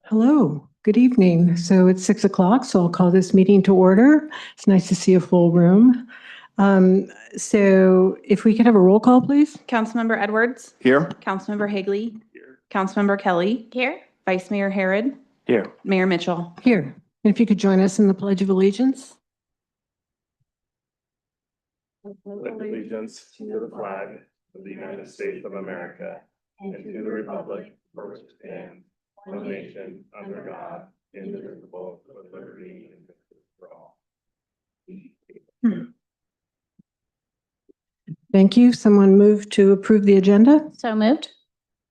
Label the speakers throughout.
Speaker 1: Hello, good evening. So it's 6 o'clock, so I'll call this meeting to order. It's nice to see a full room. So if we could have a roll call, please.
Speaker 2: Councilmember Edwards.
Speaker 3: Here.
Speaker 2: Councilmember Hagley. Here. Councilmember Kelly. Here. Vice Mayor Harrod.
Speaker 3: Here.
Speaker 2: Mayor Mitchell.
Speaker 1: Here. And if you could join us in the Pledge of Allegiance.
Speaker 4: Pledge allegiance to the flag of the United States of America and to the republic for which it stands, one nation under God, indivisible, with liberty and justice for all.
Speaker 1: Thank you. Someone move to approve the agenda.
Speaker 2: So moved.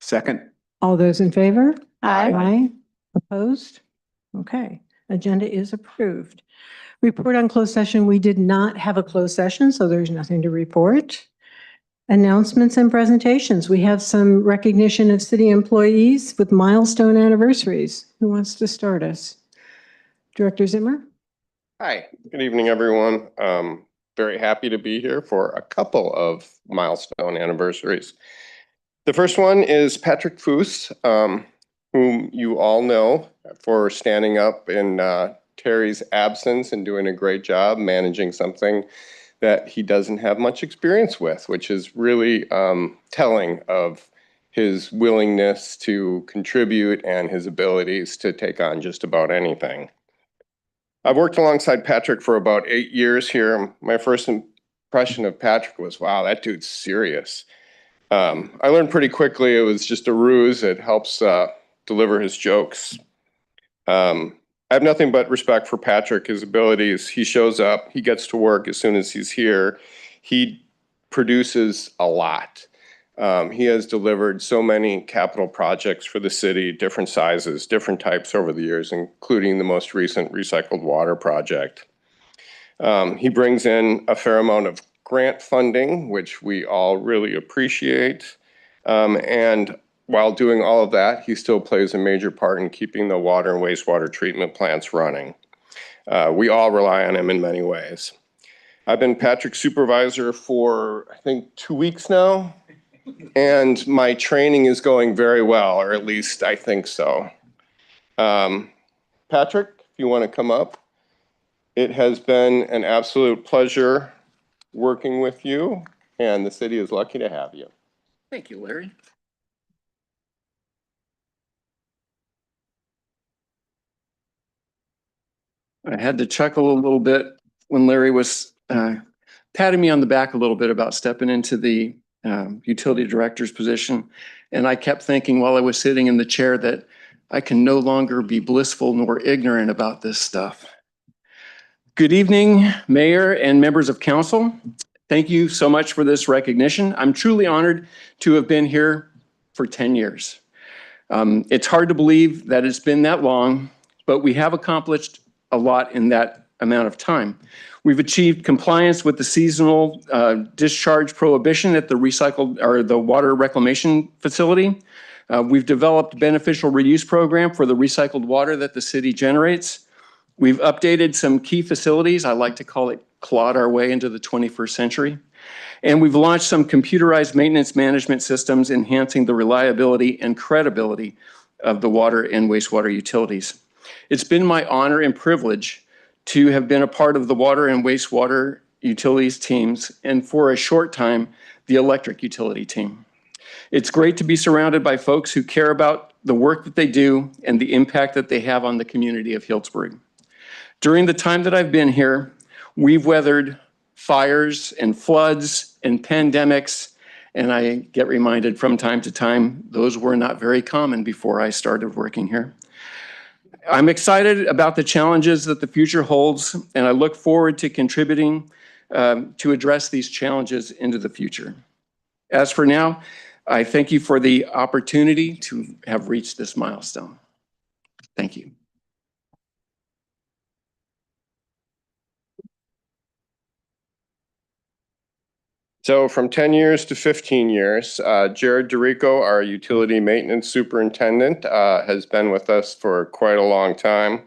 Speaker 3: Second.
Speaker 1: All those in favor?
Speaker 2: Aye.
Speaker 1: Aye. Opposed? Okay, agenda is approved. Report on closed session. We did not have a closed session, so there's nothing to report. Announcements and presentations. We have some recognition of city employees with milestone anniversaries. Who wants to start us? Director Zimmer?
Speaker 5: Hi, good evening, everyone. Very happy to be here for a couple of milestone anniversaries. The first one is Patrick Foos, whom you all know for standing up in Terry's absence and doing a great job managing something that he doesn't have much experience with, which is really telling of his willingness to contribute and his abilities to take on just about anything. I've worked alongside Patrick for about 8 years here. My first impression of Patrick was, wow, that dude's serious. I learned pretty quickly it was just a ruse. It helps deliver his jokes. I have nothing but respect for Patrick, his abilities. He shows up, he gets to work as soon as he's here. He produces a lot. He has delivered so many capital projects for the city, different sizes, different types over the years, including the most recent recycled water project. He brings in a fair amount of grant funding, which we all really appreciate. And while doing all of that, he still plays a major part in keeping the water and wastewater treatment plants running. We all rely on him in many ways. I've been Patrick's supervisor for, I think, 2 weeks now. And my training is going very well, or at least I think so. Patrick, if you want to come up. It has been an absolute pleasure working with you, and the city is lucky to have you.
Speaker 3: Thank you, Larry. I had to chuckle a little bit when Larry was patting me on the back a little bit about stepping into the utility director's position. And I kept thinking while I was sitting in the chair that I can no longer be blissful nor ignorant about this stuff. Good evening, Mayor and members of council. Thank you so much for this recognition. I'm truly honored to have been here for 10 years. It's hard to believe that it's been that long, but we have accomplished a lot in that amount of time. We've achieved compliance with the seasonal discharge prohibition at the water reclamation facility. We've developed beneficial reuse program for the recycled water that the city generates. We've updated some key facilities. I like to call it clawed our way into the 21st century. And we've launched some computerized maintenance management systems enhancing the reliability and credibility of the water and wastewater utilities. It's been my honor and privilege to have been a part of the water and wastewater utilities teams, and for a short time, the electric utility team. It's great to be surrounded by folks who care about the work that they do and the impact that they have on the community of Healdsburg. During the time that I've been here, we've weathered fires and floods and pandemics, and I get reminded from time to time, those were not very common before I started working here. I'm excited about the challenges that the future holds, and I look forward to contributing to address these challenges into the future. As for now, I thank you for the opportunity to have reached this milestone. Thank you.
Speaker 5: So from 10 years to 15 years, Jared DeRico, our utility maintenance superintendent, has been with us for quite a long time.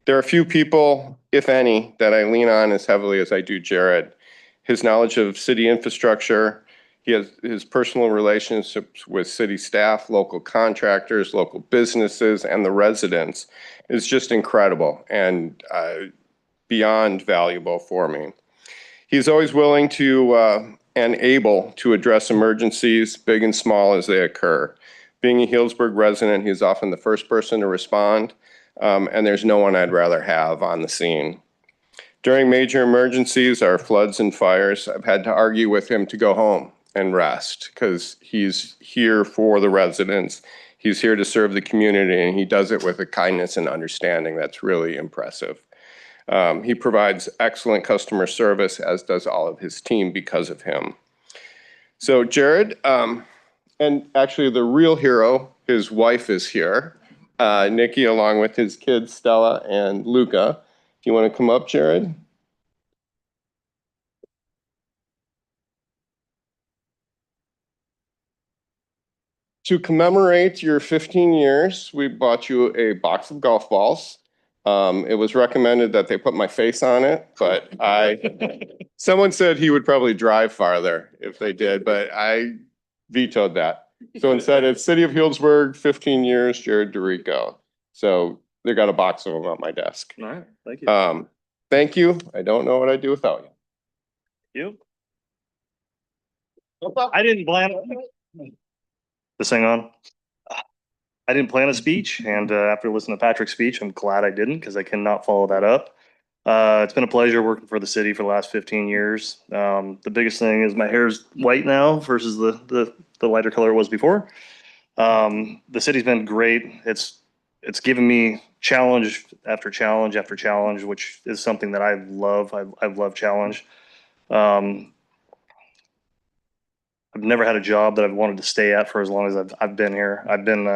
Speaker 5: There are a few people, if any, that I lean on as heavily as I do Jared. His knowledge of city infrastructure, He has his personal relationships with city staff, local contractors, local businesses, and the residents is just incredible and beyond valuable for me. He's always willing to and able to address emergencies, big and small, as they occur. Being a Healdsburg resident, he's often the first person to respond, and there's no one I'd rather have on the scene. During major emergencies, our floods and fires, I've had to argue with him to go home and rest because he's here for the residents. He's here to serve the community, and he does it with a kindness and understanding that's really impressive. He provides excellent customer service, as does all of his team because of him. So Jared, and actually the real hero, his wife is here, Nikki, along with his kids, Stella and Luca. Do you want to come up, Jared? To commemorate your 15 years, we bought you a box of golf balls. It was recommended that they put my face on it, but someone said he would probably drive farther if they did, but I vetoed that. So instead, it's City of Healdsburg, 15 years, Jared DeRico. So they got a box of them on my desk.
Speaker 4: All right, thank you.
Speaker 5: Thank you. I don't know what I'd do without you.
Speaker 4: I didn't plan this thing on. I didn't plan a speech, and after listening to Patrick's speech, I'm glad I didn't because I cannot follow that up. It's been a pleasure working for the city for the last 15 years. The biggest thing is my hair's white now versus the lighter color it was before. The city's been great. It's given me challenge after challenge after challenge, which is something that I love. I love challenge. I've never had a job that I've wanted to stay at for as long as I've been here. I've been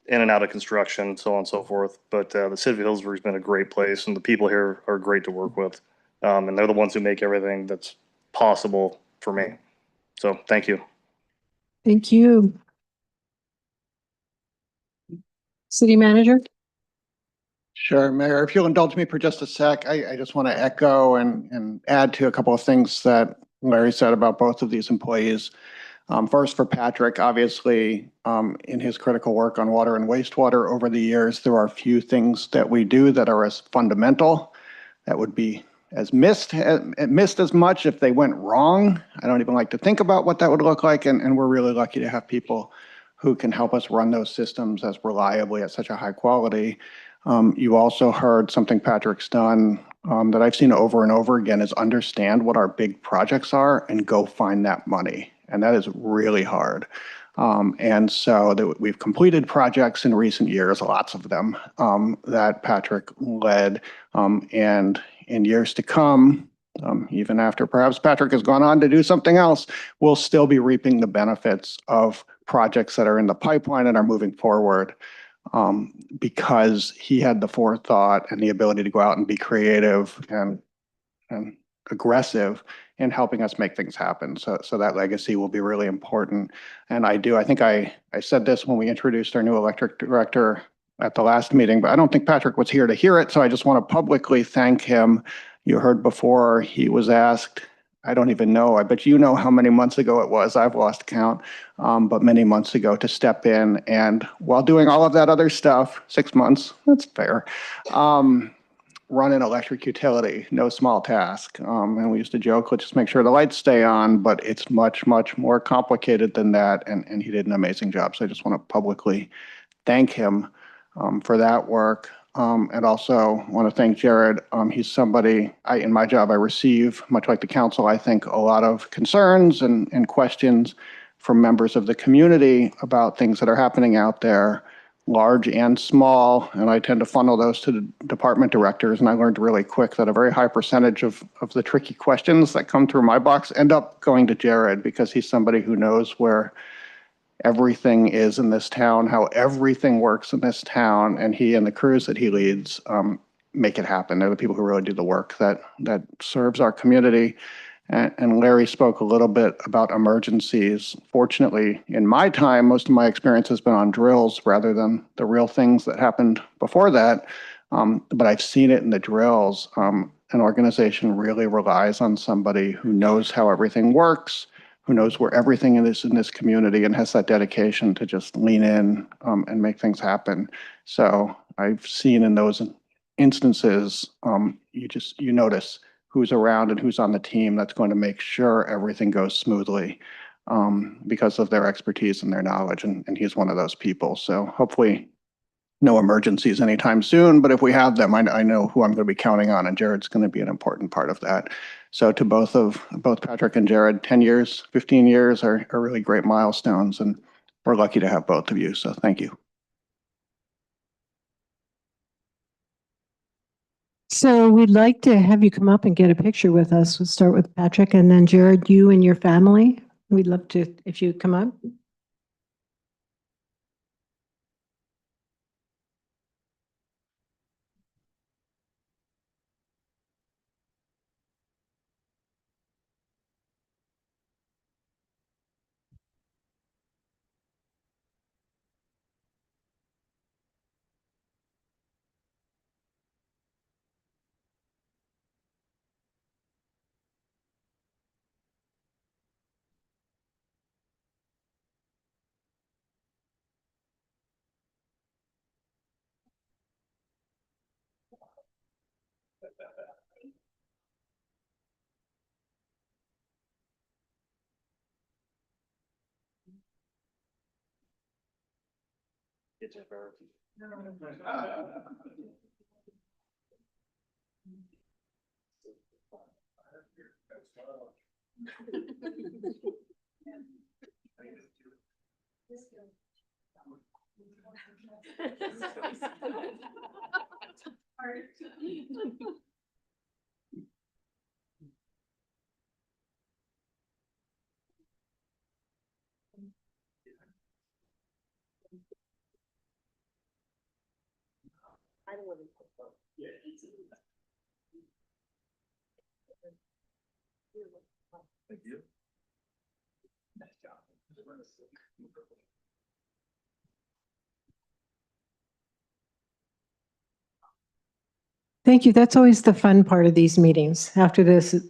Speaker 4: in and out of construction, so on and so forth. But the city of Healdsburg has been a great place, and the people here are great to work with. And they're the ones who make everything that's possible for me. So thank you.
Speaker 1: Thank you. City Manager?
Speaker 6: Sure, Mayor, if you'll indulge me for just a sec, I just want to echo and add to a couple of things that Larry said about both of these employees. First, for Patrick, obviously, in his critical work on water and wastewater over the years, there are a few things that we do that are as fundamental that would be as missed as much if they went wrong. I don't even like to think about what that would look like, and we're really lucky to have people who can help us run those systems as reliably at such a high quality. You also heard something Patrick's done that I've seen over and over again is understand what our big projects are and go find that money. And that is really hard. And so we've completed projects in recent years, lots of them, that Patrick led. And in years to come, even after perhaps Patrick has gone on to do something else, we'll still be reaping the benefits of projects that are in the pipeline and are moving forward. Because he had the forethought and the ability to go out and be creative and aggressive in helping us make things happen. So that legacy will be really important. And I think I said this when we introduced our new electric director at the last meeting, but I don't think Patrick was here to hear it. So I just want to publicly thank him. You heard before he was asked, I don't even know, I bet you know how many months ago it was, I've lost count, but many months ago to step in and while doing all of that other stuff, 6 months, that's fair, run an electric utility, no small task. And we used to joke, let's just make sure the lights stay on, but it's much, much more complicated than that. And he did an amazing job. So I just want to publicly thank him for that work. And also want to thank Jared. He's somebody, in my job, I receive, much like the council, I think, a lot of concerns and questions from members of the community about things that are happening out there, large and small, and I tend to funnel those to the department directors, and I learned really quick that a very high percentage of the tricky questions that come through my box end up going to Jared because he's somebody who knows where everything is in this town, how everything works in this town, and he and the crews that he leads make it happen. They're the people who really do the work that serves our community. And Larry spoke a little bit about emergencies. Fortunately, in my time, most of my experience has been on drills rather than the real things that happened before that. But I've seen it in the drills. An organization really relies on somebody who knows how everything works, who knows where everything is in this community and has that dedication to just lean in and make things happen. So I've seen in those instances, you notice who's around and who's on the team that's going to make sure everything goes smoothly because of their expertise and their knowledge. And he's one of those people. So hopefully no emergencies anytime soon, but if we have them, I know who I'm going to be counting on, and Jared's going to be an important part of that. So to both Patrick and Jared, 10 years, 15 years are really great milestones, and we're lucky to have both of you. So thank you.
Speaker 1: So we'd like to have you come up and get a picture with us. We'll start with Patrick and then Jared, you and your family. We'd love to, if you come up.
Speaker 4: Thank you.
Speaker 1: Thank you. That's always the fun part of these meetings. After this, it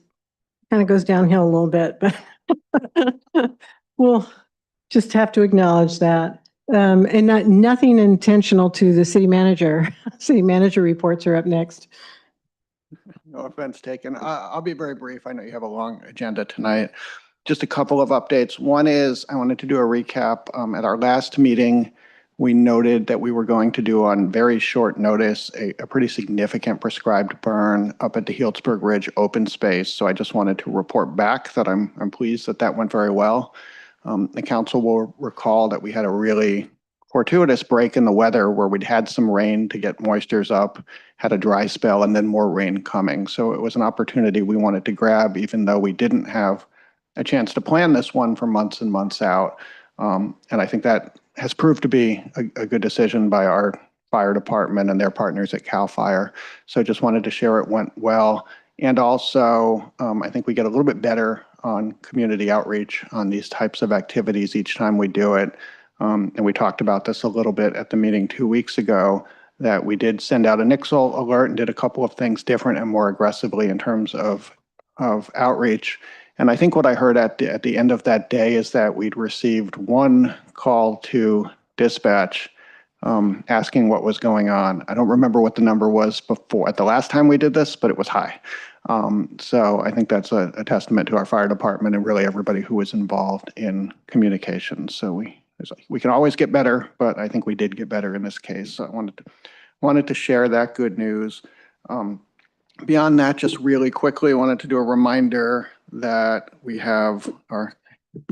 Speaker 1: kind of goes downhill a little bit, but we'll just have to acknowledge that. And nothing intentional to the city manager. City manager reports are up next.
Speaker 6: No offense taken. I'll be very brief. I know you have a long agenda tonight. Just a couple of updates. One is I wanted to do a recap. At our last meeting, we noted that we were going to do on very short notice a pretty significant prescribed burn up at the Healdsburg Ridge open space. So I just wanted to report back that I'm pleased that that went very well. The council will recall that we had a really fortuitous break in the weather where we'd had some rain to get moistures up, had a dry spell, and then more rain coming. So it was an opportunity we wanted to grab, even though we didn't have a chance to plan this one for months and months out. And I think that has proved to be a good decision by our fire department and their partners at CAL FIRE. So just wanted to share it went well. And also, I think we get a little bit better on community outreach on these types of activities each time we do it. And we talked about this a little bit at the meeting 2 weeks ago, that we did send out a Nixle alert and did a couple of things different and more aggressively in terms of outreach. And I think what I heard at the end of that day is that we'd received one call to dispatch asking what was going on. I don't remember what the number was before at the last time we did this, but it was high. So I think that's a testament to our fire department and really everybody who was involved in communications. So we can always get better, but I think we did get better in this case. So I wanted to share that good news. Beyond that, just really quickly, I wanted to do a reminder that we have our,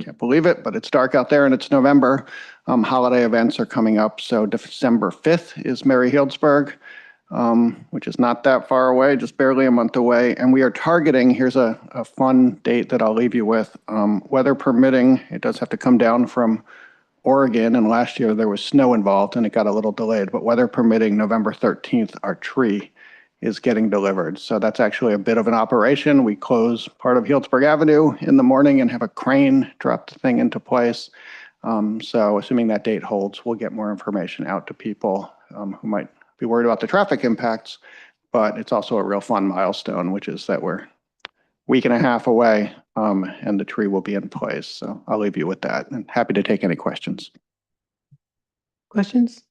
Speaker 6: can't believe it, but it's dark out there and it's November. Holiday events are coming up. So December 5th is Merry Healdsburg, which is not that far away, just barely a month away. And we are targeting, here's a fun date that I'll leave you with, weather permitting. It does have to come down from Oregon, and last year there was snow involved and it got a little delayed, but weather permitting, November 13th, our tree is getting delivered. So that's actually a bit of an operation. We close part of Healdsburg Avenue in the morning and have a crane drop the thing into place. So assuming that date holds, we'll get more information out to people who might be worried about the traffic impacts, but it's also a real fun milestone, which is that we're week and a half away, and the tree will be in place. So I'll leave you with that, and happy to take any questions.
Speaker 1: Questions?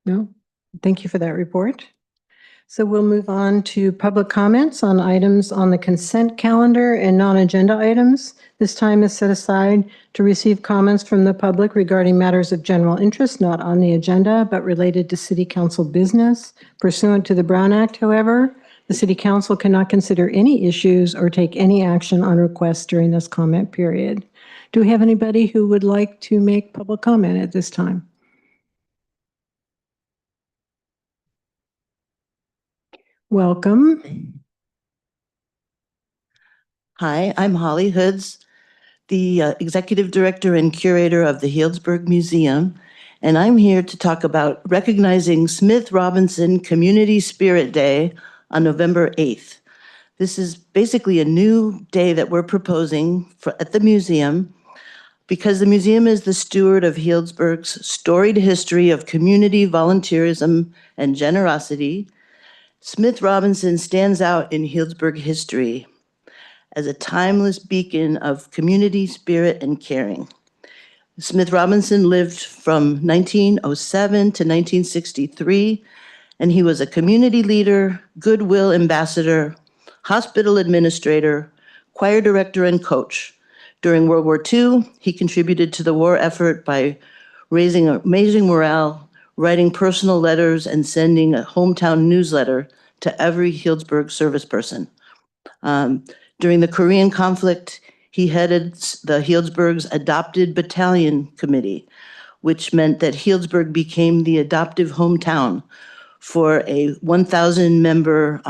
Speaker 1: No? Thank you for that report. So we'll move on to public comments on items on the consent calendar and non-agenda items. This time is set aside to receive comments from the public regarding matters of general interest not on the agenda but related to City Council business. Pursuant to the Brown Act, however, the City Council cannot consider any issues or take any action on requests during this comment period. Do we have anybody who would like to make public comment at this time? Welcome.
Speaker 7: Hi, I'm Holly Hoods, the Executive Director and Curator of the Healdsburg Museum, and I'm here to talk about recognizing Smith Robinson Community Spirit Day on November 8th. This is basically a new day that we're proposing at the museum because the museum is the steward of Healdsburg's storied history of community volunteerism and generosity. Smith Robinson stands out in Healdsburg history as a timeless beacon of community spirit and caring. Smith Robinson lived from 1907 to 1963, and he was a community leader, goodwill ambassador, hospital administrator, choir director, and coach. During World War II, he contributed to the war effort by raising amazing morale, writing personal letters, and sending a hometown newsletter to every Healdsburg service person. During the Korean conflict, he headed the Healdsburg's Adopted Battalion Committee, which meant that Healdsburg became the adoptive hometown for a 1,000-member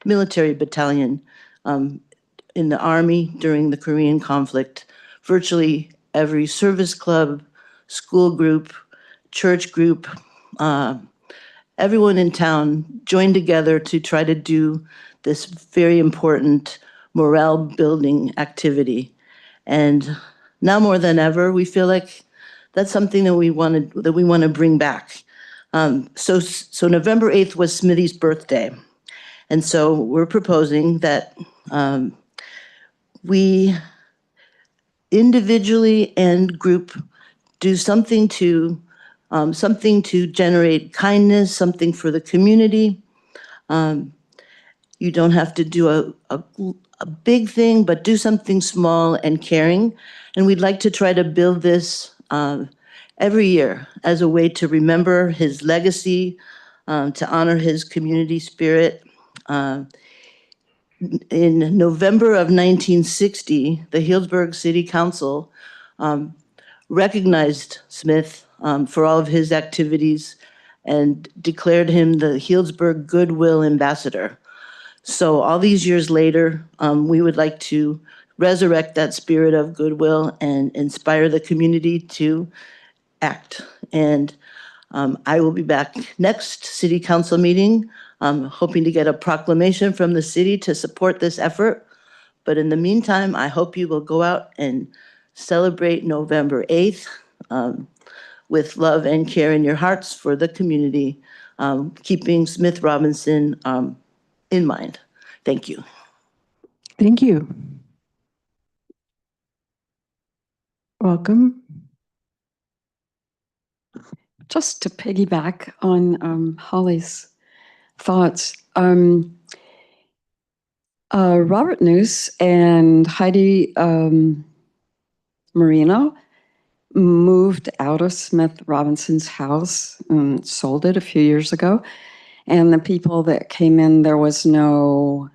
Speaker 7: military battalion in the Army during the Korean conflict. Virtually every service club, school group, church group, everyone in town joined together to try to do this very important morale building activity. And now more than ever, we feel like that's something that we want to bring back. So November 8th was Smithy's birthday. And so we're proposing that we individually and group do something to generate kindness, something for the community. You don't have to do a big thing, but do something small and caring. And we'd like to try to build this every year as a way to remember his legacy, to honor his community spirit. In November of 1960, the Healdsburg City Council recognized Smith for all of his activities and declared him the Healdsburg Goodwill Ambassador. So all these years later, we would like to resurrect that spirit of goodwill and inspire the community to act. And I will be back next city council meeting, hoping to get a proclamation from the city to support this effort. But in the meantime, I hope you will go out and celebrate November 8th with love and care in your hearts for the community, keeping Smith Robinson in mind. Thank you.
Speaker 1: Thank you. Welcome.
Speaker 8: Just to piggyback on Holly's thoughts, Robert Noose and Heidi Marino moved out of Smith Robinson's house and sold it a few years ago. And the people that came in, there was no,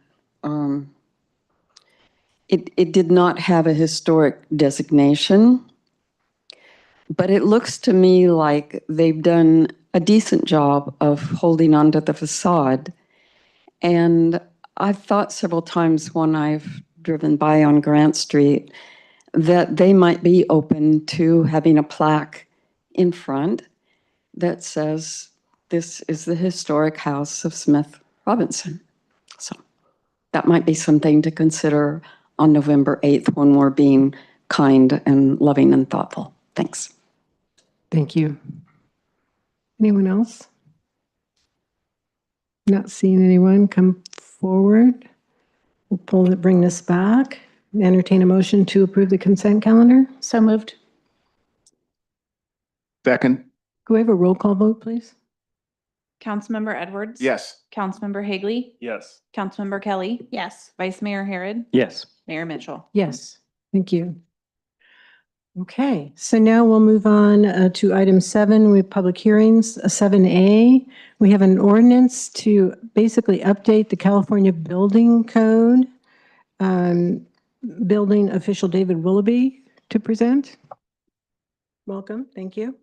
Speaker 8: it did not have a historic designation. But it looks to me like they've done a decent job of holding onto the facade. And I've thought several times when I've driven by on Grant Street that they might be open to having a plaque in front that says, "This is the historic house of Smith Robinson." So that might be something to consider on November 8th when we're being kind and loving and thoughtful. Thanks.
Speaker 1: Thank you. Anyone else? Not seeing anyone come forward. bring this back. Entertain a motion to approve the consent calendar.
Speaker 2: So moved.
Speaker 6: Second.
Speaker 1: Can we have a roll call vote, please?
Speaker 2: Councilmember Edwards?
Speaker 6: Yes.
Speaker 2: Councilmember Hagley?
Speaker 4: Yes.
Speaker 2: Councilmember Kelly? Yes. Vice Mayor Harrod?
Speaker 4: Yes.
Speaker 2: Mayor Mitchell?
Speaker 1: Yes, thank you. Okay, so now we'll move on to item 7, we have public hearings. 7A, we have an ordinance to basically update the California Building Code. Building official David Willoughby to present. Welcome, thank you.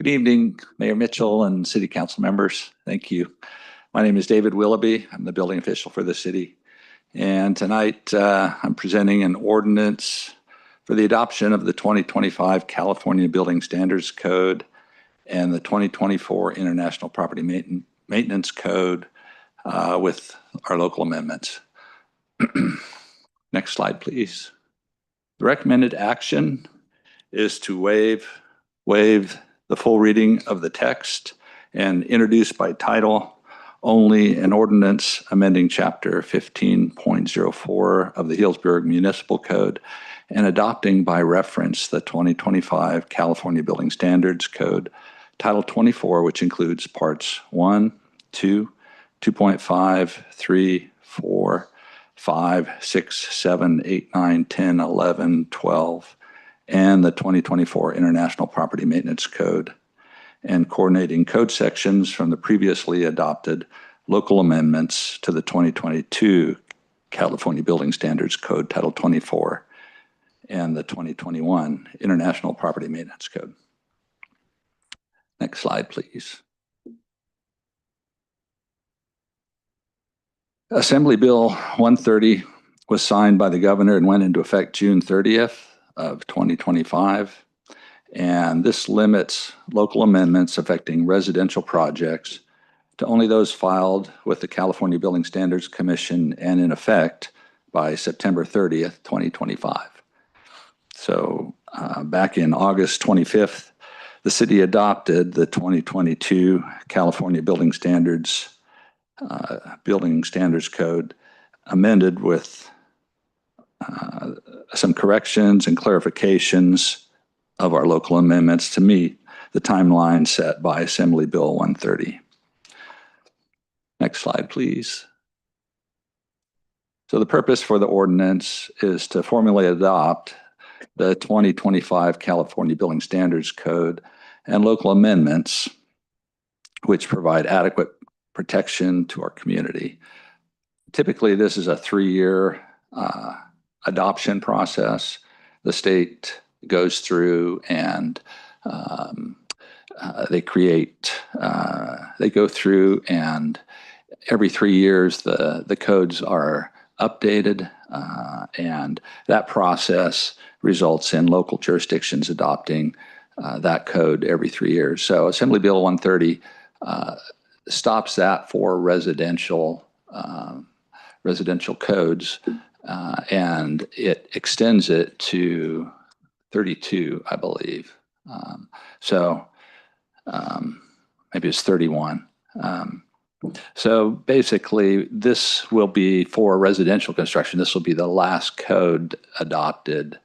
Speaker 9: Good evening, Mayor Mitchell and City Council members. Thank you. My name is David Willoughby. I'm the building official for the city. And tonight I'm presenting an ordinance for the adoption of the 2025 California Building Standards Code and the 2024 International Property Maintenance Code with our local amendments. Next slide, please. The recommended action is to waive the full reading of the text and introduce by title only an ordinance amending Chapter 15.04 of the Healdsburg Municipal Code and adopting by reference the 2025 California Building Standards Code, Title 24, which includes Parts 1, 2, 2.5, 3, 4, 5, 6, 7, 8, 9, 10, 11, 12, and the 2024 International Property Maintenance Code, and coordinating code sections from the previously adopted local amendments to the 2022 California Building Standards Code, Title 24, and the 2021 International Property Maintenance Code. Next slide, please. Assembly Bill 130 was signed by the governor and went into effect June 30th of 2025. And this limits local amendments affecting residential projects to only those filed with the California Building Standards Commission and in effect by September 30th, 2025. So back in August 25th, the city adopted the 2022 California Building Standards Code, amended with some corrections and clarifications of our local amendments to meet the timeline set by Assembly Bill 130. Next slide, please. So the purpose for the ordinance is to formally adopt the 2025 California Building Standards Code and local amendments which provide adequate protection to our community. Typically, this is a 3-year adoption process. The state goes through and they go through and every 3 years the codes are updated and that process results in local jurisdictions adopting that code every 3 years. So Assembly Bill 130 stops that for residential codes and it extends it to 32, I believe. Maybe it's 31. So basically, this will be for residential construction. This will be the last code adopted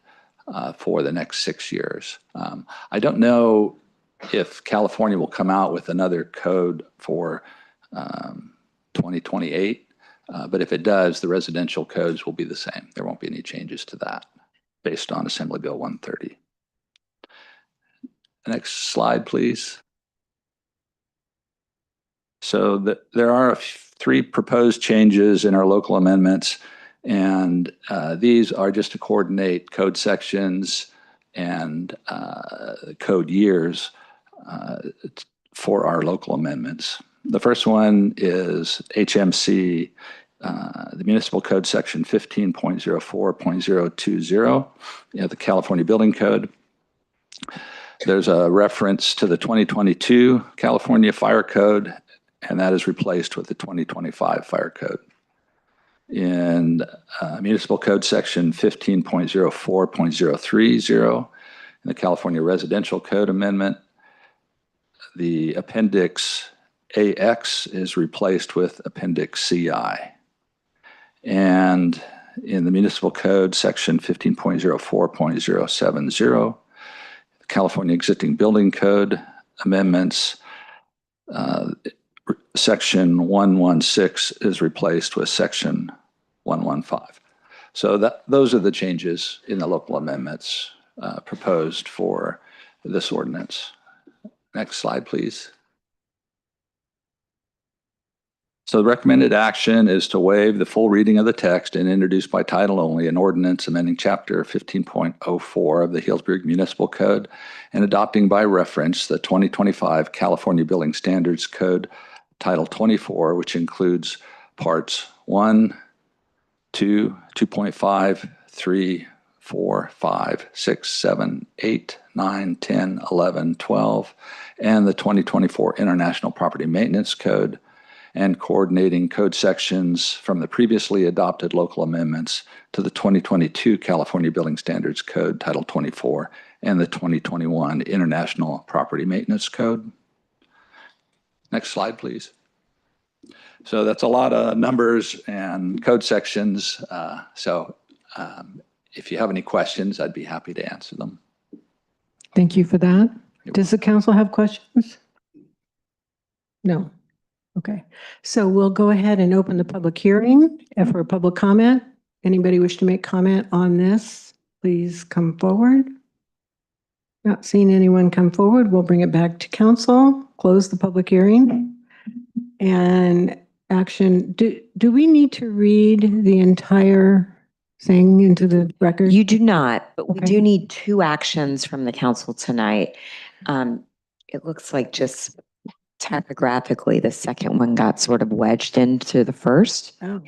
Speaker 9: for the next 6 years. I don't know if California will come out with another code for 2028, but if it does, the residential codes will be the same. There won't be any changes to that based on Assembly Bill 130. Next slide, please. So there are 3 proposed changes in our local amendments, and these are just to coordinate code sections and code years for our local amendments. The first one is HMC, the Municipal Code Section 15.04.020, the California Building Code. There's a reference to the 2022 California Fire Code, and that is replaced with the 2025 Fire Code. In Municipal Code Section 15.04.030, in the California Residential Code Amendment, the Appendix AX is replaced with Appendix CI. And in the Municipal Code, Section 15.04.070, the California Existing Building Code amendments, Section 116 is replaced with Section 115. So those are the changes in the local amendments proposed for this ordinance. Next slide, please. So the recommended action is to waive the full reading of the text and introduce by title only an ordinance amending Chapter 15.04 of the Healdsburg Municipal Code and adopting by reference the 2025 California Building Standards Code, Title 24, which includes Parts 1, 2, 2.5, 3, 4, 5, 6, 7, 8, 9, 10, 11, 12, and the 2024 International Property Maintenance Code, and coordinating code sections from the previously adopted local amendments to the 2022 California Building Standards Code, Title 24, and the 2021 International Property Maintenance Code. Next slide, please. So that's a lot of numbers and code sections. If you have any questions, I'd be happy to answer them.
Speaker 1: Thank you for that. Does the council have questions? No. Okay. So we'll go ahead and open the public hearing for a public comment. Anybody wish to make comment on this, please come forward. Not seeing anyone come forward, we'll bring it back to council, close the public hearing. And action, do we need to read the entire thing into the record?
Speaker 10: You do not, but we
Speaker 1: Okay.
Speaker 10: do need 2 actions from the council tonight. It looks like just typographically, the second one got sort of wedged into the first.
Speaker 1: Oh,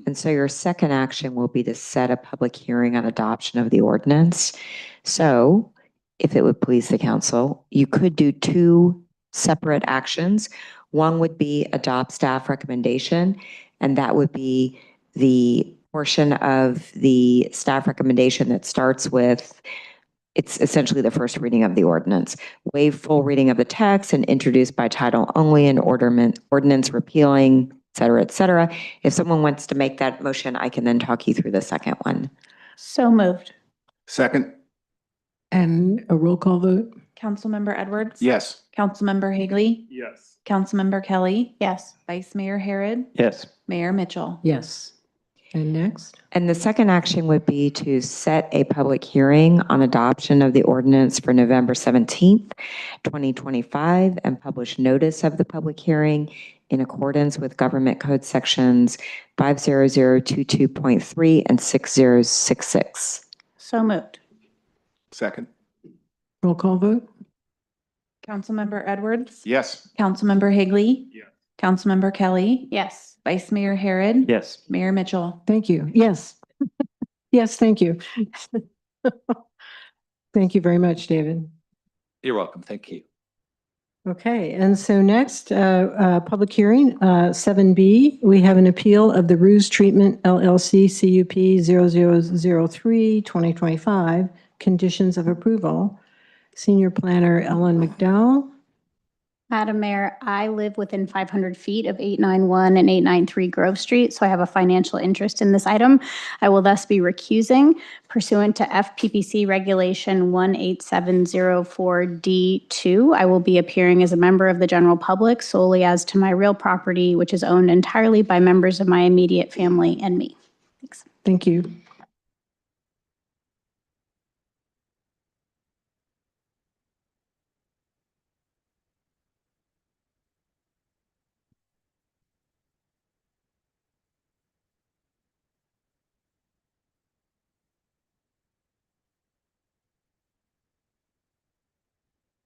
Speaker 10: And so your second action will be to set a public hearing on adoption of the ordinance. So if it would please the council, you could do 2 separate actions. One would be adopt staff recommendation, and that would be the portion of the staff recommendation that starts with, it's essentially the first reading of the ordinance. Waive full reading of the text and introduce by title only an ordinance repealing, et cetera, et cetera. If someone wants to make that motion, I can then talk you through the second one.
Speaker 2: So moved.
Speaker 6: Second?
Speaker 1: and a roll call vote?
Speaker 2: Councilmember Edwards?
Speaker 6: Yes.
Speaker 2: Councilmember Higley?
Speaker 4: Yes.
Speaker 2: Councilmember Kelly? Yes. Vice Mayor Harrod?
Speaker 6: Yes.
Speaker 2: Mayor Mitchell?
Speaker 1: Yes. And next?
Speaker 10: And the second action would be to set a public hearing on adoption of the ordinance for November 17th, 2025, and publish notice of the public hearing in accordance with Government Code Sections 50022.3 and 6066.
Speaker 2: So moved.
Speaker 6: Second?
Speaker 1: Roll call vote?
Speaker 2: Councilmember Edwards?
Speaker 6: Yes.
Speaker 2: Councilmember Higley?
Speaker 4: Yes.
Speaker 2: Councilmember Kelly? Yes. Vice Mayor Harrod?
Speaker 6: Yes.
Speaker 2: Mayor Mitchell?
Speaker 1: Thank you. Yes. Yes, thank you. Thank you very much, David.
Speaker 9: You're welcome. Thank you.
Speaker 1: Okay, and so next, public hearing, 7B, we have an appeal of the Ruse Treatment LLC CUP 0003 2025, conditions of approval. Senior Planner Ellen McDowell.
Speaker 11: Madam Mayor, I live within 500 feet of 891 and 893 Grove Street, so I have a financial interest in this item. I will thus be recusing pursuant to FPPC Regulation 18704D2. I will be appearing as a member of the general public solely as to my real property, which is owned entirely by members of my immediate family and me. Thanks.
Speaker 1: Thank you.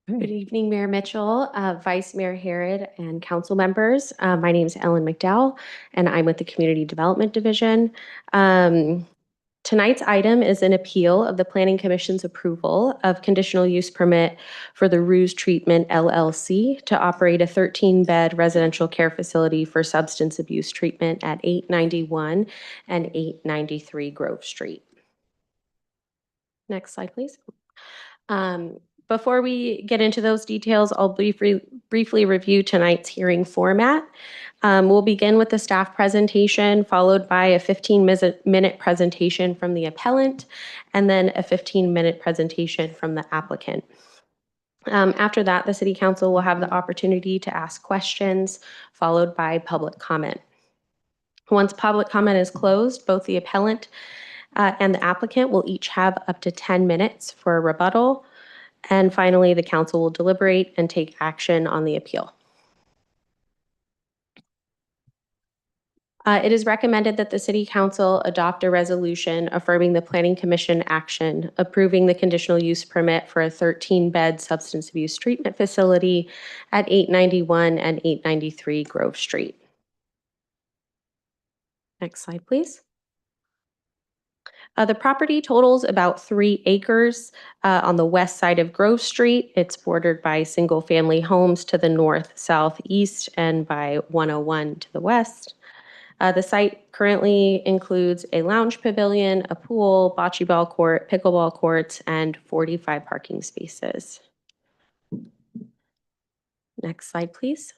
Speaker 12: Good evening, Mayor Mitchell, Vice Mayor Harrod, and council members. My name is Ellen McDowell, and I'm with the Community Development Division. Tonight's item is an appeal of the Planning Commission's approval of conditional use permit for the Ruse Treatment LLC to operate a 13-bed residential care facility for substance abuse treatment at 891 and 893 Grove Street. Next slide, please. Before we get into those details, I'll briefly review tonight's hearing format. We'll begin with the staff presentation, followed by a 15-minute presentation from the appellant, and then a 15-minute presentation from the applicant. After that, the City Council will have the opportunity to ask questions, followed by public comment. Once public comment is closed, both the appellant and the applicant will each have up to 10 minutes for a rebuttal. And finally, the council will deliberate and take action on the appeal. It is recommended that the City Council adopt a resolution affirming the Planning Commission action approving the conditional use permit for a 13-bed substance abuse treatment facility at 891 and 893 Grove Street. Next slide, please. The property totals about 3 acres on the west side of Grove Street. It's bordered by single-family homes to the north, south, east, and by 101 to the west. The site currently includes a lounge pavilion, a pool, bocce ball court, pickleball courts, and 45 parking spaces. Next slide, please.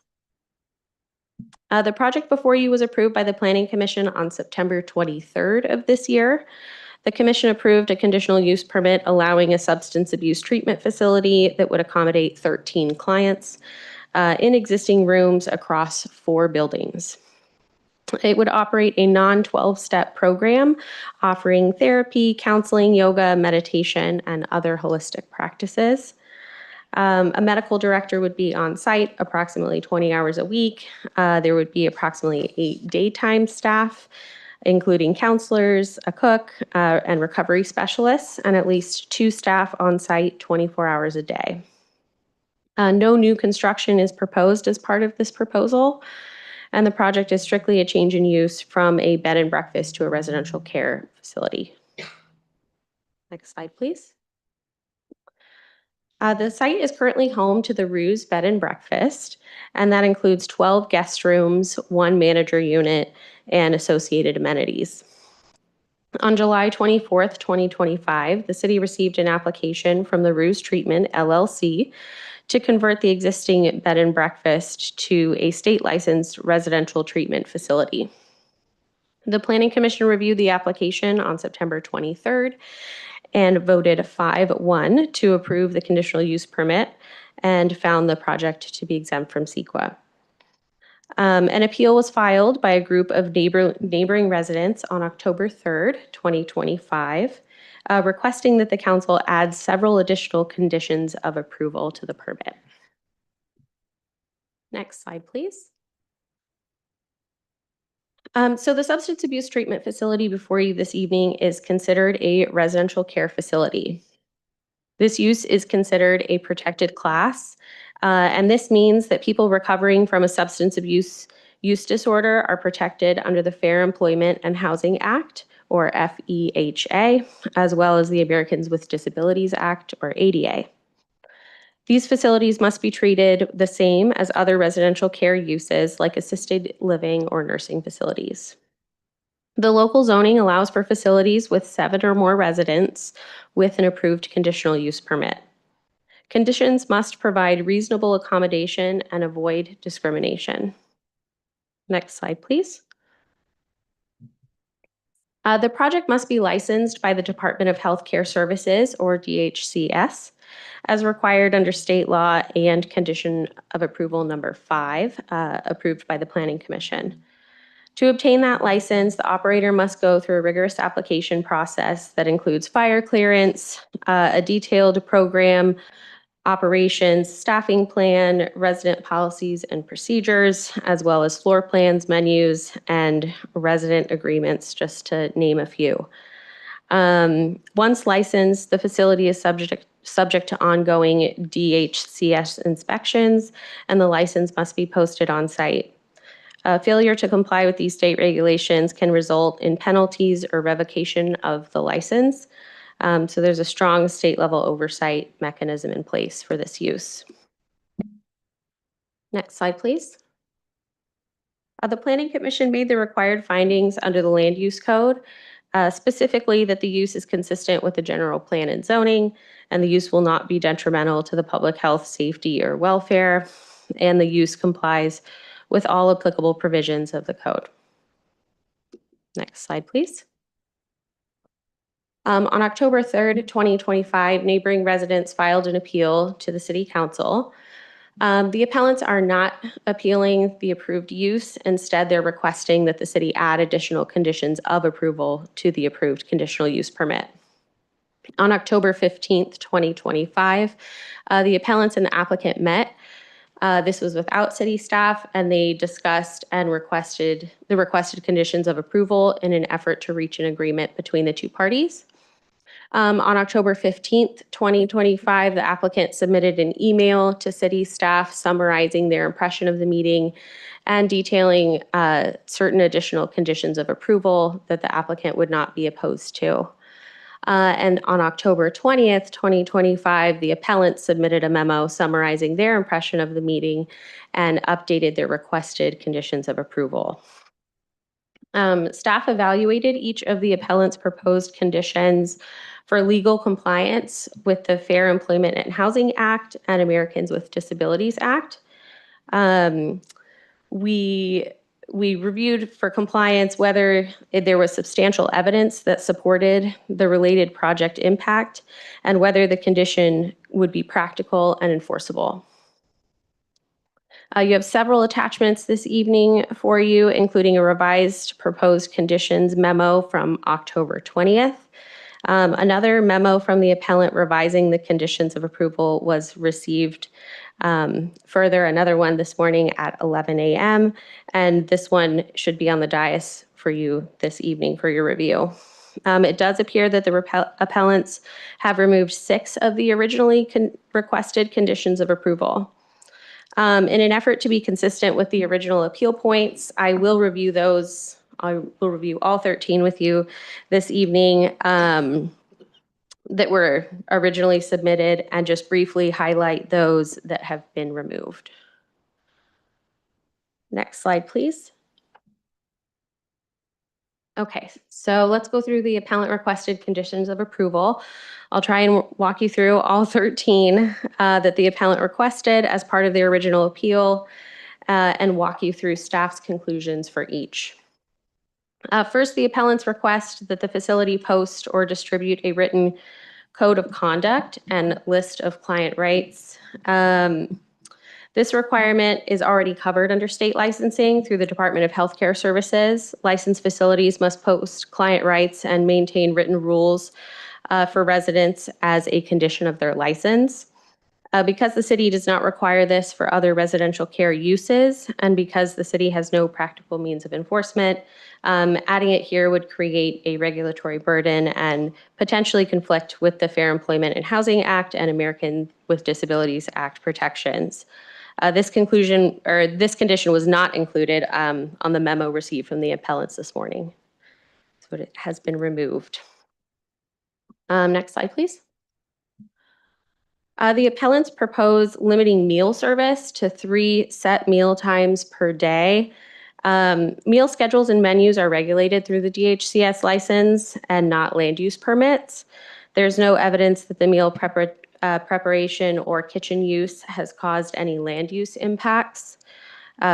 Speaker 12: The project before you was approved by the Planning Commission on September 23rd of this year. The commission approved a conditional use permit allowing a substance abuse treatment facility that would accommodate 13 clients in existing rooms across 4 buildings. It would operate a non-12-step program offering therapy, counseling, yoga, meditation, and other holistic practices. A medical director would be on site approximately 20 hours a week. There would be approximately 8 daytime staff, including counselors, a cook, and recovery specialists, and at least 2 staff on site 24 hours a day. No new construction is proposed as part of this proposal, and the project is strictly a change in use from a bed and breakfast to a residential care facility. Next slide, please. The site is currently home to the Ruse Bed and Breakfast, and that includes 12 guest rooms, 1 manager unit, and associated amenities. On July 24th, 2025, the city received an application from the Ruse Treatment LLC to convert the existing bed and breakfast to a state-licensed residential treatment facility. The Planning Commission reviewed the application on September 23rd and voted 5-1 to approve the conditional use permit and found the project to be exempt from CEQA. An appeal was filed by a group of neighboring residents on October 3rd, 2025, requesting that the council add several additional conditions of approval to the permit. Next slide, please. So the substance abuse treatment facility before you this evening is considered a residential care facility. This use is considered a protected class, and this means that people recovering from a substance abuse use disorder are protected under the Fair Employment and Housing Act, or FEHA, as well as the Americans with Disabilities Act, or ADA. These facilities must be treated the same as other residential care uses like assisted living or nursing facilities. The local zoning allows for facilities with 7 or more residents with an approved conditional use permit. Conditions must provide reasonable accommodation and avoid discrimination. Next slide, please. The project must be licensed by the Department of Healthcare Services, or DHCS, as required under state law and condition of approval number 5, approved by the Planning Commission. To obtain that license, the operator must go through a rigorous application process that includes fire clearance, a detailed program, operations, staffing plan, resident policies and procedures, as well as floor plans, menus, and resident agreements, just to name a few. Once licensed, the facility is subject to ongoing DHCS inspections, and the license must be posted on site. Failure to comply with these state regulations can result in penalties or revocation of the license. So there's a strong state level oversight mechanism in place for this use. Next slide, please. The Planning Commission made the required findings under the Land Use Code. specifically that the use is consistent with the general plan and zoning, and the use will not be detrimental to the public health, safety, or welfare, and the use complies with all applicable provisions of the code. Next slide, please. On October 3rd, 2025, neighboring residents filed an appeal to the City Council. The appellants are not appealing the approved use. Instead, they're requesting that the city add additional conditions of approval to the approved conditional use permit. On October 15th, 2025, the appellants and the applicant met. This was without city staff, and they discussed and requested the requested conditions of approval in an effort to reach an agreement between the two parties. On October 15th, 2025, the applicant submitted an email to city staff summarizing their impression of the meeting and detailing certain additional conditions of approval that the applicant would not be opposed to. And on October 20th, 2025, the appellant submitted a memo summarizing their impression of the meeting and updated their requested conditions of approval. Staff evaluated each of the appellant's proposed conditions for legal compliance with the Fair Employment and Housing Act and Americans with Disabilities Act. We reviewed for compliance whether there was substantial evidence that supported the related project impact and whether the condition would be practical and enforceable. You have several attachments this evening for you, including a revised proposed conditions memo from October 20th. Another memo from the appellant revising the conditions of approval was received further, another one this morning at 11 a.m. And this one should be on the dais for you this evening for your review. It does appear that the appellants have removed 6 of the originally requested conditions of approval. In an effort to be consistent with the original appeal points, I will review those. I will review all 13 with you this evening that were originally submitted and just briefly highlight those that have been removed. Next slide, please. Okay, so let's go through the appellant requested conditions of approval. I'll try and walk you through all 13 that the appellant requested as part of their original appeal and walk you through staff's conclusions for each. First, the appellants request that the facility post or distribute a written code of conduct and list of client rights. This requirement is already covered under state licensing through the Department of Healthcare Services. Licensed facilities must post client rights and maintain written rules for residents as a condition of their license. Because the city does not require this for other residential care uses, and because the city has no practical means of enforcement, adding it here would create a regulatory burden and potentially conflict with the Fair Employment and Housing Act and American with Disabilities Act protections. This condition was not included on the memo received from the appellants this morning. So it has been removed. Next slide, please. The appellants propose limiting meal service to 3 set meal times per day. Meal schedules and menus are regulated through the DHCS license and not land use permits. There's no evidence that the meal preparation or kitchen use has caused any land use impacts,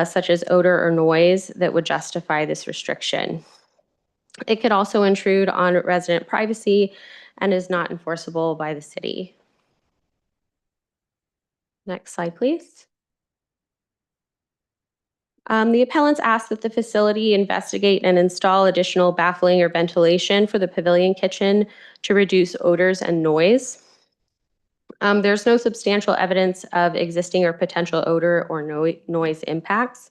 Speaker 12: such as odor or noise, that would justify this restriction. It could also intrude on resident privacy and is not enforceable by the city. Next slide, please. The appellants ask that the facility investigate and install additional baffling or ventilation for the pavilion kitchen to reduce odors and noise. There's no substantial evidence of existing or potential odor or noise impacts.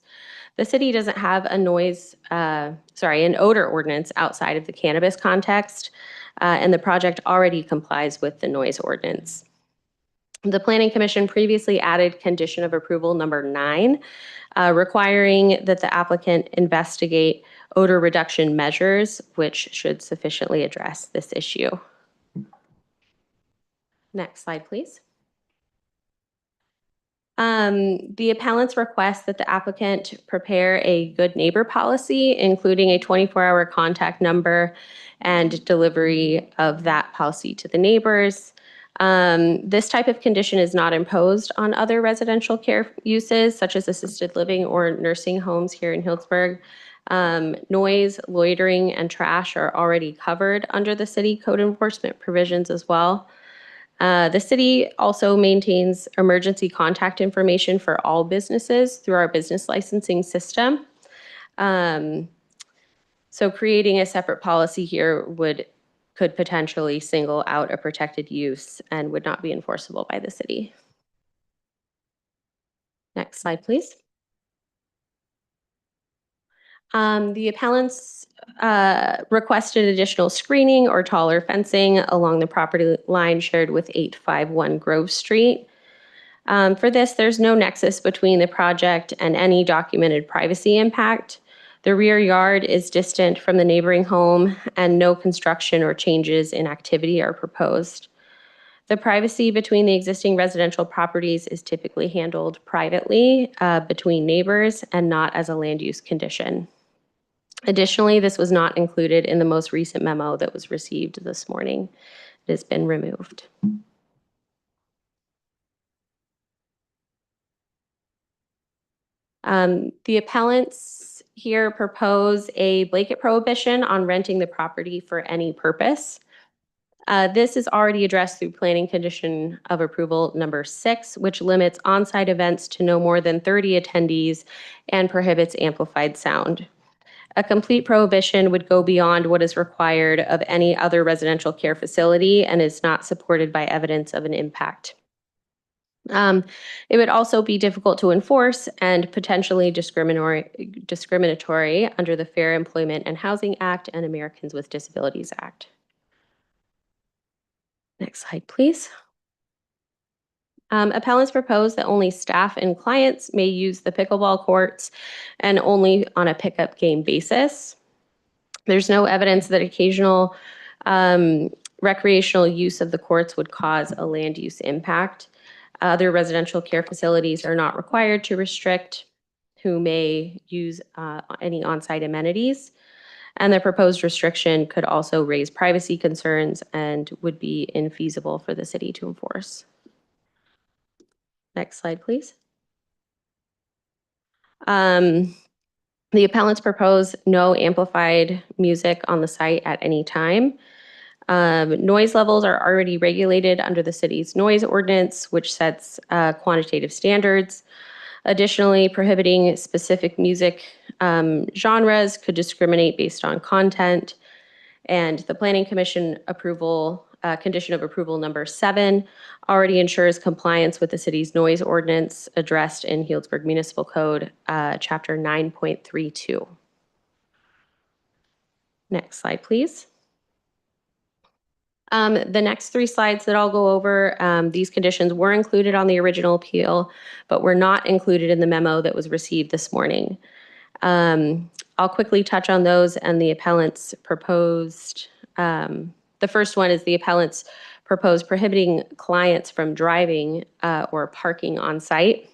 Speaker 12: The city doesn't have an odor ordinance outside of the cannabis context, and the project already complies with the noise ordinance. The Planning Commission previously added condition of approval number 9, requiring that the applicant investigate odor reduction measures, which should sufficiently address this issue. Next slide, please. The appellants request that the applicant prepare a good neighbor policy, including a 24-hour contact number and delivery of that policy to the neighbors. This type of condition is not imposed on other residential care uses, such as assisted living or nursing homes here in Healdsburg. Noise, loitering, and trash are already covered under the city code enforcement provisions as well. The city also maintains emergency contact information for all businesses through our business licensing system. So creating a separate policy here could potentially single out a protected use and would not be enforceable by the city. Next slide, please. The appellants requested additional screening or taller fencing along the property line shared with 851 Grove Street. For this, there's no nexus between the project and any documented privacy impact. The rear yard is distant from the neighboring home and no construction or changes in activity are proposed. The privacy between the existing residential properties is typically handled privately between neighbors and not as a land use condition. Additionally, this was not included in the most recent memo that was received this morning. It has been removed. The appellants here propose a blanket prohibition on renting the property for any purpose. This is already addressed through planning condition of approval number 6, which limits on-site events to no more than 30 attendees and prohibits amplified sound. A complete prohibition would go beyond what is required of any other residential care facility and is not supported by evidence of an impact. It would also be difficult to enforce and potentially discriminatory under the Fair Employment and Housing Act and Americans with Disabilities Act. Next slide, please. Appellants propose that only staff and clients may use the pickleball courts and only on a pickup game basis. There's no evidence that occasional recreational use of the courts would cause a land use impact. Other residential care facilities are not required to restrict who may use any on-site amenities. And the proposed restriction could also raise privacy concerns and would be infeasible for the city to enforce. Next slide, please. The appellants propose no amplified music on the site at any time. Noise levels are already regulated under the city's noise ordinance, which sets quantitative standards. Additionally, prohibiting specific music genres could discriminate based on content. And the Planning Commission approval, condition of approval number 7 already ensures compliance with the city's noise ordinance addressed in Healdsburg Municipal Code, Chapter 9.32. Next slide, please. The next 3 slides that I'll go over, these conditions were included on the original appeal, but were not included in the memo that was received this morning. I'll quickly touch on those and the appellants proposed. The first one is the appellants proposed prohibiting clients from driving or parking on site.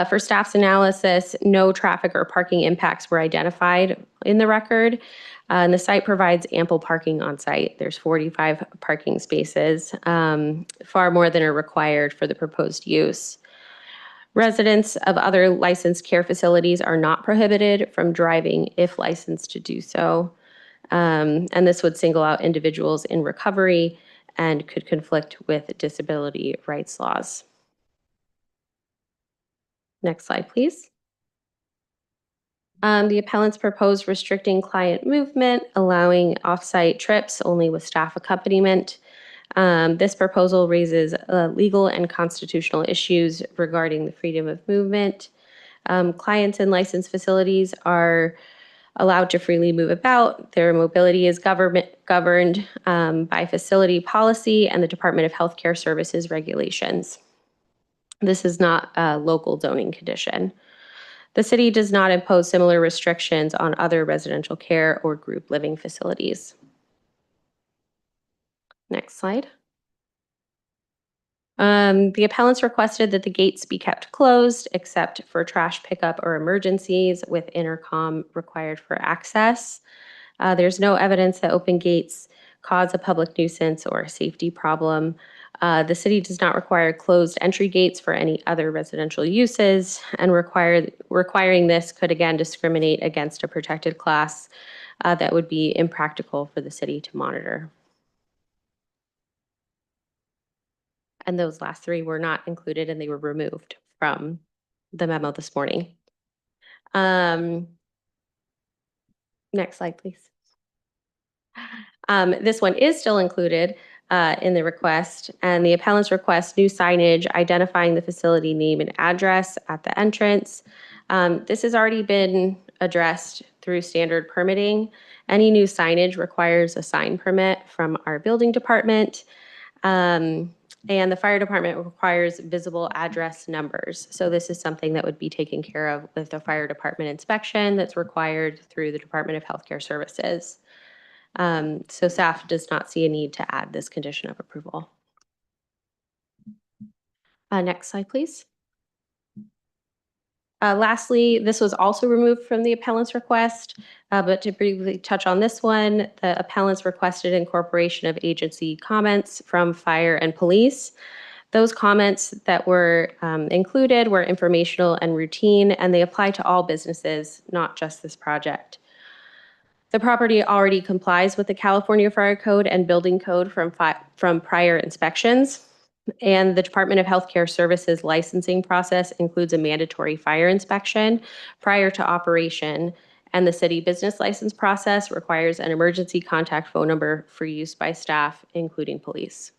Speaker 12: For staff's analysis, no traffic or parking impacts were identified in the record. And the site provides ample parking on site. There's 45 parking spaces, far more than are required for the proposed use. Residents of other licensed care facilities are not prohibited from driving if licensed to do so. And this would single out individuals in recovery and could conflict with disability rights laws. Next slide, please. The appellants propose restricting client movement, allowing off-site trips only with staff accompaniment. This proposal raises legal and constitutional issues regarding the freedom of movement. Clients in licensed facilities are allowed to freely move about. Their mobility is governed by facility policy and the Department of Healthcare Services regulations. This is not a local zoning condition. The city does not impose similar restrictions on other residential care or group living facilities. Next slide. The appellants requested that the gates be kept closed except for trash pickup or emergencies with intercom required for access. There's no evidence that open gates cause a public nuisance or a safety problem. The city does not require closed entry gates for any other residential uses, and requiring this could again discriminate against a protected class that would be impractical for the city to monitor. And those last three were not included and they were removed from the memo this morning. Next slide, please. This one is still included in the request, and the appellants request new signage identifying the facility name and address at the entrance. This has already been addressed through standard permitting. Any new signage requires a sign permit from our building department. And the fire department requires visible address numbers. So this is something that would be taken care of with the fire department inspection that's required through the Department of Healthcare Services. So staff does not see a need to add this condition of approval. Next slide, please. Lastly, this was also removed from the appellant's request, but to briefly touch on this one, the appellants requested incorporation of agency comments from fire and police. Those comments that were included were informational and routine, and they apply to all businesses, not just this project. The property already complies with the California Fire Code and Building Code from prior inspections. And the Department of Healthcare Services licensing process includes a mandatory fire inspection prior to operation, and the city business license process requires an emergency contact phone number for use by staff, including police.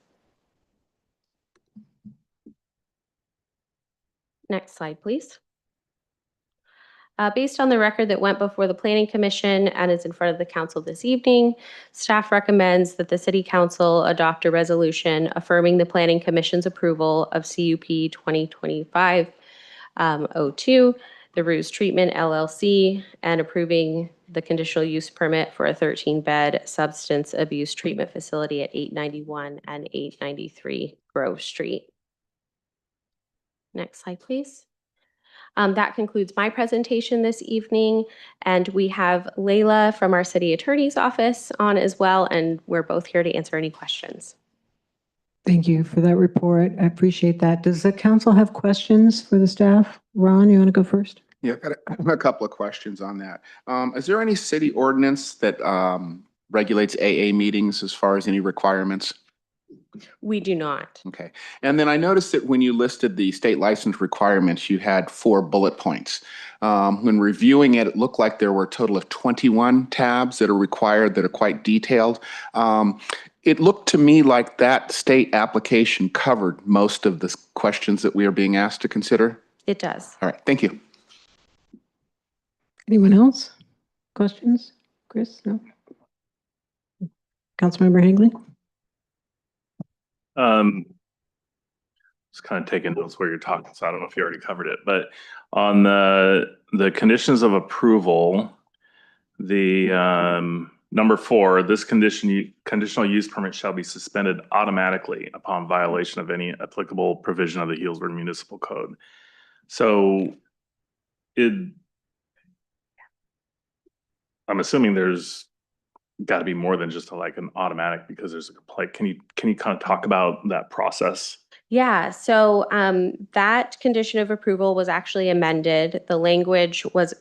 Speaker 12: Next slide, please. Based on the record that went before the Planning Commission and is in front of the council this evening, staff recommends that the City Council adopt a resolution affirming the Planning Commission's approval of CUP 2025-02, the Ruse Treatment LLC, and approving the conditional use permit for a 13-bed substance abuse treatment facility at 891 and 893 Grove Street. Next slide, please. That concludes my presentation this evening, and we have Layla from our city attorney's office on as well, and we're both here to answer any questions.
Speaker 1: Thank you for that report. I appreciate that. Does the council have questions for the staff? Ron, you want to go first?
Speaker 13: Yeah, I have a couple of questions on that. Is there any city ordinance that regulates AA meetings as far as any requirements?
Speaker 12: We do not.
Speaker 13: Okay. And then I noticed that when you listed the state license requirements, you had 4 bullet points. When reviewing it, it looked like there were a total of 21 tabs that are required that are quite detailed. It looked to me like that state application covered most of the questions that we are being asked to consider.
Speaker 12: It does.
Speaker 13: All right. Thank you.
Speaker 1: Anyone else? Questions? Chris? No? Councilmember Higley?
Speaker 4: Just kind of taking notes where you're talking, so I don't know if you already covered it, but on the conditions of approval, the number 4, this conditional use permit shall be suspended automatically upon violation of any applicable provision of the Healdsburg Municipal Code. So I'm assuming there's got to be more than just like an automatic because there's a complaint. Can you kind of talk about that process?
Speaker 12: Yeah, so that condition of approval was actually amended. The language was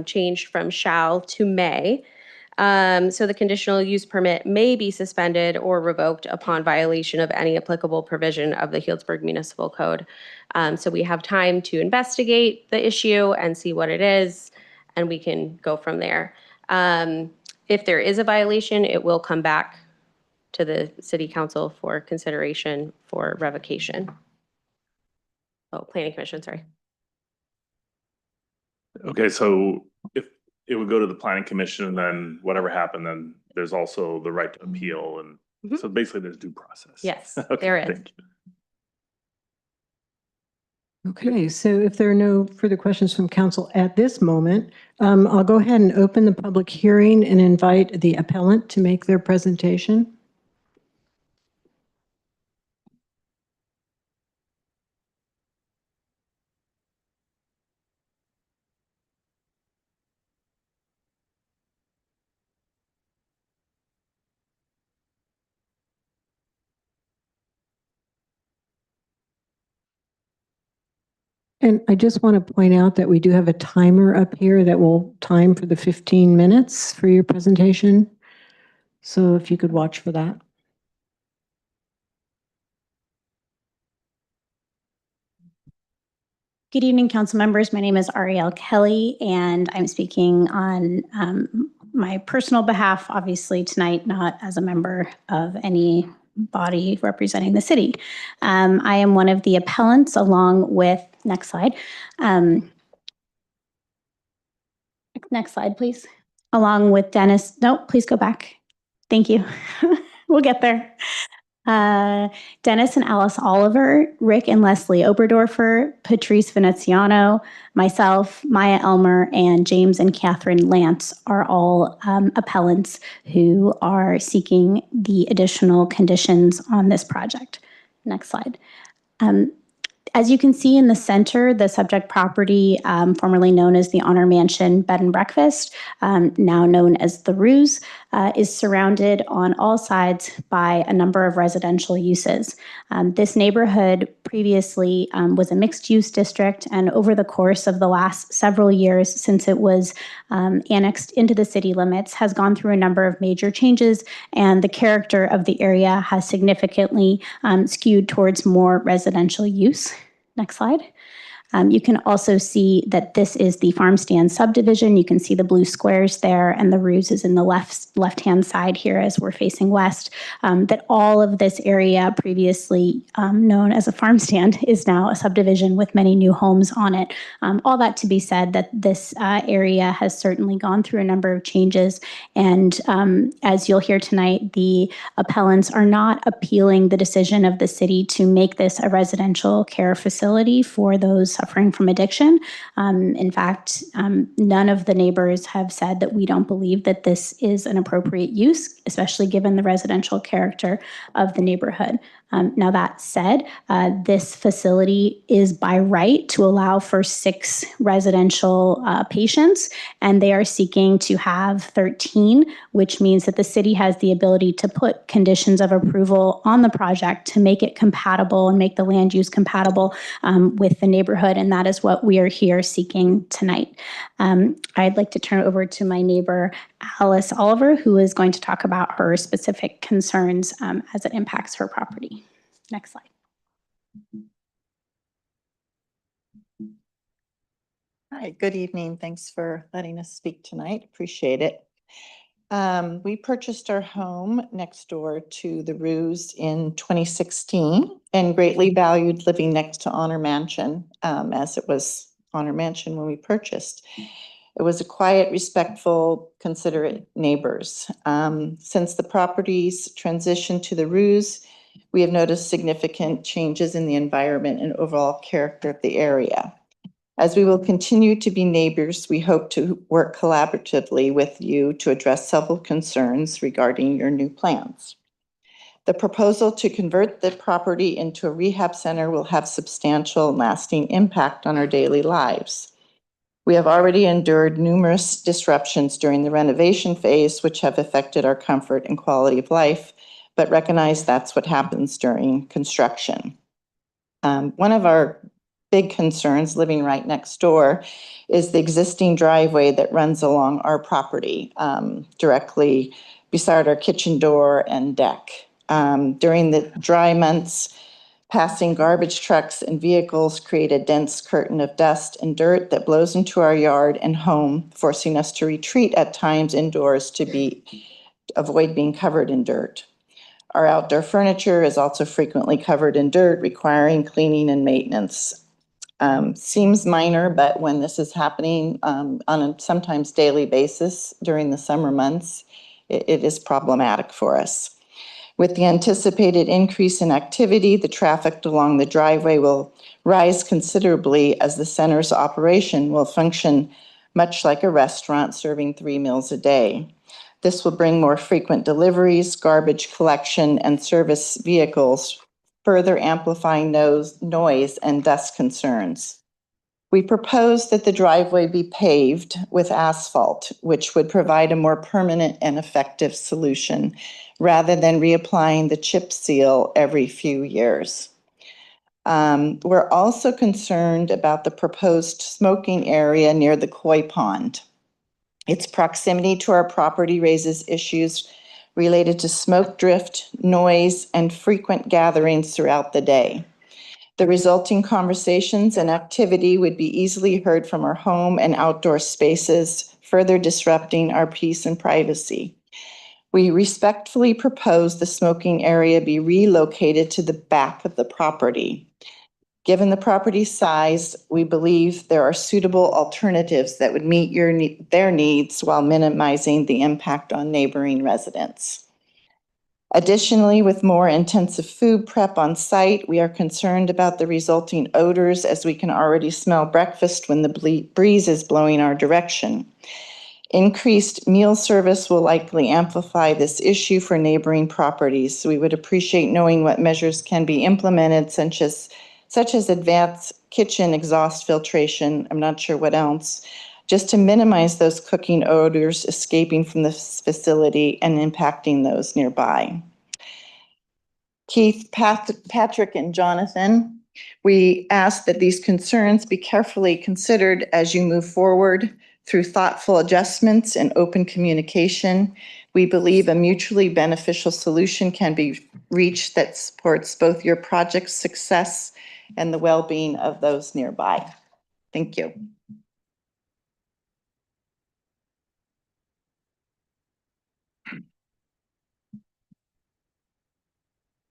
Speaker 12: changed from shall to may. So the conditional use permit may be suspended or revoked upon violation of any applicable provision of the Healdsburg Municipal Code. So we have time to investigate the issue and see what it is, and we can go from there. If there is a violation, it will come back to the City Council for consideration for revocation. Oh, Planning Commission, sorry.
Speaker 4: Okay, so if it would go to the Planning Commission and then whatever happened, then there's also the right to appeal. And so basically there's due process.
Speaker 12: Yes,
Speaker 4: Okay,
Speaker 12: there is.
Speaker 4: thank you.
Speaker 1: Okay, so if there are no further questions from council at this moment, I'll go ahead and open the public hearing and invite the appellant to make their presentation. And I just want to point out that we do have a timer up here that will time for the 15 minutes for your presentation. So if you could watch for that.
Speaker 11: Good evening, council members. My name is Ariel Kelly, and I'm speaking on my personal behalf, obviously tonight, not as a member of any body representing the city. I am one of the appellants along with, next slide. Next slide, please. Along with Dennis, no, please go back. Thank you. We'll get there. Dennis and Alice Oliver, Rick and Leslie Oberdorfer, Patrice Veneziano, myself, Maya Elmer, and James and Catherine Lance are all appellants who are seeking the additional conditions on this project. Next slide. As you can see in the center, the subject property, formerly known as the Honor Mansion Bed and Breakfast, now known as the Ruse, is surrounded on all sides by a number of residential uses. This neighborhood previously was a mixed-use district, and over the course of the last several years since it was annexed into the city limits, has gone through a number of major changes, and the character of the area has significantly skewed towards more residential use. Next slide. You can also see that this is the farm stand subdivision. You can see the blue squares there, and the Ruse is in the left-hand side here as we're facing west. That all of this area previously known as a farm stand is now a subdivision with many new homes on it. All that to be said that this area has certainly gone through a number of changes, and as you'll hear tonight, the appellants are not appealing the decision of the city to make this a residential care facility for those suffering from addiction. In fact, none of the neighbors have said that we don't believe that this is an appropriate use, especially given the residential character of the neighborhood. Now that said, this facility is by right to allow for 6 residential patients, and they are seeking to have 13, which means that the city has the ability to put conditions of approval on the project to make it compatible and make the land use compatible with the neighborhood, and that is what we are here seeking tonight. I'd like to turn it over to my neighbor, Alice Oliver, who is going to talk about her specific concerns as it impacts her property. Next slide.
Speaker 14: Hi, good evening. Thanks for letting us speak tonight. Appreciate it. We purchased our home next door to the Ruse in 2016 and greatly valued living next to Honor Mansion, as it was Honor Mansion when we purchased. It was a quiet, respectful, considerate neighbors. Since the property's transition to the Ruse, we have noticed significant changes in the environment and overall character of the area. As we will continue to be neighbors, we hope to work collaboratively with you to address several concerns regarding your new plans. The proposal to convert the property into a rehab center will have substantial and lasting impact on our daily lives. We have already endured numerous disruptions during the renovation phase, which have affected our comfort and quality of life, but recognize that's what happens during construction. One of our big concerns living right next door is the existing driveway that runs along our property, directly beside our kitchen door and deck. During the dry months, passing garbage trucks and vehicles create a dense curtain of dust and dirt that blows into our yard and home, forcing us to retreat at times indoors to avoid being covered in dirt. Our outdoor furniture is also frequently covered in dirt, requiring cleaning and maintenance. Seems minor, but when this is happening on a sometimes daily basis during the summer months, it is problematic for us. With the anticipated increase in activity, the traffic along the driveway will rise considerably as the center's operation will function much like a restaurant serving 3 meals a day. This will bring more frequent deliveries, garbage collection, and service vehicles, further amplifying noise and dust concerns. We propose that the driveway be paved with asphalt, which would provide a more permanent and effective solution rather than reapplying the chip seal every few years. We're also concerned about the proposed smoking area near the koi pond. Its proximity to our property raises issues related to smoke drift, noise, and frequent gatherings throughout the day. The resulting conversations and activity would be easily heard from our home and outdoor spaces, further disrupting our peace and privacy. We respectfully propose the smoking area be relocated to the back of the property. Given the property size, we believe there are suitable alternatives that would meet their needs while minimizing the impact on neighboring residents. Additionally, with more intensive food prep on site, we are concerned about the resulting odors as we can already smell breakfast when the breeze is blowing our direction. Increased meal service will likely amplify this issue for neighboring properties. So we would appreciate knowing what measures can be implemented, such as advanced kitchen exhaust filtration, I'm not sure what else, just to minimize those cooking odors escaping from this facility and impacting those nearby. Keith, Patrick, and Jonathan, we ask that these concerns be carefully considered as you move forward through thoughtful adjustments and open communication. We believe a mutually beneficial solution can be reached that supports both your project's success and the well-being of those nearby. Thank you.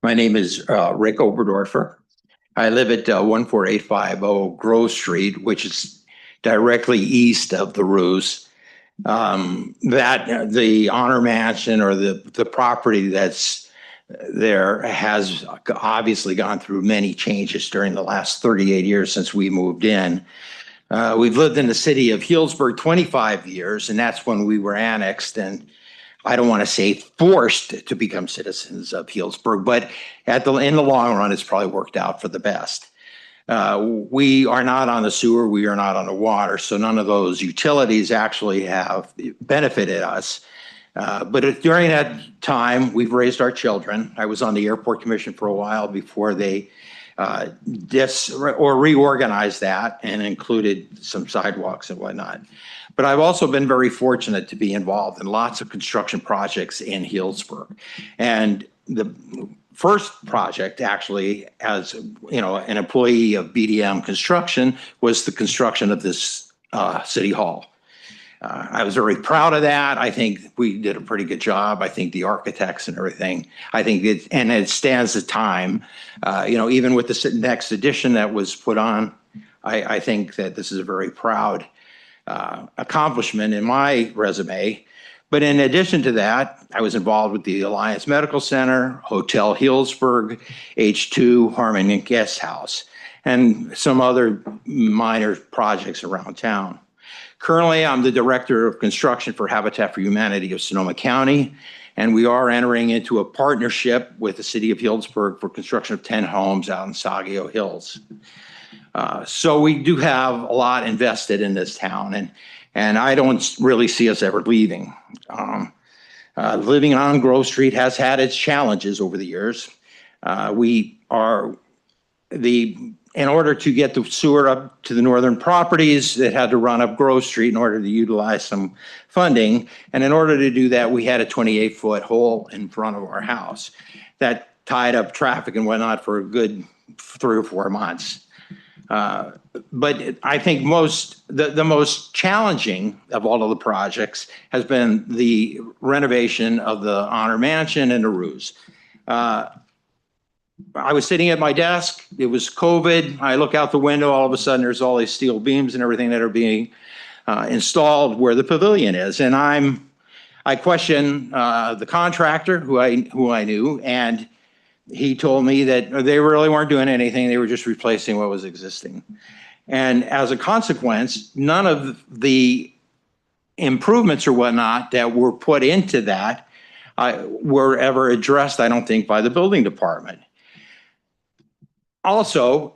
Speaker 15: My name is Rick Oberdorfer. I live at 14850 Grove Street, which is directly east of the Ruse. That the Honor Mansion or the property that's there has obviously gone through many changes during the last 38 years since we moved in. We've lived in the city of Healdsburg 25 years, and that's when we were annexed, and I don't want to say forced to become citizens of Healdsburg, but in the long run, it's probably worked out for the best. We are not on the sewer, we are not on the water, so none of those utilities actually have benefited us. But during that time, we've raised our children. I was on the airport commission for a while before they reorganized that and included some sidewalks and whatnot. But I've also been very fortunate to be involved in lots of construction projects in Healdsburg. And the first project, actually, as an employee of BDM Construction, was the construction of this city hall. I was very proud of that. I think we did a pretty good job. I think the architects and everything, it stands the time. Even with the next edition that was put on, I think that this is a very proud accomplishment in my resume. But in addition to that, I was involved with the Alliance Medical Center, Hotel Healdsburg, H2, Harmon Guest House, and some other minor projects around town. Currently, I'm the Director of Construction for Habitat for Humanity of Sonoma County, and we are entering into a partnership with the City of Healdsburg for construction of 10 homes out in Saguio Hills. So we do have a lot invested in this town, and I don't really see us ever leaving. Living on Grove Street has had its challenges over the years. In order to get the sewer up to the northern properties, it had to run up Grove Street in order to utilize some funding. And in order to do that, we had a 28-foot hole in front of our house that tied up traffic and whatnot for a good 3 or 4 months. But I think the most challenging of all of the projects has been the renovation of the Honor Mansion and the Ruse. I was sitting at my desk. It was COVID. I look out the window. All of a sudden, there's all these steel beams and everything that are being installed where the pavilion is. And I questioned the contractor who I knew, and he told me that they really weren't doing anything. They were just replacing what was existing. And as a consequence, none of the improvements or whatnot that were put into that were ever addressed, I don't think, by the building department. Also,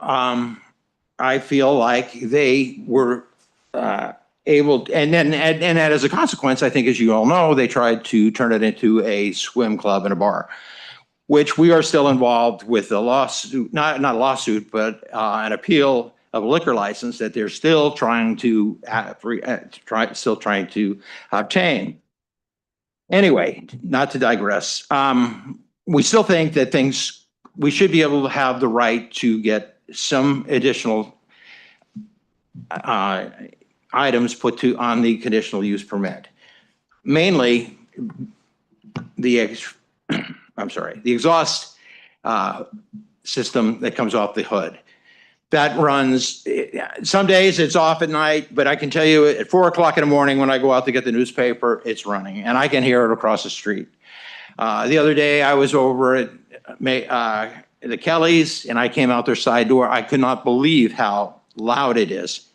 Speaker 15: I feel like they were able, and as a consequence, I think, as you all know, they tried to turn it into a swim club and a bar. which we are still involved with a lawsuit, not a lawsuit, but an appeal of a liquor license that they're still trying to obtain. Anyway, not to digress. We still think that we should be able to have the right to get some additional items put on the conditional use permit. Mainly the exhaust system that comes off the hood. That runs, some days it's off at night, but I can tell you at 4 o'clock in the morning when I go out to get the newspaper, it's running and I can hear it across the street. The other day I was over at the Kellys and I came out their side door. I could not believe how loud it is.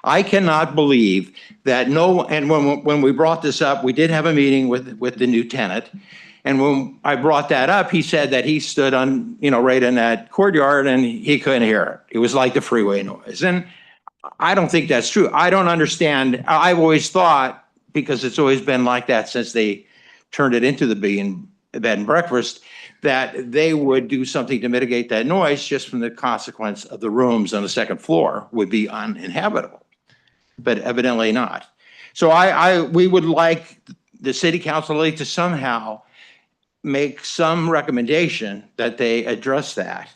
Speaker 15: I cannot believe that and when we brought this up, we did have a meeting with the new tenant. And when I brought that up, he said that he stood on, right in that courtyard and he couldn't hear it. It was like the freeway noise. And I don't think that's true. I don't understand. I've always thought, because it's always been like that since they turned it into the bed and breakfast, that they would do something to mitigate that noise just from the consequence of the rooms on the second floor would be uninhabitable, but evidently not. So we would like the city council to somehow make some recommendation that they address that.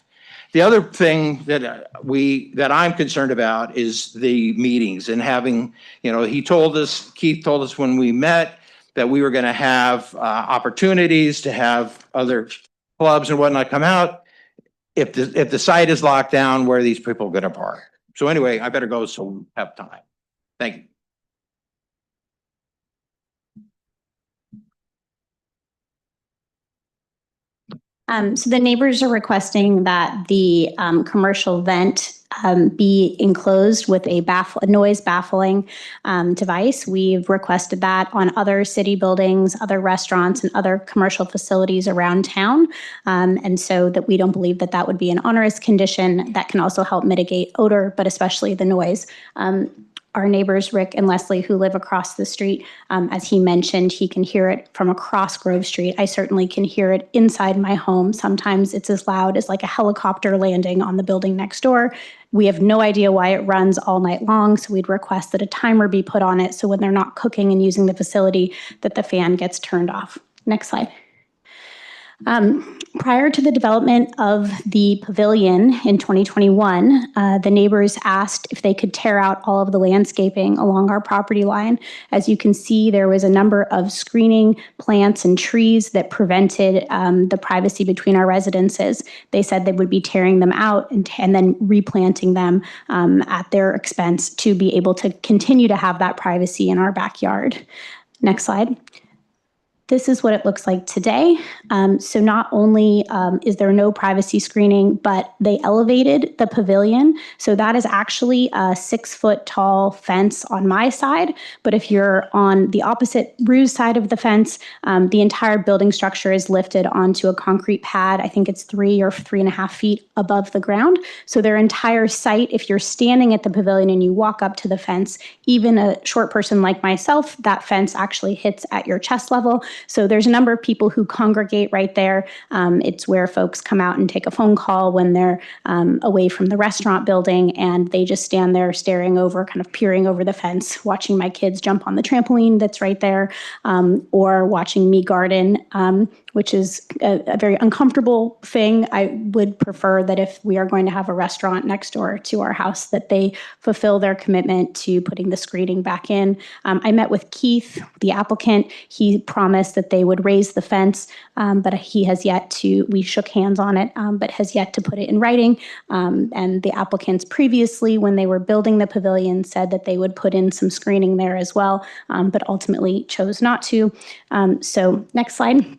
Speaker 15: The other thing that I'm concerned about is the meetings and having, Keith told us when we met that we were going to have opportunities to have other clubs and whatnot come out. If the site is locked down, where are these people going to park? So anyway, I better go so we have time. Thank you.
Speaker 11: So the neighbors are requesting that the commercial vent be enclosed with a noise baffling device. We've requested that on other city buildings, other restaurants, and other commercial facilities around town. And so that we don't believe that that would be an onerous condition that can also help mitigate odor, but especially the noise. Our neighbors, Rick and Leslie, who live across the street, as he mentioned, he can hear it from across Grove Street. I certainly can hear it inside my home. Sometimes it's as loud as like a helicopter landing on the building next door. We have no idea why it runs all night long, so we'd request that a timer be put on it so when they're not cooking and using the facility, that the fan gets turned off. Next slide. Prior to the development of the pavilion in 2021, the neighbors asked if they could tear out all of the landscaping along our property line. As you can see, there was a number of screening plants and trees that prevented the privacy between our residences. They said they would be tearing them out and then replanting them at their expense to be able to continue to have that privacy in our backyard. Next slide. This is what it looks like today. So not only is there no privacy screening, but they elevated the pavilion. So that is actually a 6-foot tall fence on my side. But if you're on the opposite Ruse side of the fence, the entire building structure is lifted onto a concrete pad. I think it's 3 or 3.5 feet above the ground. So their entire site, if you're standing at the pavilion and you walk up to the fence, even a short person like myself, that fence actually hits at your chest level. So there's a number of people who congregate right there. It's where folks come out and take a phone call when they're away from the restaurant building, and they just stand there staring over, kind of peering over the fence, watching my kids jump on the trampoline that's right there, or watching me garden, which is a very uncomfortable thing. I would prefer that if we are going to have a restaurant next door to our house, that they fulfill their commitment to putting the screening back in. I met with Keith, the applicant. He promised that they would raise the fence, but he has yet to, we shook hands on it, but has yet to put it in writing. And the applicants previously, when they were building the pavilion, said that they would put in some screening there as well, but ultimately chose not to. So next slide.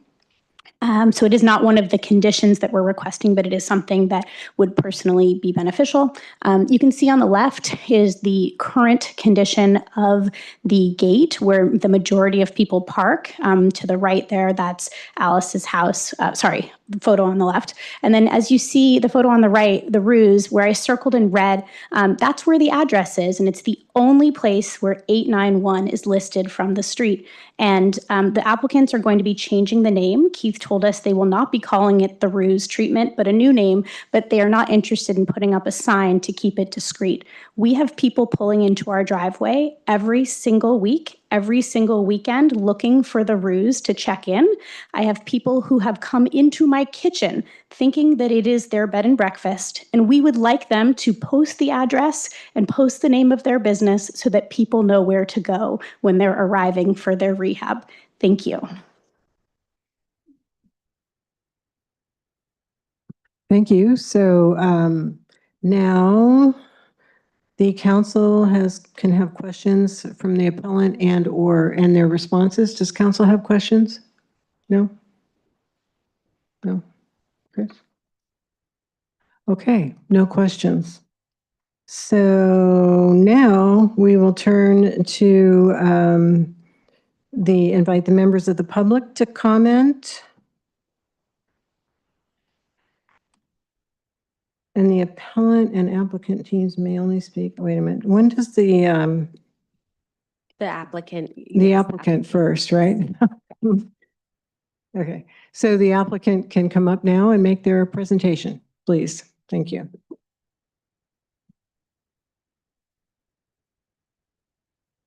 Speaker 11: So it is not one of the conditions that we're requesting, but it is something that would personally be beneficial. You can see on the left is the current condition of the gate where the majority of people park. To the right there, that's Alice's house. Sorry, the photo on the left. And then as you see the photo on the right, the Ruse, where I circled in red, that's where the address is. And it's the only place where 891 is listed from the street. And the applicants are going to be changing the name. Keith told us they will not be calling it the ruse treatment, but a new name, but they are not interested in putting up a sign to keep it discreet. We have people pulling into our driveway every single week, every single weekend, looking for the ruse to check in. I have people who have come into my kitchen thinking that it is their bed and breakfast, and we would like them to post the address and post the name of their business so that people know where to go when they're arriving for their rehab. Thank you.
Speaker 1: Thank you. So now the council can have questions from the appellant and their responses. Does council have questions? No? No? Okay. Okay, no questions. So now we will turn to invite the members of the public to comment. And the appellant and applicant teams may only speak, wait a minute, when does the
Speaker 12: applicant.
Speaker 1: applicant first, right? Okay, so the applicant can come up now and make their presentation, please. Thank you.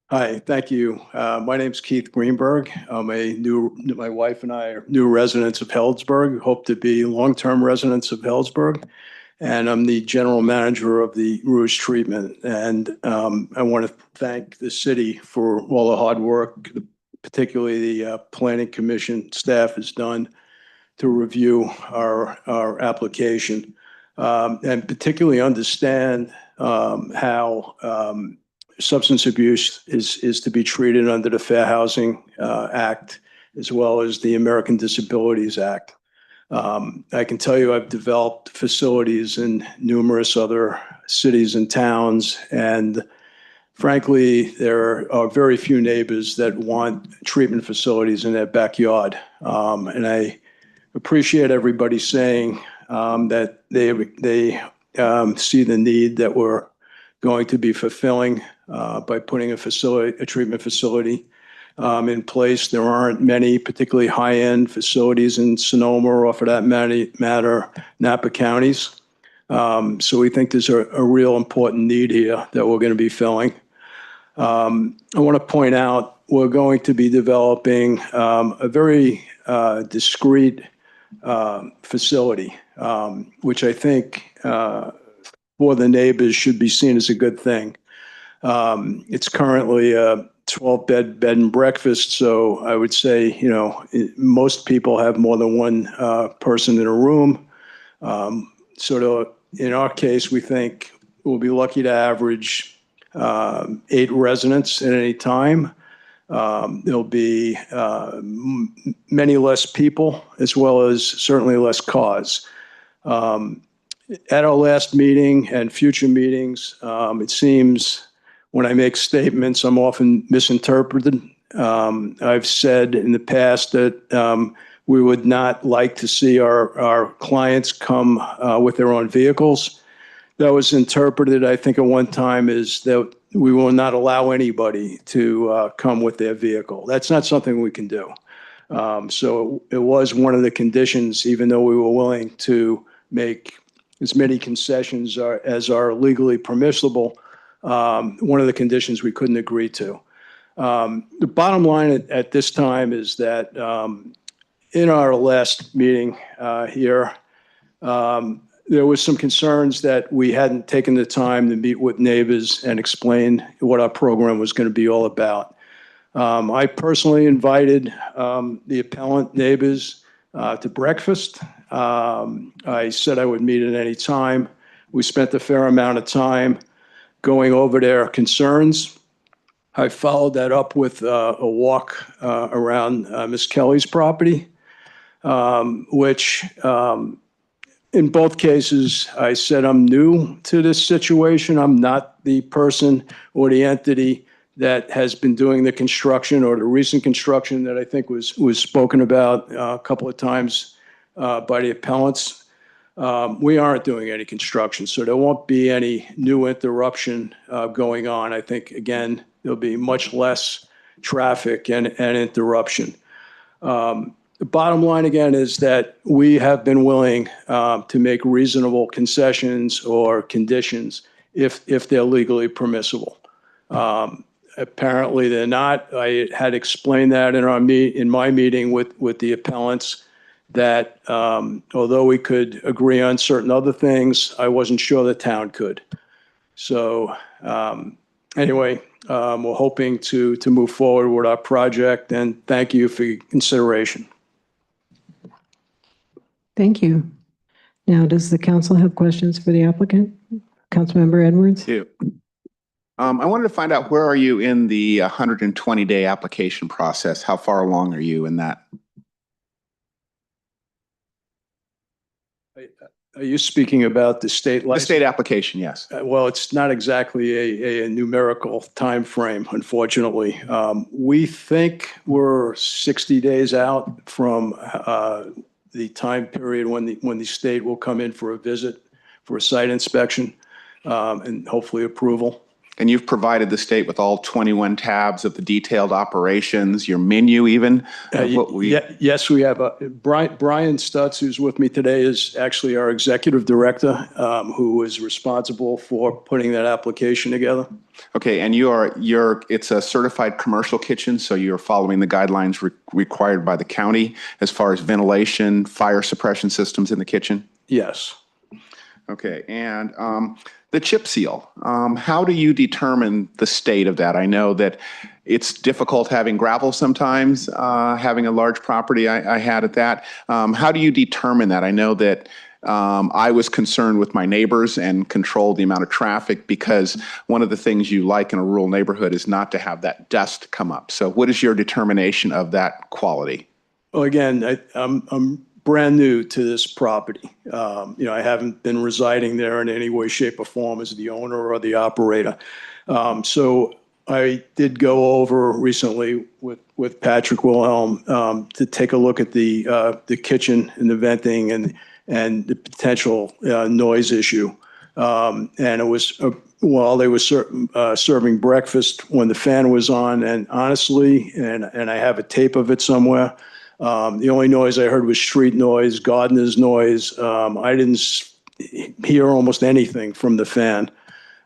Speaker 16: Hi, thank you. My name's Keith Greenberg. My wife and I are new residents of Healdsburg, hope to be long-term residents of Healdsburg. And I'm the general manager of the ruse treatment. And I want to thank the city for all the hard work, particularly the planning commission staff has done to review our application and particularly understand how substance abuse is to be treated under the Fair Housing Act, as well as the American Disabilities Act. I can tell you I've developed facilities in numerous other cities and towns, and frankly, there are very few neighbors that want treatment facilities in their backyard. And I appreciate everybody saying that they see the need that we're going to be fulfilling by putting a treatment facility in place. There aren't many particularly high-end facilities in Sonoma or for that matter, Napa counties. So we think there's a real important need here that we're going to be filling. I want to point out we're going to be developing a very discreet facility, which I think for the neighbors should be seen as a good thing. It's currently a 12-bed and breakfast, so I would say, most people have more than one person in a room. In our case, we think we'll be lucky to average 8 residents at any time. There'll be many less people, as well as certainly less cars. At our last meeting and future meetings, it seems when I make statements, I'm often misinterpreted. I've said in the past that we would not like to see our clients come with their own vehicles. That was interpreted, I think, at one time as that we will not allow anybody to come with their vehicle. That's not something we can do. So it was one of the conditions, even though we were willing to make as many concessions as are legally permissible, one of the conditions we couldn't agree to. The bottom line at this time is that in our last meeting here, there was some concerns that we hadn't taken the time to meet with neighbors and explain what our program was going to be all about. I personally invited the appellant neighbors to breakfast. I said I would meet at any time. We spent a fair amount of time going over their concerns. I followed that up with a walk around Ms. Kelly's property, which in both cases, I said I'm new to this situation. I'm not the person or the entity that has been doing the construction or the recent construction that I think was spoken about a couple of times by the appellants. We aren't doing any construction, so there won't be any new interruption going on. I think, again, there'll be much less traffic and interruption. The bottom line again is that we have been willing to make reasonable concessions or conditions if they're legally permissible. Apparently they're not. I had explained that in my meeting with the appellants that although we could agree on certain other things, I wasn't sure the town could. So anyway, we're hoping to move forward with our project, and thank you for your consideration.
Speaker 1: Thank you. Now, does the council have questions for the applicant? Councilmember Edwards?
Speaker 13: I wanted to find out, where are you in the 120-day application process? How far along are you in that?
Speaker 16: Are you speaking about the state license?
Speaker 13: The state application, yes.
Speaker 16: Well, it's not exactly a numerical time frame, unfortunately. We think we're 60 days out from the time period when the state will come in for a visit, for a site inspection, and hopefully approval.
Speaker 13: And you've provided the state with all 21 tabs of the detailed operations, your menu even?
Speaker 16: Yes, we have. Brian Stutz, who's with me today, is actually our executive director, who is responsible for putting that application together.
Speaker 13: Okay, and it's a certified commercial kitchen, so you're following the guidelines required by the county as far as ventilation, fire suppression systems in the kitchen?
Speaker 16: Yes.
Speaker 13: Okay, and the chip seal, how do you determine the state of that? I know that it's difficult having gravel sometimes, having a large property I had at that. How do you determine that? I know that I was concerned with my neighbors and controlled the amount of traffic, because one of the things you like in a rural neighborhood is not to have that dust come up. So what is your determination of that quality?
Speaker 16: Well, again, I'm brand new to this property. I haven't been residing there in any way, shape, or form as the owner or the operator. So I did go over recently with Patrick Wilhelm to take a look at the kitchen and the venting and the potential noise issue. And it was while they were serving breakfast when the fan was on, and honestly, and I have a tape of it somewhere, the only noise I heard was street noise, gardener's noise. I didn't hear almost anything from the fan.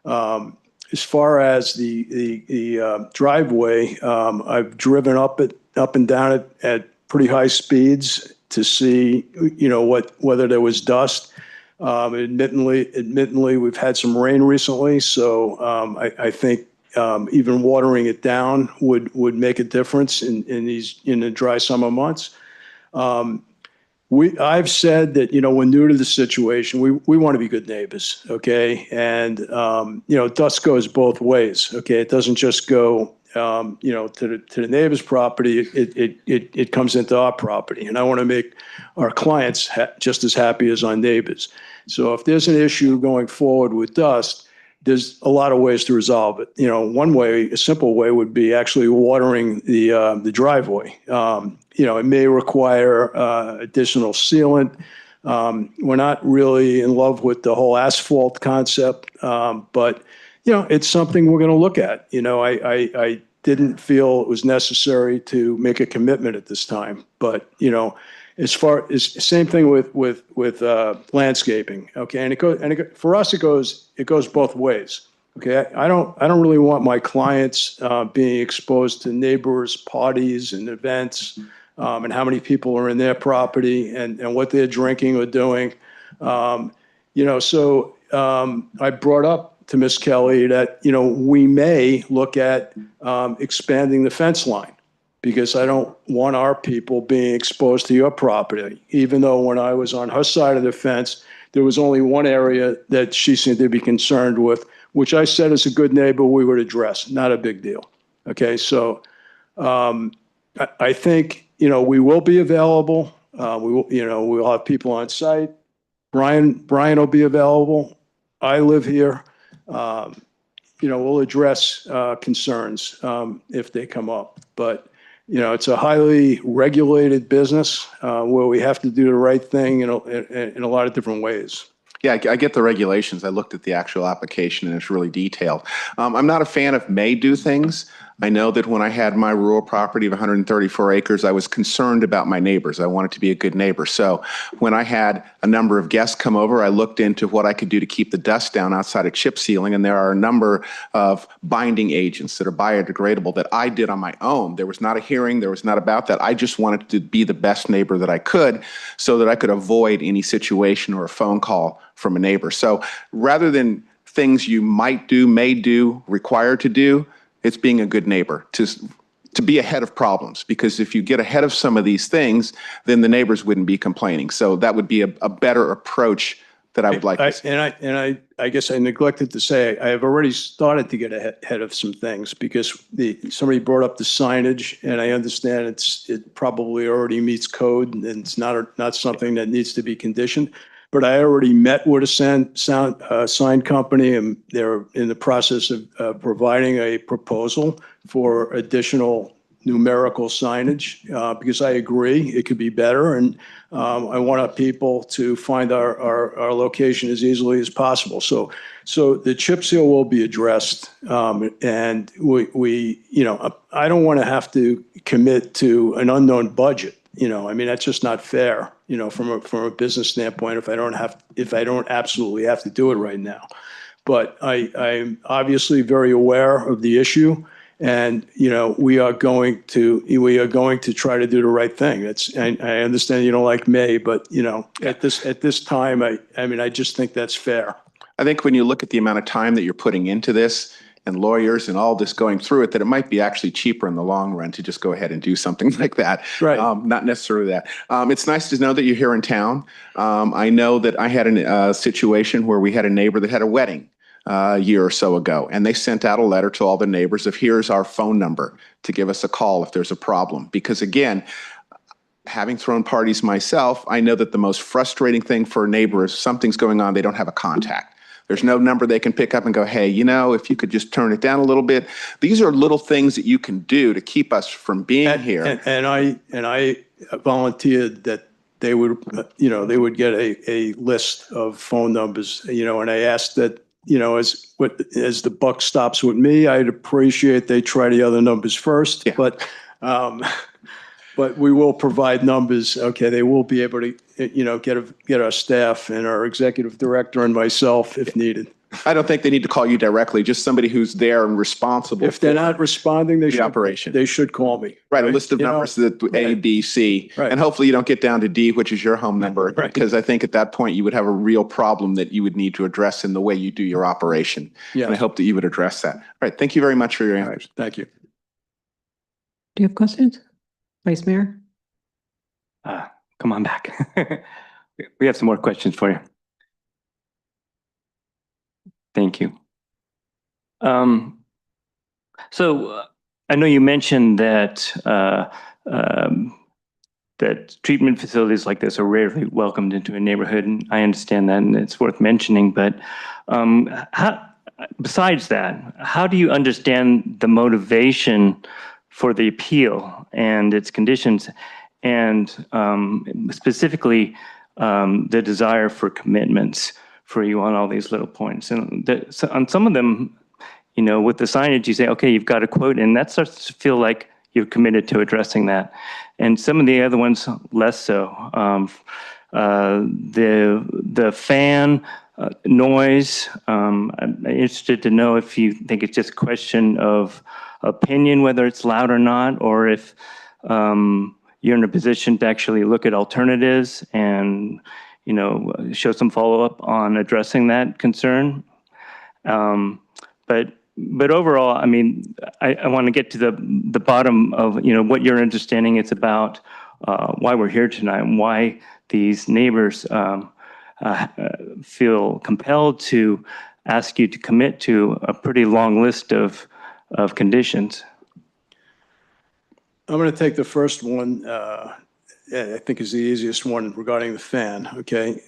Speaker 16: As far as the driveway, I've driven up and down it at pretty high speeds to see, whether there was dust. Admittedly, we've had some rain recently, so I think even watering it down would make a difference in the dry summer months. I've said that, we're new to the situation. We want to be good neighbors, okay? And dust goes both ways, okay? It doesn't just go to the neighbor's property. It comes into our property, and I want to make our clients just as happy as our neighbors. So if there's an issue going forward with dust, there's a lot of ways to resolve it. One way, a simple way, would be actually watering the driveway. It may require additional sealant. We're not really in love with the whole asphalt concept, but it's something we're going to look at. I didn't feel it was necessary to make a commitment at this time, but as far as same thing with landscaping, okay, and for us it goes both ways, okay. I don't really want my clients being exposed to neighbors' parties and events, and how many people are in their property and what they're drinking or doing, So I brought up to Ms. Kelly that we may look at expanding the fence line, because I don't want our people being exposed to your property, even though when I was on her side of the fence, there was only one area that she seemed to be concerned with, which I said as a good neighbor we would address. Not a big deal. Okay, so I think, we will be available. We'll have people on site. Brian will be available. I live here. We'll address concerns if they come up. But it's a highly regulated business where we have to do the right thing in a lot of different ways.
Speaker 13: Yeah, I get the regulations. I looked at the actual application and it's really detailed. I'm not a fan of may do things. I know that when I had my rural property of 134 acres, I was concerned about my neighbors. I wanted to be a good neighbor. So when I had a number of guests come over, I looked into what I could do to keep the dust down outside of chip sealing. And there are a number of binding agents that are biodegradable that I did on my own. There was not a hearing. There was not about that. I just wanted to be the best neighbor that I could so that I could avoid any situation or a phone call from a neighbor. So rather than things you might do, may do, required to do, it's being a good neighbor to be ahead of problems, because if you get ahead of some of these things, then the neighbors wouldn't be complaining. So that would be a better approach that I would like to see.
Speaker 16: I guess I neglected to say, I have already started to get ahead of some things because somebody brought up the signage, and I understand it probably already meets code and it's not something that needs to be conditioned. But I already met with a sign company, and they're in the process of providing a proposal for additional numerical signage, because I agree it could be better. And I want our people to find our location as easily as possible. So the chip seal will be addressed. And I don't want to have to commit to an unknown budget. I mean, that's just not fair, from a business standpoint, if I don't absolutely have to do it right now. But I'm obviously very aware of the issue, and, we are going to try to do the right thing. I understand you don't like May, but, at this time, I just think that's fair.
Speaker 13: I think when you look at the amount of time that you're putting into this, and lawyers and all this going through it, that it might be actually cheaper in the long run to just go ahead and do something like that.
Speaker 16: Right.
Speaker 13: Not necessarily that. It's nice to know that you're here in town. I know that I had a situation where we had a neighbor that had a wedding a year or so ago, and they sent out a letter to all the neighbors of, here's our phone number to give us a call if there's a problem. Because again, having thrown parties myself, I know that the most frustrating thing for a neighbor is something's going on, they don't have a contact. There's no number they can pick up and go, hey, if you could just turn it down a little bit. These are little things that you can do to keep us from being here.
Speaker 16: And I volunteered that they would get a list of phone numbers, and I asked that, as the buck stops with me, I'd appreciate they try the other numbers first. Yeah. But we will provide numbers. Okay, they will be able to, get our staff and our executive director and myself if needed.
Speaker 13: I don't think they need to call you directly, just somebody who's there and responsible.
Speaker 16: If they're not responding,
Speaker 13: the operation.
Speaker 16: They should call me.
Speaker 13: Right, a list of numbers that A, B, C. Right. And hopefully you don't get down to D, which is your home number, right. Because I think at that point you would have a real problem that you would need to address in the way you do your operation. Yes. And I hope that you would address that. All right, thank you very much for your answers.
Speaker 16: Right, thank you.
Speaker 1: Do you have questions? Vice Mayor?
Speaker 17: Come on back. We have some more questions for you. Thank you. So I know you mentioned that that treatment facilities like this are rarely welcomed into a neighborhood, and I understand that, and it's worth mentioning. But besides that, how do you understand the motivation for the appeal and its conditions, and specifically the desire for commitments for you on all these little points? And so on some of them, with the signage, you say, okay, you've got a quote, and that starts to feel like you're committed to addressing that. And some of the other ones, less so. The fan noise, I'm interested to know if you think it's just a question of opinion, whether it's loud or not, or if you're in a position to actually look at alternatives and show some follow-up on addressing that concern. But overall, I mean, I want to get to the bottom of what your understanding is about why we're here tonight and why these neighbors feel compelled to ask you to commit to a pretty long list of conditions.
Speaker 16: I'm going to take the first one. I think is the easiest one regarding the fan. Okay.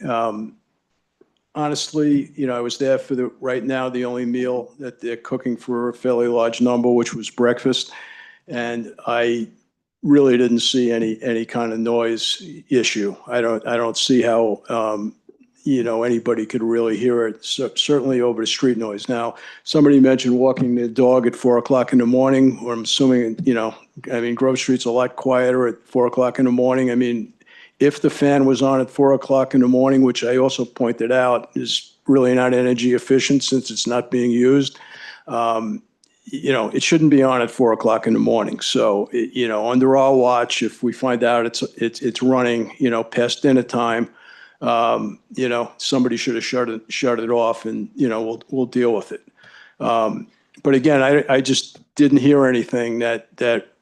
Speaker 16: Honestly, I was there for right now, the only meal that they're cooking for a fairly large number, which was breakfast. And I really didn't see any kind of noise issue. I don't see how, anybody could really hear it, certainly over the street noise. Now, somebody mentioned walking their dog at 4 o'clock in the morning, or I'm assuming, Grove Street's a lot quieter at 4 o'clock in the morning. I mean, if the fan was on at 4 o'clock in the morning, which I also pointed out is really not energy efficient since it's not being used, it shouldn't be on at 4 o'clock in the morning. So, under our watch, if we find out it's running, past dinner time, somebody should have shut it off, and, we'll deal with it. But again, I just didn't hear anything that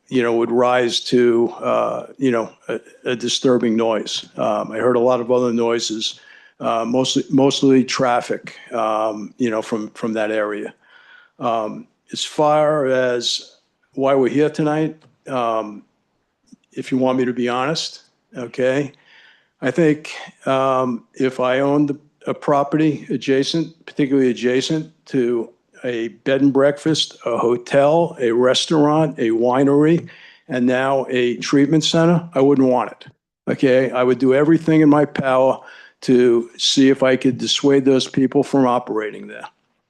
Speaker 16: would rise to, a disturbing noise. I heard a lot of other noises, mostly traffic, from that area. As far as why we're here tonight, if you want me to be honest, okay, I think if I owned a property particularly adjacent to a bed and breakfast, a hotel, a restaurant, a winery, and now a treatment center, I wouldn't want it. Okay, I would do everything in my power to see if I could dissuade those people from operating there.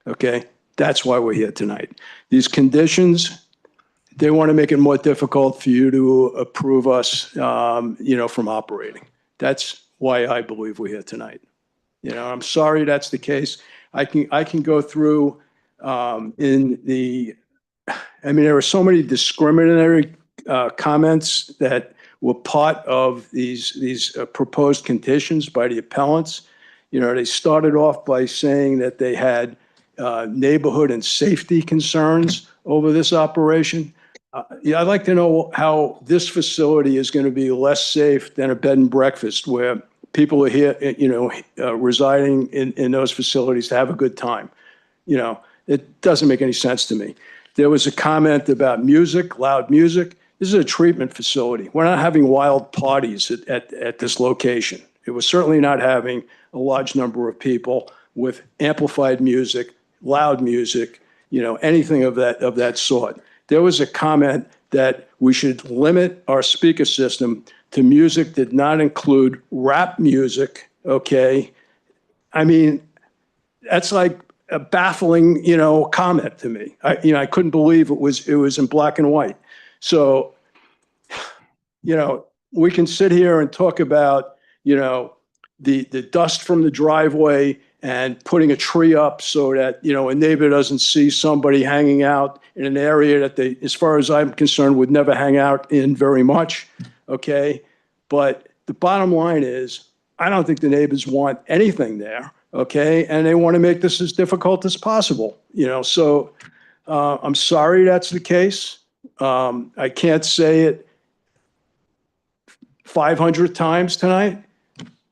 Speaker 16: Okay, that's why we're here tonight. These conditions, they want to make it more difficult for you to approve us, from operating. That's why I believe we're here tonight. I'm sorry that's the case. I can go through there were so many discriminatory comments that were part of these proposed conditions by the appellants. They started off by saying that they had neighborhood and safety concerns over this operation. I'd like to know how this facility is going to be less safe than a bed and breakfast where people are here, residing in those facilities to have a good time. It doesn't make any sense to me. There was a comment about music, loud music. This is a treatment facility. We're not having wild parties at this location. It was certainly not having a large number of people with amplified music, loud music, anything of that sort. There was a comment that we should limit our speaker system to music that did not include rap music, okay? I mean, that's like a baffling, comment to me. I couldn't believe it was in black and white. So, we can sit here and talk about, the dust from the driveway and putting a tree up so that, a neighbor doesn't see somebody hanging out in an area that they, as far as I'm concerned, would never hang out in very much, okay? But the bottom line is, I don't think the neighbors want anything there, okay? And they want to make this as difficult as possible, So I'm sorry that's the case. I can't say it 500 times tonight.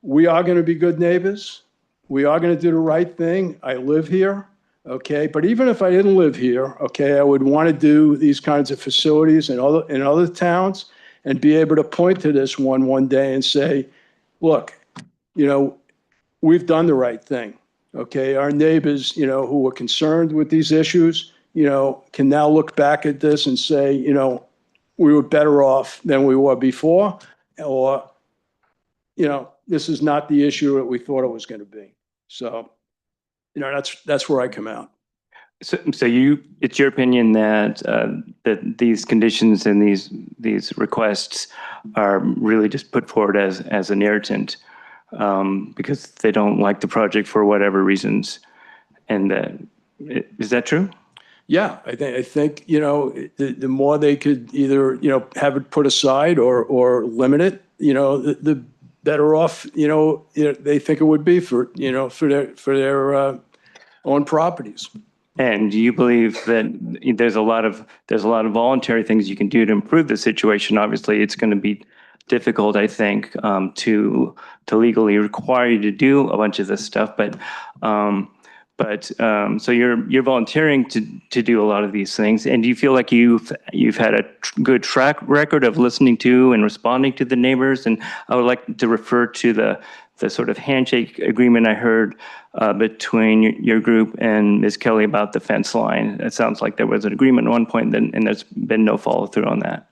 Speaker 16: We are going to be good neighbors. We are going to do the right thing. I live here, okay? But even if I didn't live here, okay, I would want to do these kinds of facilities in other towns and be able to point to this one day and say, look, we've done the right thing, okay? Our neighbors, who were concerned with these issues, can now look back at this and say, we were better off than we were before, or, this is not the issue that we thought it was going to be. So, that's where I come out.
Speaker 17: So it's your opinion that that these conditions and these requests are really just put forward as an irritant because they don't like the project for whatever reasons, and is that true?
Speaker 16: Yeah, I think the more they could either have it put aside or limit it, the better off they think it would be for their own properties.
Speaker 17: And do you believe that there's a lot of voluntary things you can do to improve the situation? Obviously, it's going to be difficult, I think, to legally require you to do a bunch of this stuff. But so you're volunteering to do a lot of these things. And do you feel like you've had a good track record of listening to and responding to the neighbors? And I would like to refer to the sort of handshake agreement I heard between your group and Ms. Kelly about the fence line. It sounds like there was an agreement at one point, and there's been no follow through on that.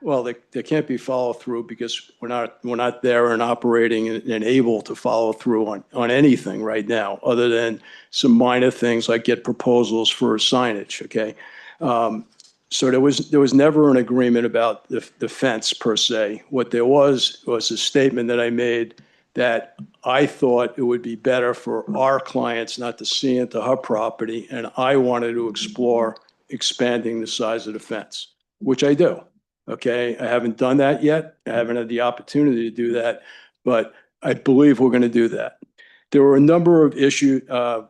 Speaker 16: Well, there can't be follow through because we're not there and operating and able to follow through on anything right now, other than some minor things like get proposals for signage. Okay. So there was never an agreement about the fence per se. What there was a statement that I made that I thought it would be better for our clients not to see into her property, and I wanted to explore expanding the size of the fence, which I do. Okay, I haven't done that yet. I haven't had the opportunity to do that, but I believe we're going to do that. There were a number of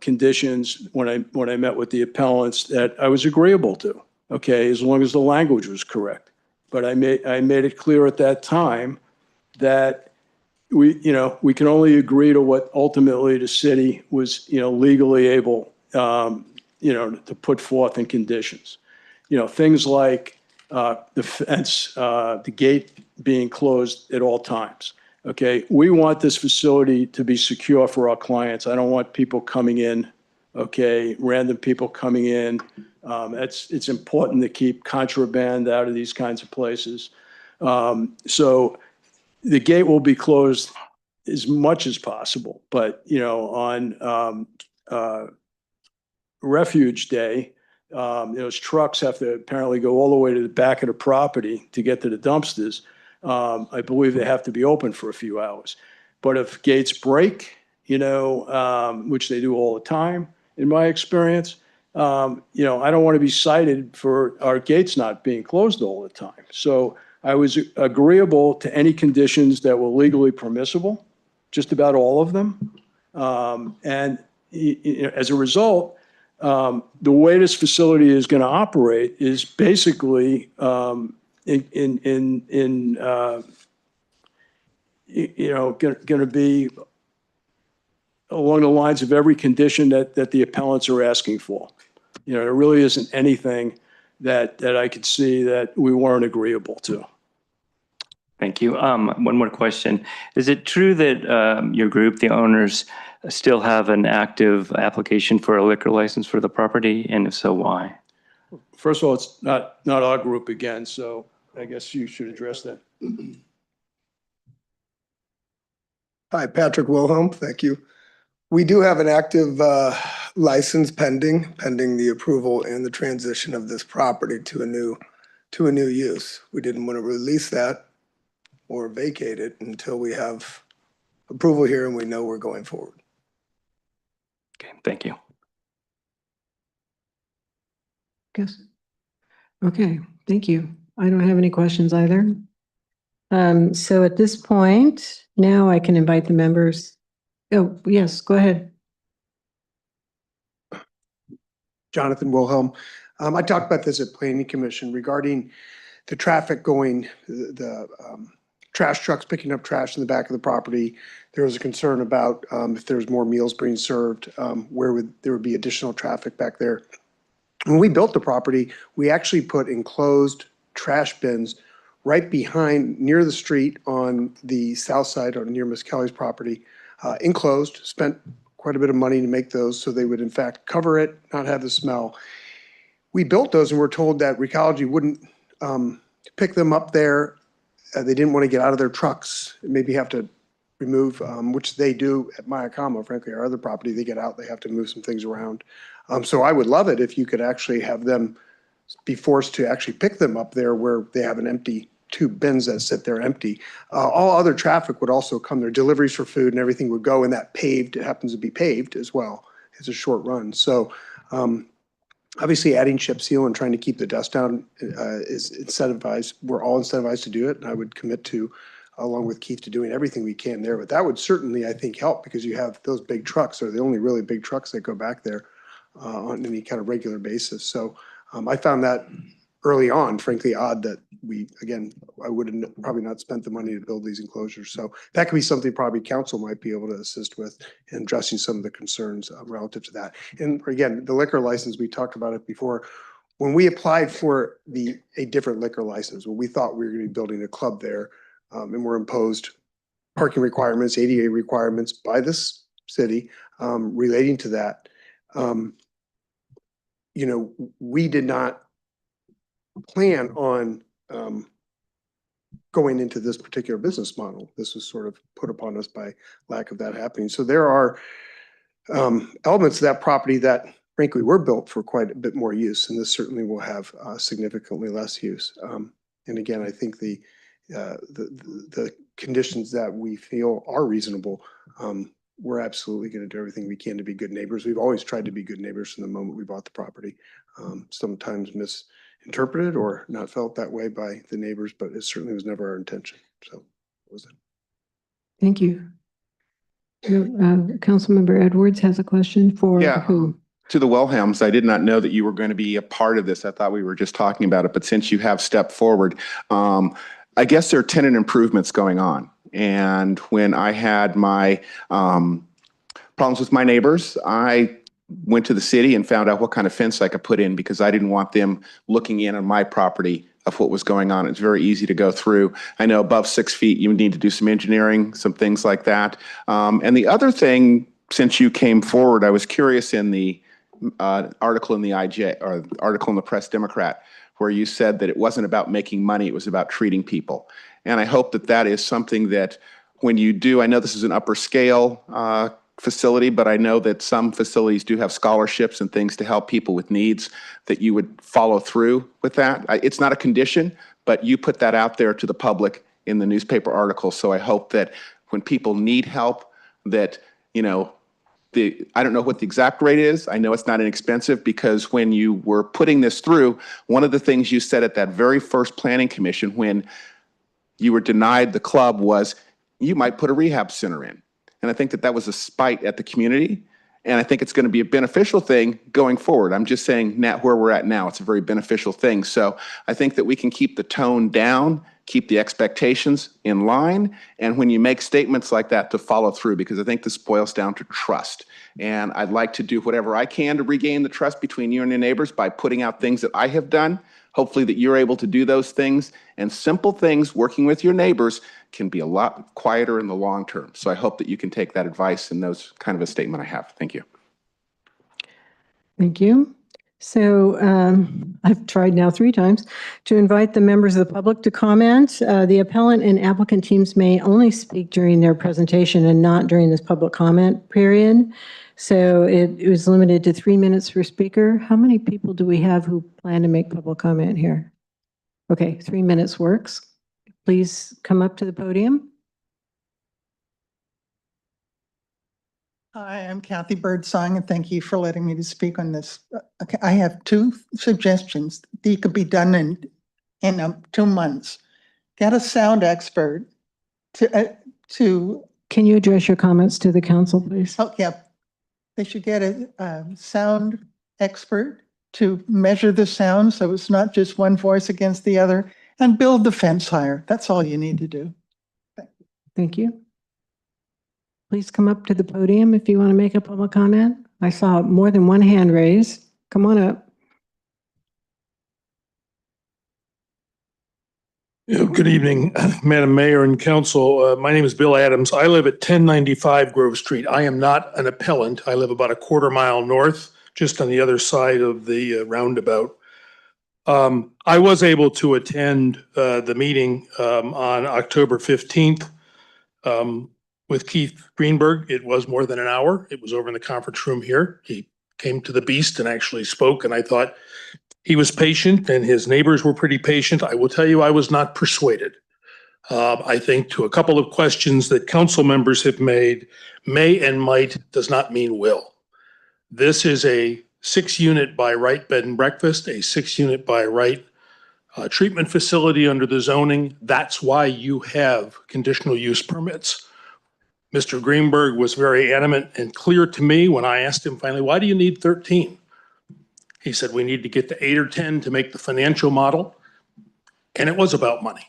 Speaker 16: conditions when I met with the appellants that I was agreeable to. Okay, as long as the language was correct. But I made it clear at that time that we can only agree to what ultimately the city was, legally able, to put forth in conditions. Things like the fence, the gate being closed at all times. Okay, we want this facility to be secure for our clients. I don't want people coming in, okay, random people coming in. It's important to keep contraband out of these kinds of places. So the gate will be closed as much as possible, but on Refuge Day, those trucks have to apparently go all the way to the back of the property to get to the dumpsters. I believe they have to be open for a few hours. But if gates break, which they do all the time, in my experience, I don't want to be cited for our gates not being closed all the time. So I was agreeable to any conditions that were legally permissible, just about all of them. And as a result, the way this facility is going to operate is basically going to be along the lines of every condition that the appellants are asking for. There really isn't anything that I could see that we weren't agreeable to.
Speaker 17: Thank you. One more question. Is it true that your group, the owners, still have an active application for a liquor license for the property? And if so, why?
Speaker 16: First of all, it's not our group again, so I guess you should address that.
Speaker 18: Hi, Patrick Wilhelm. Thank you. We do have an active license pending the approval and the transition of this property to a new use. We didn't want to release that or vacate it until we have approval here and we know we're going forward.
Speaker 17: Okay, thank you.
Speaker 1: Yes. Okay, thank you. I don't have any questions either. So at this point, now I can invite the members. Oh, yes, go ahead.
Speaker 18: Jonathan Wilhelm. I talked about this at Planning Commission regarding the traffic going, the trash trucks picking up trash in the back of the property. There was a concern about if there's more meals being served, where there would be additional traffic back there. When we built the property, we actually put enclosed trash bins right behind, near the street on the south side or near Miss Kelly's property, enclosed, spent quite a bit of money to make those so they would in fact cover it, not have the smell. We built those and we're told that Recology wouldn't pick them up there. They didn't want to get out of their trucks, maybe have to remove, which they do at Mayakama, frankly, our other property, they get out, they have to move some things around. So I would love it if you could actually have them be forced to actually pick them up there where they have an empty, two bins that sit there empty. All other traffic would also come there. Deliveries for food and everything would go in that paved, it happens to be paved as well. It's a short run. So obviously adding chip seal and trying to keep the dust down is incentivized. We're all incentivized to do it. And I would commit to, along with Keith, to doing everything we can there. But that would certainly, I think, help because you have those big trucks are the only really big trucks that go back there on any kind of regular basis. So I found that early on, frankly, odd that I would have probably not spent the money to build these enclosures. So that could be something probably council might be able to assist with in addressing some of the concerns relative to that. And again, the liquor license, we talked about it before. When we applied for a different liquor license, when we thought we were going to be building a club there and were imposed parking requirements, ADA requirements by this city relating to that, we did not plan on going into this particular business model. This was sort of put upon us by lack of that happening. So there are elements of that property that frankly were built for quite a bit more use, and this certainly will have significantly less use. And again, I think the conditions that we feel are reasonable, we're absolutely going to do everything we can to be good neighbors. We've always tried to be good neighbors from the moment we bought the property. Sometimes misinterpreted or not felt that way by the neighbors, but it certainly was never our intention. So that was it.
Speaker 1: Thank you. Councilmember Edwards has a question for who?
Speaker 13: To the Wilhelms, I did not know that you were going to be a part of this. I thought we were just talking about it, but since you have stepped forward, I guess there are tenant improvements going on. And when I had my problems with my neighbors, I went to the city and found out what kind of fence I could put in because I didn't want them looking in on my property of what was going on. It's very easy to go through. I know above 6 feet, you need to do some engineering, some things like that. And the other thing, since you came forward, I was curious in the article in the IJ or article in the Press Democrat, where you said that it wasn't about making money, it was about treating people. And I hope that that is something that when you do, I know this is an upper scale facility, but I know that some facilities do have scholarships and things to help people with needs, that you would follow through with that. It's not a condition, but you put that out there to the public in the newspaper article. So I hope that when people need help, that, you know, I don't know what the exact rate is. I know it's not inexpensive, because when you were putting this through, one of the things you said at that very first planning commission when you were denied the club was you might put a rehab center in. And I think that that was a spite at the community. And I think it's going to be a beneficial thing going forward. I'm just saying now where we're at now, it's a very beneficial thing. So I think that we can keep the tone down, keep the expectations in line. And when you make statements like that, to follow through, because I think this boils down to trust. And I'd like to do whatever I can to regain the trust between you and your neighbors by putting out things that I have done. Hopefully that you're able to do those things, and simple things working with your neighbors can be a lot quieter in the long term. So I hope that you can take that advice, and those kind of a statement I have. Thank you.
Speaker 1: Thank you. So I've tried now 3 times to invite the members of the public to comment. The appellant and applicant teams may only speak during their presentation and not during this public comment period. So it was limited to 3 minutes per speaker. How many people do we have who plan to make public comment here? Okay, 3 minutes works. Please come up to the podium.
Speaker 19: Hi, I'm Kathy Birdsong, and thank you for letting me to speak on this. Okay, I have 2 suggestions. They could be done in 2 months. Get a sound expert to.
Speaker 1: Can you address your comments to the council, please?
Speaker 19: Oh, yeah. They should get a sound expert to measure the sound so it's not just one voice against the other, and build the fence higher. That's all you need to do.
Speaker 1: Thank you. Please come up to the podium if you want to make a public comment. I saw more than 1 hand raised. Come on up.
Speaker 20: Good evening, Madam Mayor and Council. My name is Bill Adams. I live at 1095 Grove Street. I am not an appellant. I live about a quarter mile north, just on the other side of the roundabout. I was able to attend the meeting on October 15th with Keith Greenberg. It was more than an hour. It was over in the conference room here. He came to the Beast and actually spoke, and I thought he was patient, and his neighbors were pretty patient. I will tell you, I was not persuaded. I think to a couple of questions that council members have made, may and might does not mean will. This is a 6-unit by right bed and breakfast, a 6-unit by right treatment facility under the zoning. That's why you have conditional use permits. Mr. Greenberg was very adamant and clear to me when I asked him finally, why do you need 13? He said, we need to get to 8 or 10 to make the financial model. And it was about money.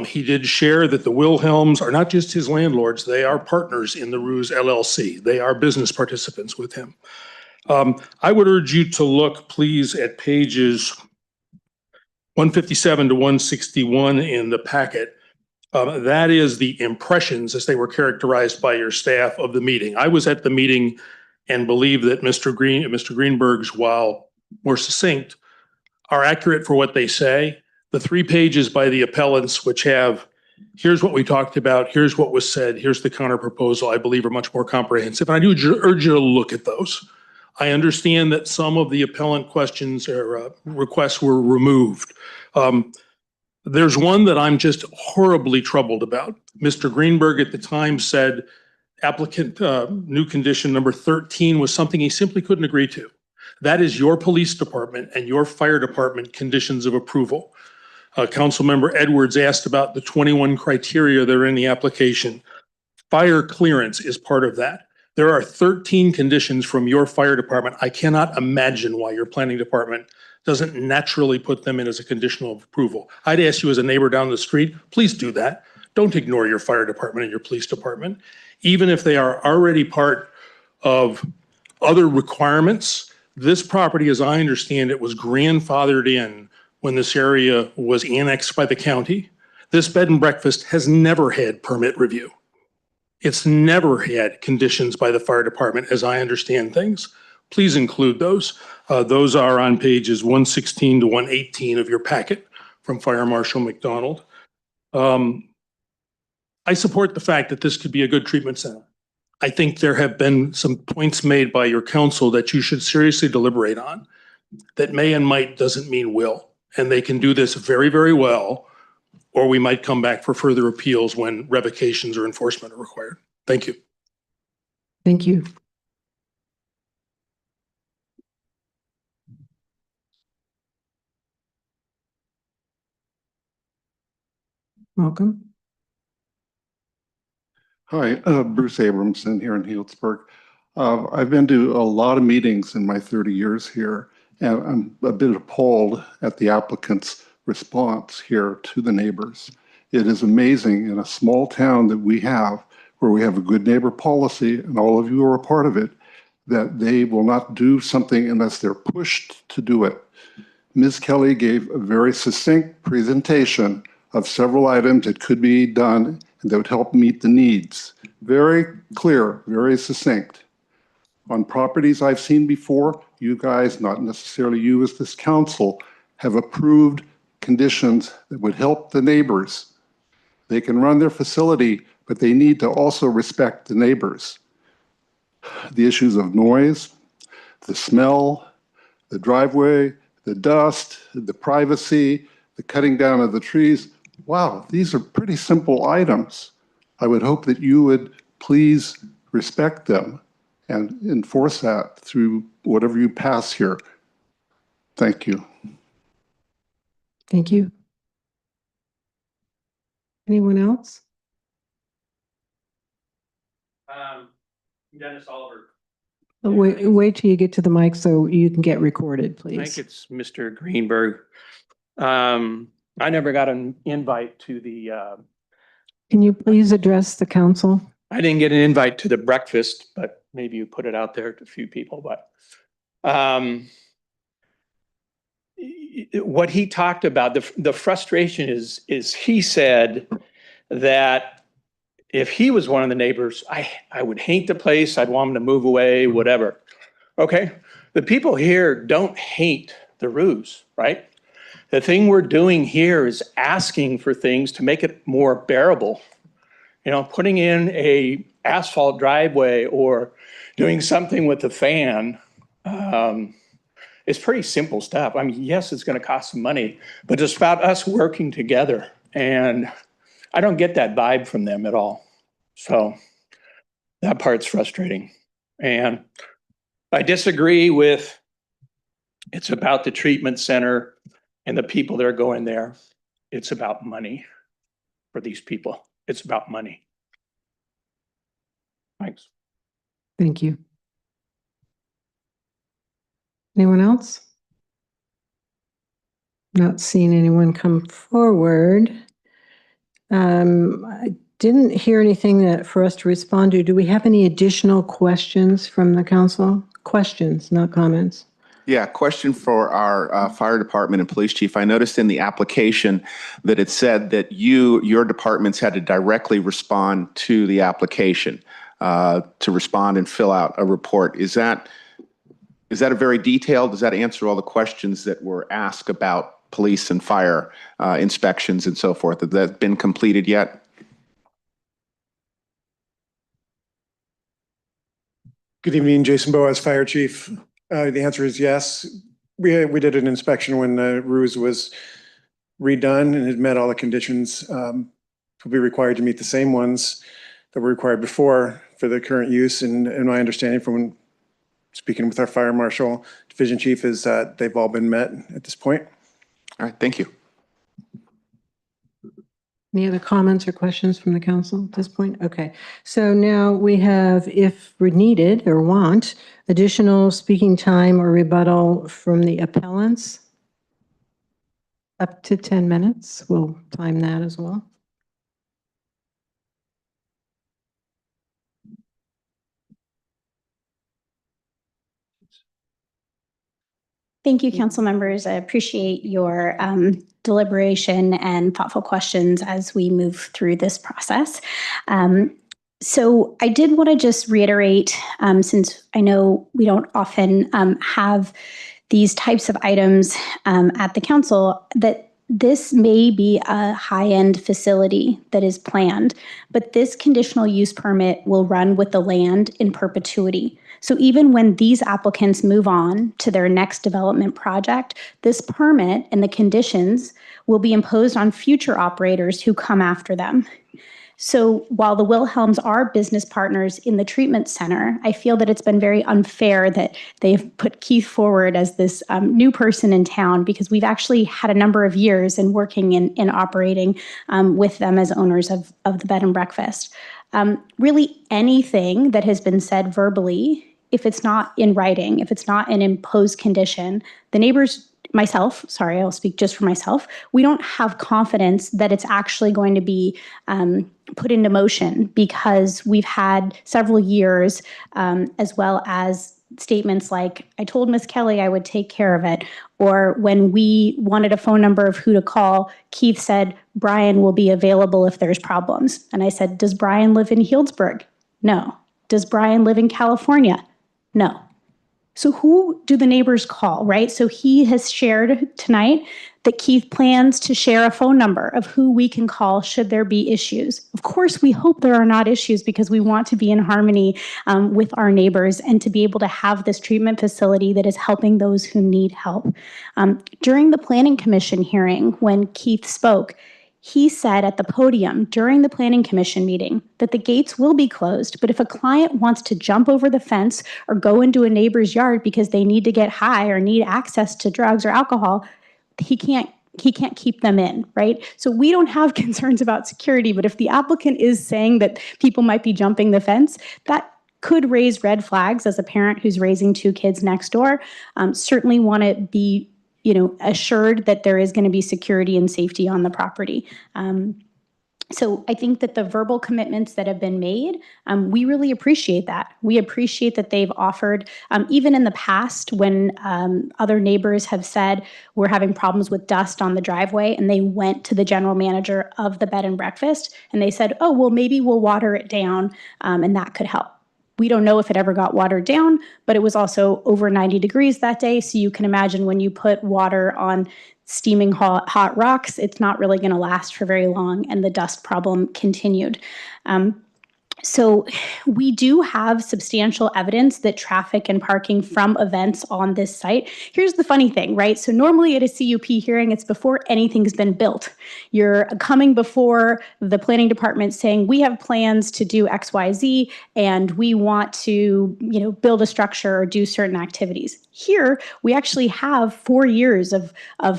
Speaker 20: He did share that the Wilhelms are not just his landlords, they are partners in the Ruse LLC. They are business participants with him. I would urge you to look, please, at pages 157 to 161 in the packet. That is the impressions as they were characterized by your staff of the meeting. I was at the meeting and believe that Mr. Greenberg's, while more succinct, are accurate for what they say. the 3 pages by the appellants, which have, here's what we talked about, here's what was said, here's the counter proposal, I believe are much more comprehensive. And I do urge you to look at those. I understand that some of the appellant questions or requests were removed. There's one that I'm just horribly troubled about. Mr. Greenberg at the time said applicant new condition number 13 was something he simply couldn't agree to. That is your police department and your fire department conditions of approval. Councilmember Edwards asked about the 21 criteria that are in the application. Fire clearance is part of that. There are 13 conditions from your fire department. I cannot imagine why your planning department doesn't naturally put them in as a conditional approval. I'd ask you as a neighbor down the street, please do that. Don't ignore your fire department and your police department. Even if they are already part of other requirements, this property, as I understand it, was grandfathered in when this area was annexed by the county. This bed and breakfast has never had permit review. It's never had conditions by the fire department, as I understand things. Please include those. Those are on pages 116 to 118 of your packet from Fire Marshal McDonald. I support the fact that this could be a good treatment center. I think there have been some points made by your council that you should seriously deliberate on. That may and might doesn't mean will. And they can do this very, very well, or we might come back for further appeals when revocations or enforcement are required. Thank you.
Speaker 1: Thank you. Welcome.
Speaker 21: Hi, Bruce Abramson here in Healdsburg. I've been to a lot of meetings in my 30 years here, and I'm a bit appalled at the applicant's response here to the neighbors. It is amazing in a small town that we have, where we have a good neighbor policy, and all of you are a part of it, that they will not do something unless they're pushed to do it. Ms. Kelly gave a very succinct presentation of several items that could be done and that would help meet the needs. Very clear, very succinct. On properties I've seen before, you guys, not necessarily you as this council, have approved conditions that would help the neighbors. They can run their facility, but they need to also respect the neighbors. The issues of noise, the smell, the driveway, the dust, the privacy, the cutting down of the trees. Wow, these are pretty simple items. I would hope that you would please respect them and enforce that through whatever you pass here. Thank you.
Speaker 1: Thank you. Anyone else?
Speaker 22: Dennis Oliver.
Speaker 1: Wait till you get to the mic so you can get recorded,
Speaker 22: I
Speaker 1: please.
Speaker 22: think it's Mr. Greenberg. I never got an invite to the,
Speaker 1: Can you please address the council?
Speaker 22: I didn't get an invite to the breakfast, but maybe you put it out there to a few people, but what he talked about, the frustration is he said that if he was one of the neighbors, I would hate the place, I'd want him to move away, whatever. Okay, the people here don't hate the ruse, right? The thing we're doing here is asking for things to make it more bearable. You know, putting in a asphalt driveway or doing something with the fan is pretty simple stuff. I mean, yes, it's going to cost some money, but it's about us working together. And I don't get that vibe from them at all. So that part's frustrating. And I disagree with it's about the treatment center and the people that are going there. It's about money for these people. It's about money. Thanks.
Speaker 1: Thank you. Anyone else? Not seeing anyone come forward. I didn't hear anything for us to respond to. Do we have any additional questions from the council? Questions, not comments.
Speaker 13: Yeah, question for our fire department and police chief. I noticed in the application that it said that your departments had to directly respond to the application to respond and fill out a report. Is that a very detailed, does that answer all the questions that were asked about police and fire inspections and so forth. Has that been completed yet?
Speaker 18: Good evening, Jason Boas, Fire Chief. The answer is yes. We did an inspection when the ruse was redone and had met all the conditions. Will be required to meet the same ones that were required before for the current use. And my understanding from when speaking with our fire marshal, division chief, is that they've all been met at this point.
Speaker 13: All right, thank you.
Speaker 1: Any other comments or questions from the council at this point? Okay, so now we have, if we're needed or want, additional speaking time or rebuttal from the appellants. Up to 10 minutes. We'll time that as well.
Speaker 11: Thank you, council members. I appreciate your deliberation and thoughtful questions as we move through this process. So I did want to just reiterate, since I know we don't often have these types of items at the council, that this may be a high-end facility that is planned, but this conditional use permit will run with the land in perpetuity. So even when these applicants move on to their next development project, this permit and the conditions will be imposed on future operators who come after them. So while the Wilhelms are business partners in the treatment center, I feel that it's been very unfair that they've put Keith forward as this new person in town, because we've actually had a number of years in working and operating with them as owners of the bed and breakfast. Really anything that has been said verbally, if it's not in writing, if it's not an imposed condition, the neighbors, myself, sorry, I'll speak just for myself, we don't have confidence that it's actually going to be put into motion, because we've had several years, as well as statements like, I told Miss Kelly I would take care of it. Or when we wanted a phone number of who to call, Keith said, Brian will be available if there's problems. And I said, does Brian live in Healdsburg? No. Does Brian live in California? No. So who do the neighbors call, right? So he has shared tonight that Keith plans to share a phone number of who we can call should there be issues. Of course, we hope there are not issues, because we want to be in harmony with our neighbors and to be able to have this treatment facility that is helping those who need help. During the Planning Commission hearing, when Keith spoke, he said at the podium during the Planning Commission meeting that the gates will be closed, but if a client wants to jump over the fence or go into a neighbor's yard because they need to get high or need access to drugs or alcohol, he can't keep them in, right? So we don't have concerns about security, but if the applicant is saying that people might be jumping the fence, that could raise red flags as a parent who's raising 2 kids next door. Certainly want to be assured that there is going to be security and safety on the property. So I think that the verbal commitments that have been made, we really appreciate that. We appreciate that they've offered, even in the past when other neighbors have said we're having problems with dust on the driveway, and they went to the general manager of the bed and breakfast and they said, oh, well, maybe we'll water it down and that could help. We don't know if it ever got watered down, but it was also over 90 degrees that day. So you can imagine when you put water on steaming hot rocks, it's not really going to last for very long, and the dust problem continued. So we do have substantial evidence that traffic and parking from events on this site. Here's the funny thing, right? So normally at a CUP hearing, it's before anything's been built. You're coming before the planning department saying, we have plans to do X, Y, Z, and we want to, build a structure or do certain activities. Here, we actually have 4 years of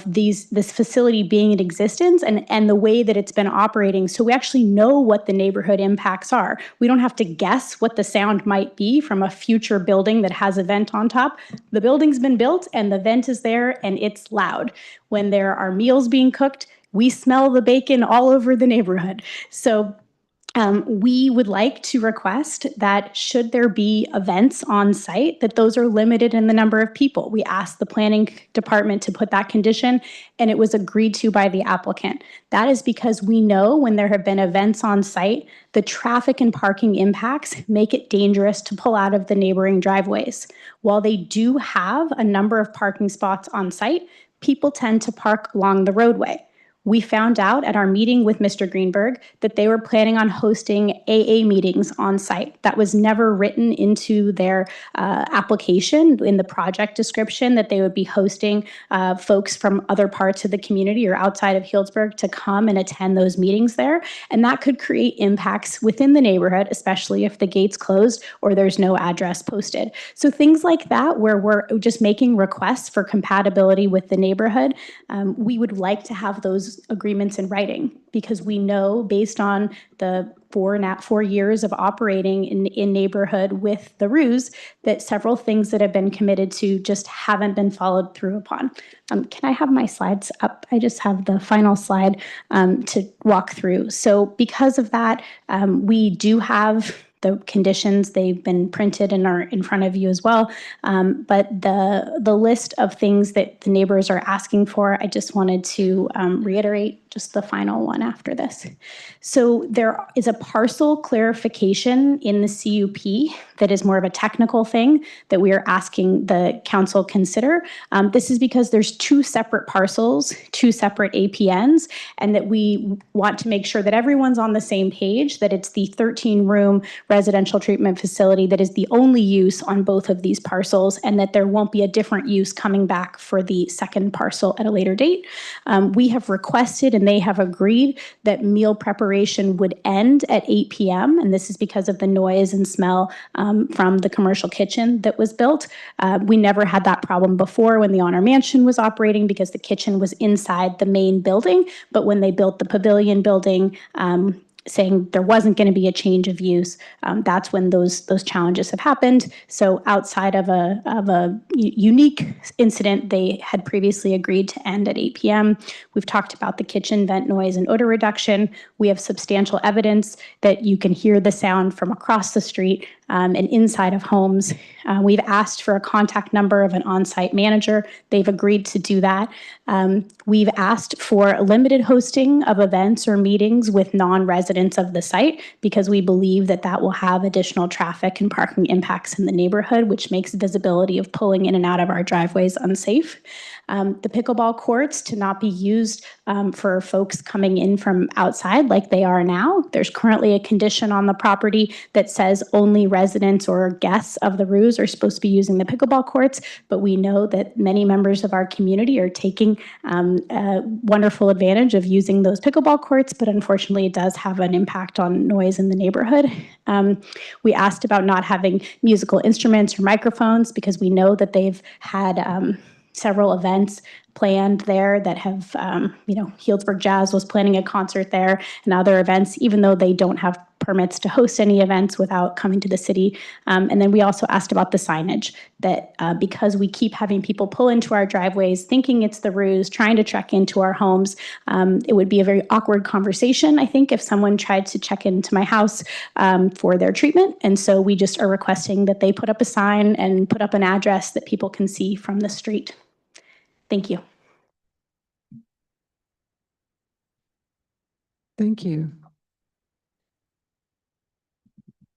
Speaker 11: this facility being in existence and the way that it's been operating. So we actually know what the neighborhood impacts are. We don't have to guess what the sound might be from a future building that has a vent on top. The building's been built and the vent is there and it's loud. When there are meals being cooked, we smell the bacon all over the neighborhood. So we would like to request that should there be events on site, that those are limited in the number of people. We asked the planning department to put that condition, and it was agreed to by the applicant. That is because we know when there have been events on site, the traffic and parking impacts make it dangerous to pull out of the neighboring driveways. While they do have a number of parking spots on site, people tend to park along the roadway. We found out at our meeting with Mr. Greenberg that they were planning on hosting AA meetings on site. That was never written into their application in the project description, that they would be hosting folks from other parts of the community or outside of Healdsburg to come and attend those meetings there. And that could create impacts within the neighborhood, especially if the gate's closed or there's no address posted. So things like that, where we're just making requests for compatibility with the neighborhood, we would like to have those agreements in writing, because we know, based on the 4 years of operating in neighborhood with the Ruse, that several things that have been committed to just haven't been followed through upon. Can I have my slides up? I just have the final slide to walk through. So because of that, we do have the conditions. They've been printed and are in front of you as well. But the list of things that the neighbors are asking for, I just wanted to reiterate just the final one after this. So there is a parcel clarification in the CUP that is more of a technical thing that we are asking the council consider. This is because there's 2 separate parcels, 2 separate APNs, and that we want to make sure that everyone's on the same page, that it's the 13-room residential treatment facility that is the only use on both of these parcels, and that there won't be a different use coming back for the second parcel at a later date. We have requested, and they have agreed, that meal preparation would end at 8 p.m. And this is because of the noise and smell from the commercial kitchen that was built. We never had that problem before when the Honor Mansion was operating, because the kitchen was inside the main building. But when they built the pavilion building, saying there wasn't going to be a change of use, that's when those challenges have happened. So outside of a unique incident, they had previously agreed to end at 8 p.m. We've talked about the kitchen vent noise and odor reduction. We have substantial evidence that you can hear the sound from across the street and inside of homes. We've asked for a contact number of an on-site manager. They've agreed to do that. We've asked for limited hosting of events or meetings with non-residents of the site, because we believe that that will have additional traffic and parking impacts in the neighborhood, which makes visibility of pulling in and out of our driveways unsafe. The pickleball courts to not be used for folks coming in from outside like they are now. There's currently a condition on the property that says only residents or guests of the Ruse are supposed to be using the pickleball courts, but we know that many members of our community are taking wonderful advantage of using those pickleball courts, but unfortunately it does have an impact on noise in the neighborhood. We asked about not having musical instruments or microphones, because we know that they've had several events planned there that have, Healdsburg Jazz was planning a concert there and other events, even though they don't have permits to host any events without coming to the city. And then we also asked about the signage, that because we keep having people pull into our driveways thinking it's the Ruse, trying to check into our homes, it would be a very awkward conversation, I think, if someone tried to check into my house for their treatment. And so we just are requesting that they put up a sign and put up an address that people can see from the street. Thank you.
Speaker 1: Thank you.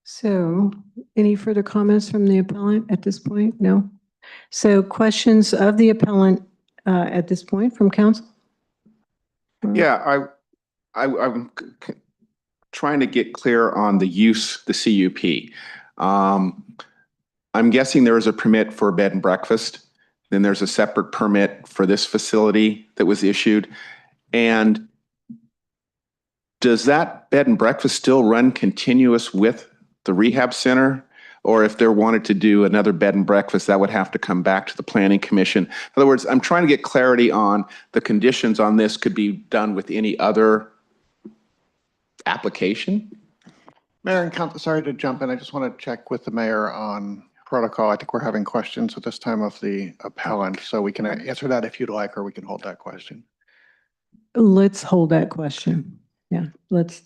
Speaker 1: So, any further comments from the appellant at this point? No? So questions of the appellant at this point from council?
Speaker 13: Yeah, I'm trying to get clear on the use, the CUP. I'm guessing there is a permit for a bed and breakfast. Then there's a separate permit for this facility that was issued. And does that bed and breakfast still run continuous with the rehab center? Or if they wanted to do another bed and breakfast, that would have to come back to the Planning Commission. In other words, I'm trying to get clarity on the conditions on this could be done with any other application.
Speaker 6: Mayor and Council, sorry to jump in. I just want to check with the mayor on protocol. I think we're having questions at this time of the appellant, so we can answer that if you'd like, or we can hold that question.
Speaker 1: Let's hold that question. Yeah, let's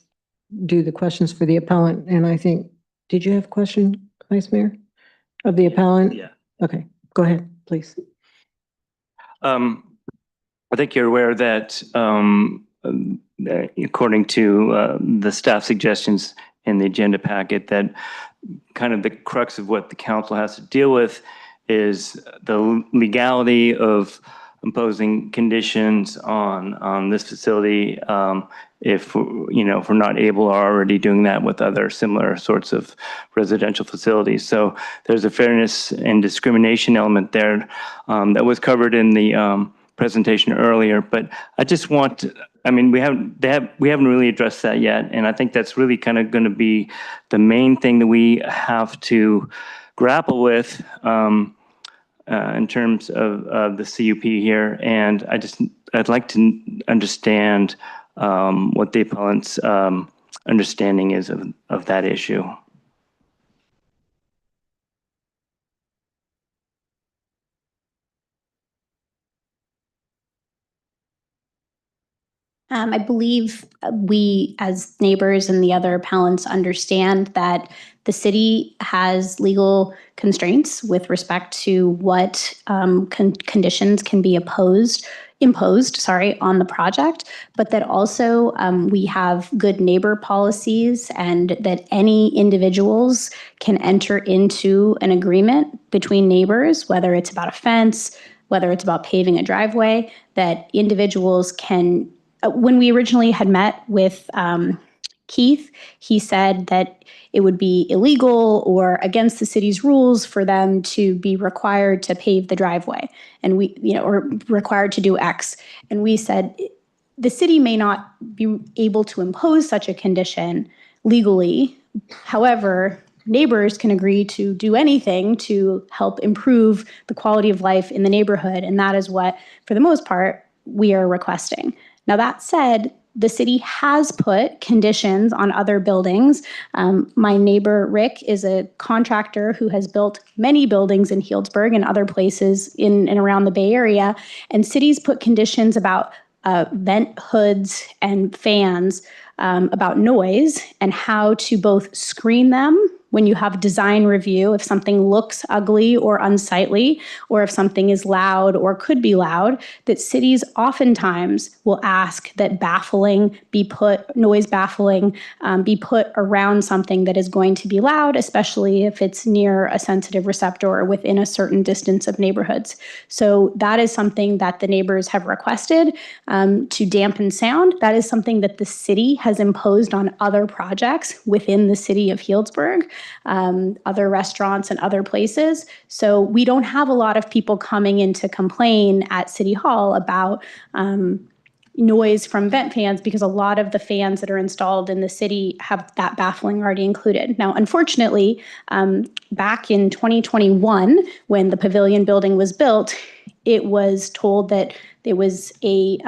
Speaker 1: do the questions for the appellant. And I think, did you have a question, Vice Mayor, of the appellant?
Speaker 17: Yeah.
Speaker 1: Okay, go ahead, please.
Speaker 17: I think you're aware that according to the staff suggestions in the agenda packet, that kind of the crux of what the council has to deal with is the legality of imposing conditions on this facility if, if we're not able or already doing that with other similar sorts of residential facilities. So there's a fairness and discrimination element there that was covered in the presentation earlier. But I just want to, we haven't really addressed that yet, and I think that's really kind of going to be the main thing that we have to grapple with in terms of the CUP here. And I'd like to understand what the appellant's understanding is of that issue.
Speaker 11: I believe we, as neighbors and the other appellants, understand that the city has legal constraints with respect to what conditions can be imposed on the project, but that also we have good neighbor policies and that any individuals can enter into an agreement between neighbors, whether it's about a fence, whether it's about paving a driveway, that individuals can. When we originally had met with Keith, he said that it would be illegal or against the city's rules for them to be required to pave the driveway, and or required to do X. And we said the city may not be able to impose such a condition legally. However, neighbors can agree to do anything to help improve the quality of life in the neighborhood, and that is what, for the most part, we are requesting. Now, that said, the city has put conditions on other buildings. My neighbor, Rick, is a contractor who has built many buildings in Healdsburg and other places in and around the Bay Area. And cities put conditions about vent hoods and fans, about noise, and how to both screen them when you have design review, if something looks ugly or unsightly, or if something is loud or could be loud, that cities oftentimes will ask that noise baffling be put around something that is going to be loud, especially if it's near a sensitive receptor or within a certain distance of neighborhoods. So that is something that the neighbors have requested to dampen sound. That is something that the city has imposed on other projects within the city of Healdsburg. Other restaurants and other places. So we don't have a lot of people coming in to complain at City Hall about noise from vent fans, because a lot of the fans that are installed in the city have that baffling already included. Now, unfortunately, back in 2021, when the Pavilion building was built, it was told that there was a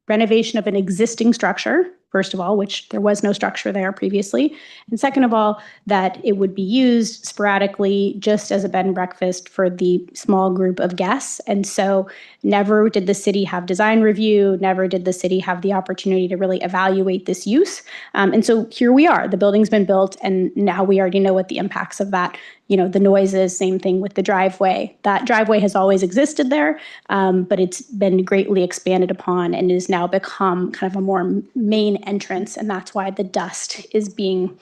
Speaker 11: renovation of an existing structure, first of all, which there was no structure there previously. And second of all, that it would be used sporadically just as a bed and breakfast for the small group of guests. And so never did the city have design review, never did the city have the opportunity to really evaluate this use. And so here we are, the building's been built, and now we already know what the impacts of that, the noises, same thing with the driveway. That driveway has always existed there, but it's been greatly expanded upon and is now become kind of a more main entrance. And that's why the dust is being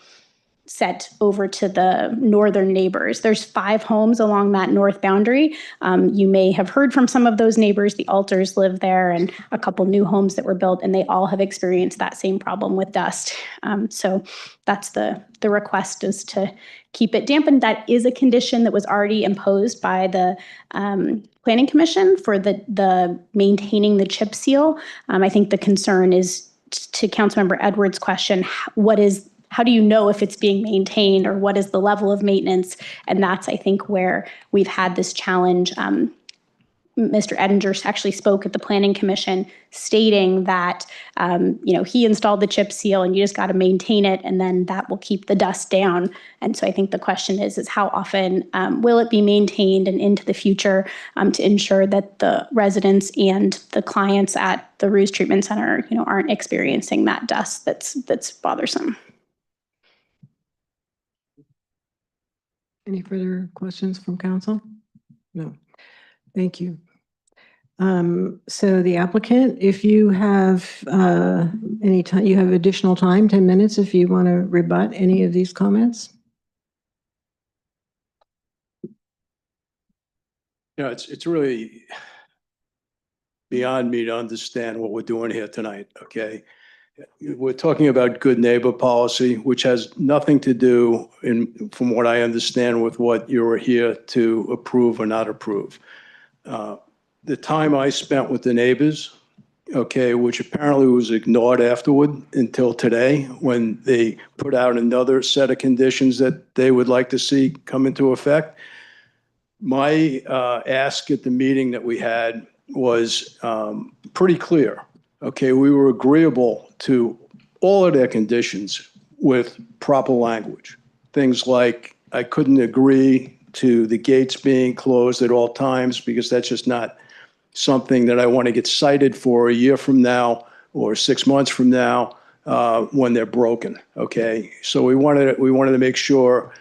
Speaker 11: set over to the northern neighbors. There's 5 homes along that north boundary. You may have heard from some of those neighbors. The Alters live there, and a couple new homes that were built, and they all have experienced that same problem with dust. So that's the request, is to keep it dampened. That is a condition that was already imposed by the Planning Commission for the maintaining the chip seal. I think the concern is, to Councilmember Edwards' question, how do you know if it's being maintained, or what is the level of maintenance? And that's, I think, where we've had this challenge. Mr. Edinger actually spoke at the Planning Commission stating that, he installed the chip seal and you just got to maintain it, and then that will keep the dust down. And so I think the question is how often will it be maintained, and into the future, to ensure that the residents and the clients at the Ruse Treatment Center, aren't experiencing that dust that's bothersome.
Speaker 1: Any further questions from council? No. Thank you. So the applicant, if you have any time, you have additional time, 10 minutes, if you want to rebut any of these comments.
Speaker 16: It's really, beyond me to understand what we're doing here tonight, okay? We're talking about good neighbor policy, which has nothing to do, from what I understand, with what you're here to approve or not approve. The time I spent with the neighbors, okay, which apparently was ignored afterward until today, when they put out another set of conditions that they would like to see come into effect. My ask at the meeting that we had was pretty clear. Okay, we were agreeable to all of their conditions with proper language. Things like I couldn't agree to the gates being closed at all times because that's just not something that I want to get cited for a year from now or 6 months from now when they're broken. Okay, so we wanted to make sure.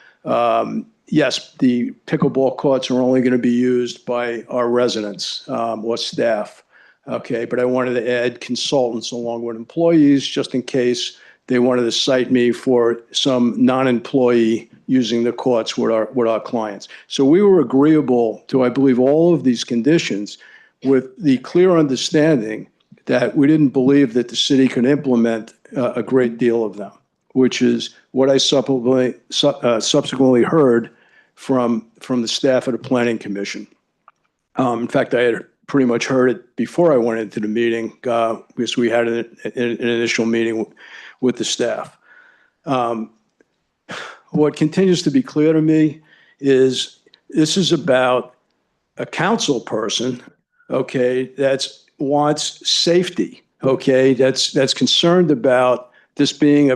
Speaker 16: Yes, the pickleball courts are only going to be used by our residents or staff. Okay, but I wanted to add consultants along with employees just in case they wanted to cite me for some non-employee using the courts with our clients. So we were agreeable to, I believe, all of these conditions with the clear understanding that we didn't believe that the city could implement a great deal of them, which is what I subsequently heard from the staff at the Planning Commission. In fact, I had pretty much heard it before I went into the meeting because we had an initial meeting with the staff. What continues to be clear to me is this is about a council person, okay, that wants safety, okay, that's concerned about this being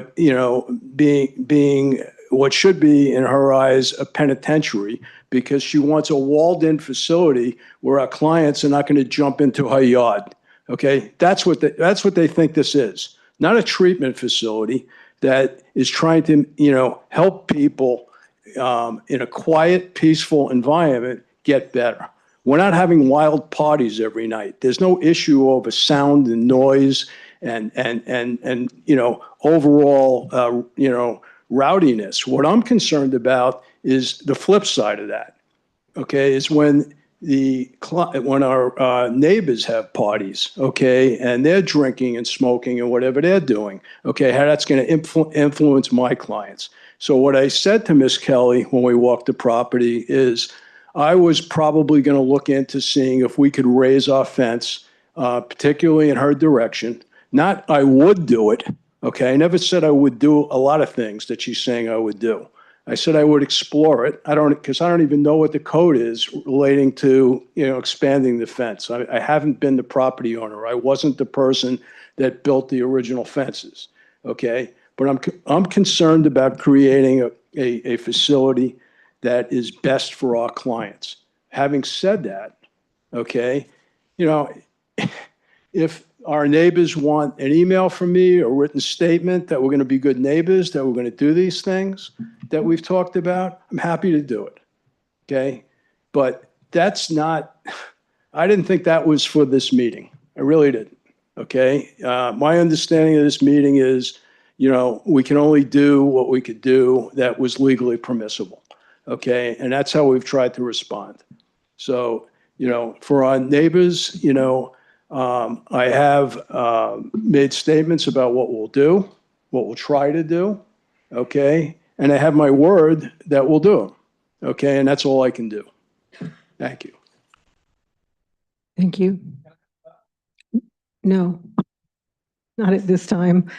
Speaker 16: being what should be in her eyes a penitentiary, because she wants a walled-in facility where our clients are not going to jump into her yard. Okay, that's what they think this is, not a treatment facility that is trying to help people in a quiet, peaceful environment get better. We're not having wild parties every night. There's no issue over sound and noise and overall rowdiness. What I'm concerned about is the flip side of that. Okay, is when our neighbors have parties, okay, and they're drinking and smoking and whatever they're doing, okay, how that's going to influence my clients. So what I said to Ms. Kelly when we walked the property is I was probably going to look into seeing if we could raise our fence, particularly in her direction. Not I would do it, okay? I never said I would do a lot of things that she's saying I would do. I said I would explore it. Because I don't even know what the code is relating to, expanding the fence. I haven't been the property owner. I wasn't the person that built the original fences, okay? But I'm concerned about creating a facility that is best for our clients. Having said that, okay, if our neighbors want an email from me, a written statement that we're going to be good neighbors, that we're going to do these things that we've talked about, I'm happy to do it, okay? But that's not, I didn't think that was for this meeting. I really didn't, okay? My understanding of this meeting is, we can only do what we could do that was legally permissible, okay? And that's how we've tried to respond. So, for our neighbors, I have made statements about what we'll do, what we'll try to do, okay? And I have my word that we'll do them, okay? And that's all I can do. Thank you.
Speaker 1: Thank you. No, not at this time.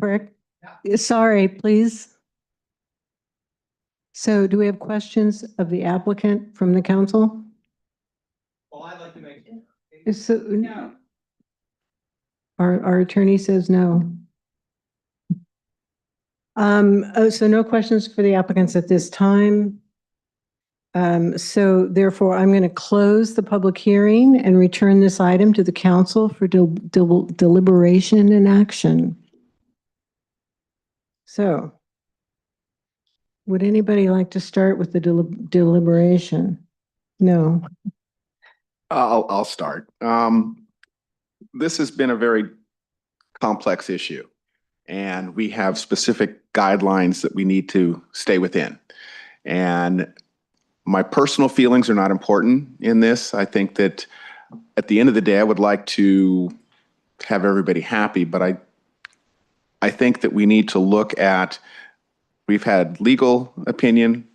Speaker 1: Correct? Sorry, please. So do we have questions of the applicant from the council?
Speaker 15: Well, I'd like to make.
Speaker 1: So, no. Our attorney says no. So no questions for the applicants at this time. So therefore, I'm going to close the public hearing and return this item to the council for deliberation and action. So would anybody like to start with the deliberation? No.
Speaker 13: I'll start. This has been a very complex issue, and we have specific guidelines that we need to stay within. And my personal feelings are not important in this. I think that At the end of the day, I would like to have everybody happy, but I think that we need to look at, we've had legal opinion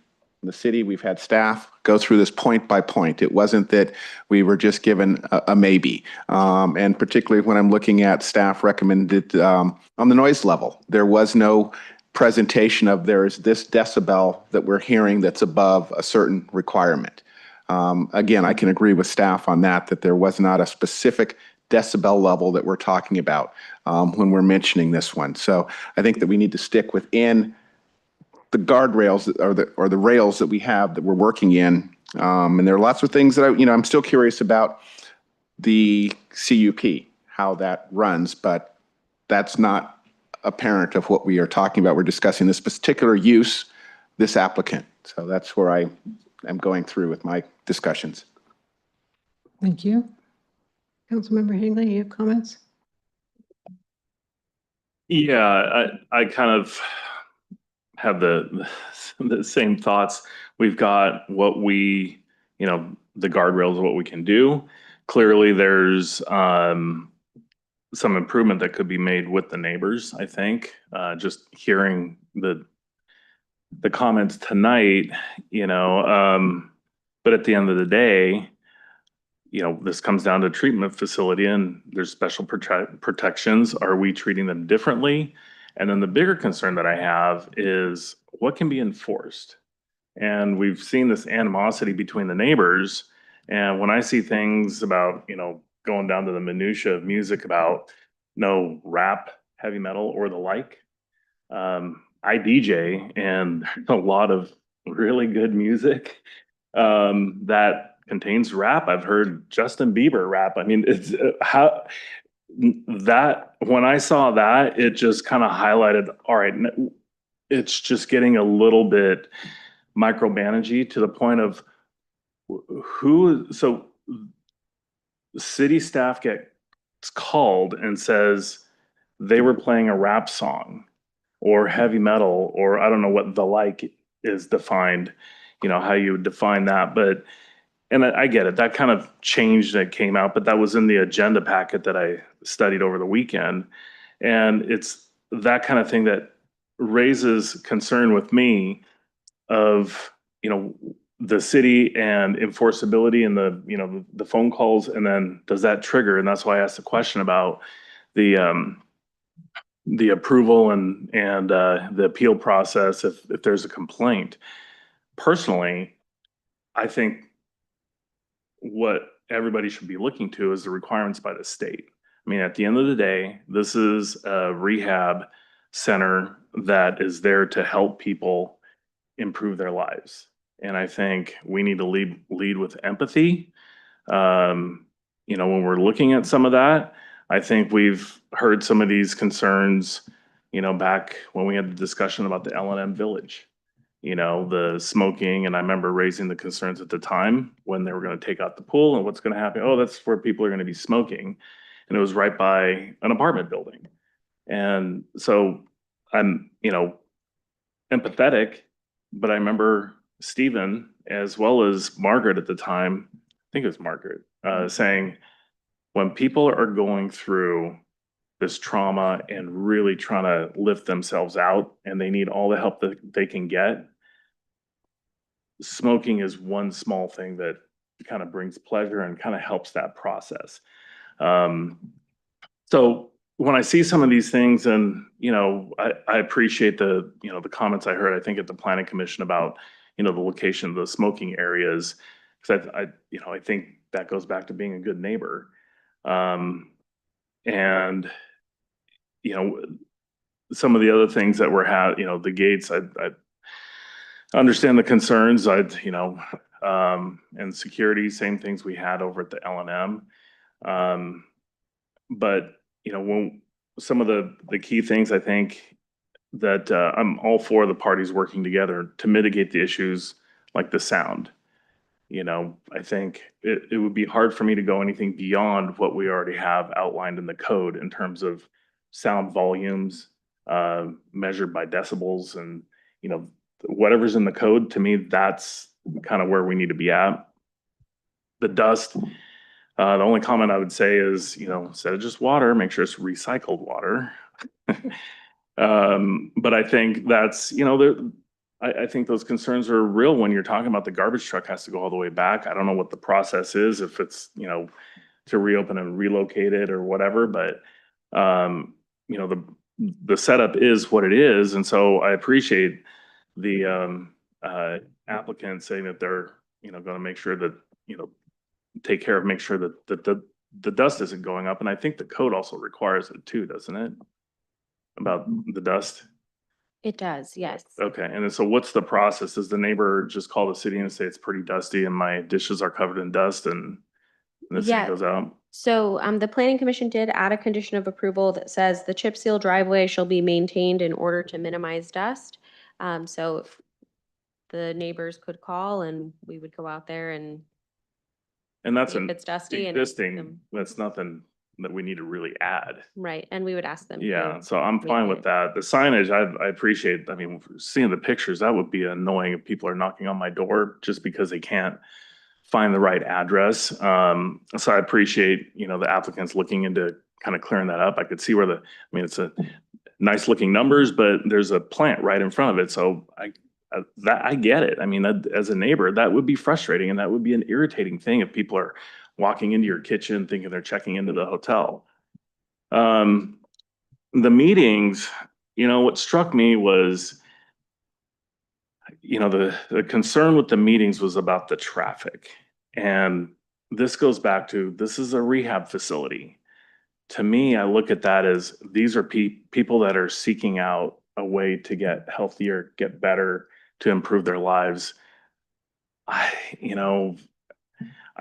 Speaker 13: in the city, we've had staff go through this point by point. It wasn't that we were just given a maybe. And particularly when I'm looking at staff recommended on the noise level, there was no presentation of there is this decibel that we're hearing that's above a certain requirement. Again, I can agree with staff on that, that there was not a specific decibel level that we're talking about when we're mentioning this one. So I think that we need to stick within the guardrails or the rails that we have that we're working in. And there are lots of things that I'm still curious about the CUP, how that runs, but that's not apparent of what we are talking about. We're discussing this particular use, this applicant. So that's where I am going through with my discussions.
Speaker 1: Thank you. Councilmember Higley, you have comments?
Speaker 4: Yeah, I kind of have the same thoughts. We've got what we, the guardrails of what we can do. Clearly, there's some improvement that could be made with the neighbors, I think. Just hearing the comments tonight, but at the end of the day, this comes down to treatment facility and there's special protections. Are we treating them differently? And then the bigger concern that I have is what can be enforced? And we've seen this animosity between the neighbors. And when I see things about, going down to the minutia of music about no rap, heavy metal, or the like, I DJ and a lot of really good music that contains rap. I've heard Justin Bieber rap. I mean, it's when I saw that, it just kind of highlighted, all right, it's just getting a little bit micromanagey to the point of so city staff gets called and says they were playing a rap song or heavy metal, or I don't know what the like is defined, how you would define that. But, and I get it, that kind of changed that came out, but that was in the agenda packet that I studied over the weekend. And it's that kind of thing that raises concern with me of, the city and enforceability and the phone calls, and then does that trigger? And that's why I asked the question about the approval and the appeal process if there's a complaint. Personally, I think what everybody should be looking to is the requirements by the state. I mean, at the end of the day, this is a rehab center that is there to help people improve their lives. And I think we need to lead with empathy. When we're looking at some of that, I think we've heard some of these concerns, back when we had the discussion about the L&M Village, the smoking. And I remember raising the concerns at the time when they were going to take out the pool and what's going to happen. Oh, that's where people are going to be smoking. And it was right by an apartment building. And so I'm, empathetic, but I remember Stephen, as well as Margaret at the time, I think it was Margaret, saying, when people are going through this trauma and really trying to lift themselves out and they need all the help that they can get, smoking is one small thing that kind of brings pleasure and kind of helps that process. So when I see some of these things, and I appreciate the the comments I heard, I think at the planning commission about the location of the smoking areas, because I think that goes back to being a good neighbor. And some of the other things that were the gates, I understand the concerns. And security, same things we had over at the L&M. But when some of the key things, I think that I'm all for the parties working together to mitigate the issues like the sound. I think it would be hard for me to go anything beyond what we already have outlined in the code in terms of sound volumes measured by decibels, and whatever's in the code. To me, that's kind of where we need to be at. The dust, The only comment I would say is, instead of just water, make sure it's recycled water. But I think that's, I think those concerns are real when you're talking about the garbage truck has to go all the way back. I don't know what the process is, if it's, to reopen and relocate it or whatever, but, the setup is what it is. And so I appreciate the, applicant saying that they're, going to make sure that, take care of, make sure that, the dust isn't going up. And I think the code also requires it too, doesn't it? About the dust?
Speaker 12: It does, yes.
Speaker 4: Okay, and then so what's the process? Does the neighbor just call the city and say it's pretty dusty and my dishes are covered in dust and the city
Speaker 12: Yeah.
Speaker 4: goes out?
Speaker 12: So the planning commission did add a condition of approval that says the chip seal driveway shall be maintained in order to minimize dust. So if the neighbors could call and we would go out there and
Speaker 4: And that's
Speaker 12: see if
Speaker 4: an
Speaker 12: it's dusty and
Speaker 4: existing, that's nothing that we need to really add.
Speaker 12: right, and we would ask them.
Speaker 4: Yeah,
Speaker 12: to
Speaker 4: so I'm fine with that. The signage, I appreciate, I mean, seeing the pictures, that would be annoying if people are knocking on my door just because they can't find the right address. So I appreciate, the applicants looking into kind of clearing that up. I could see where it's a nice looking numbers, but there's a plant right in front of it. So I get it. I mean, that, as a neighbor, that would be frustrating and that would be an irritating thing if people are walking into your kitchen thinking they're checking into the hotel. The meetings, what struck me was, the concern with the meetings was about the traffic. And this goes back to, this is a rehab facility. To me, I look at that as these are people that are seeking out a way to get healthier, get better, to improve their lives. I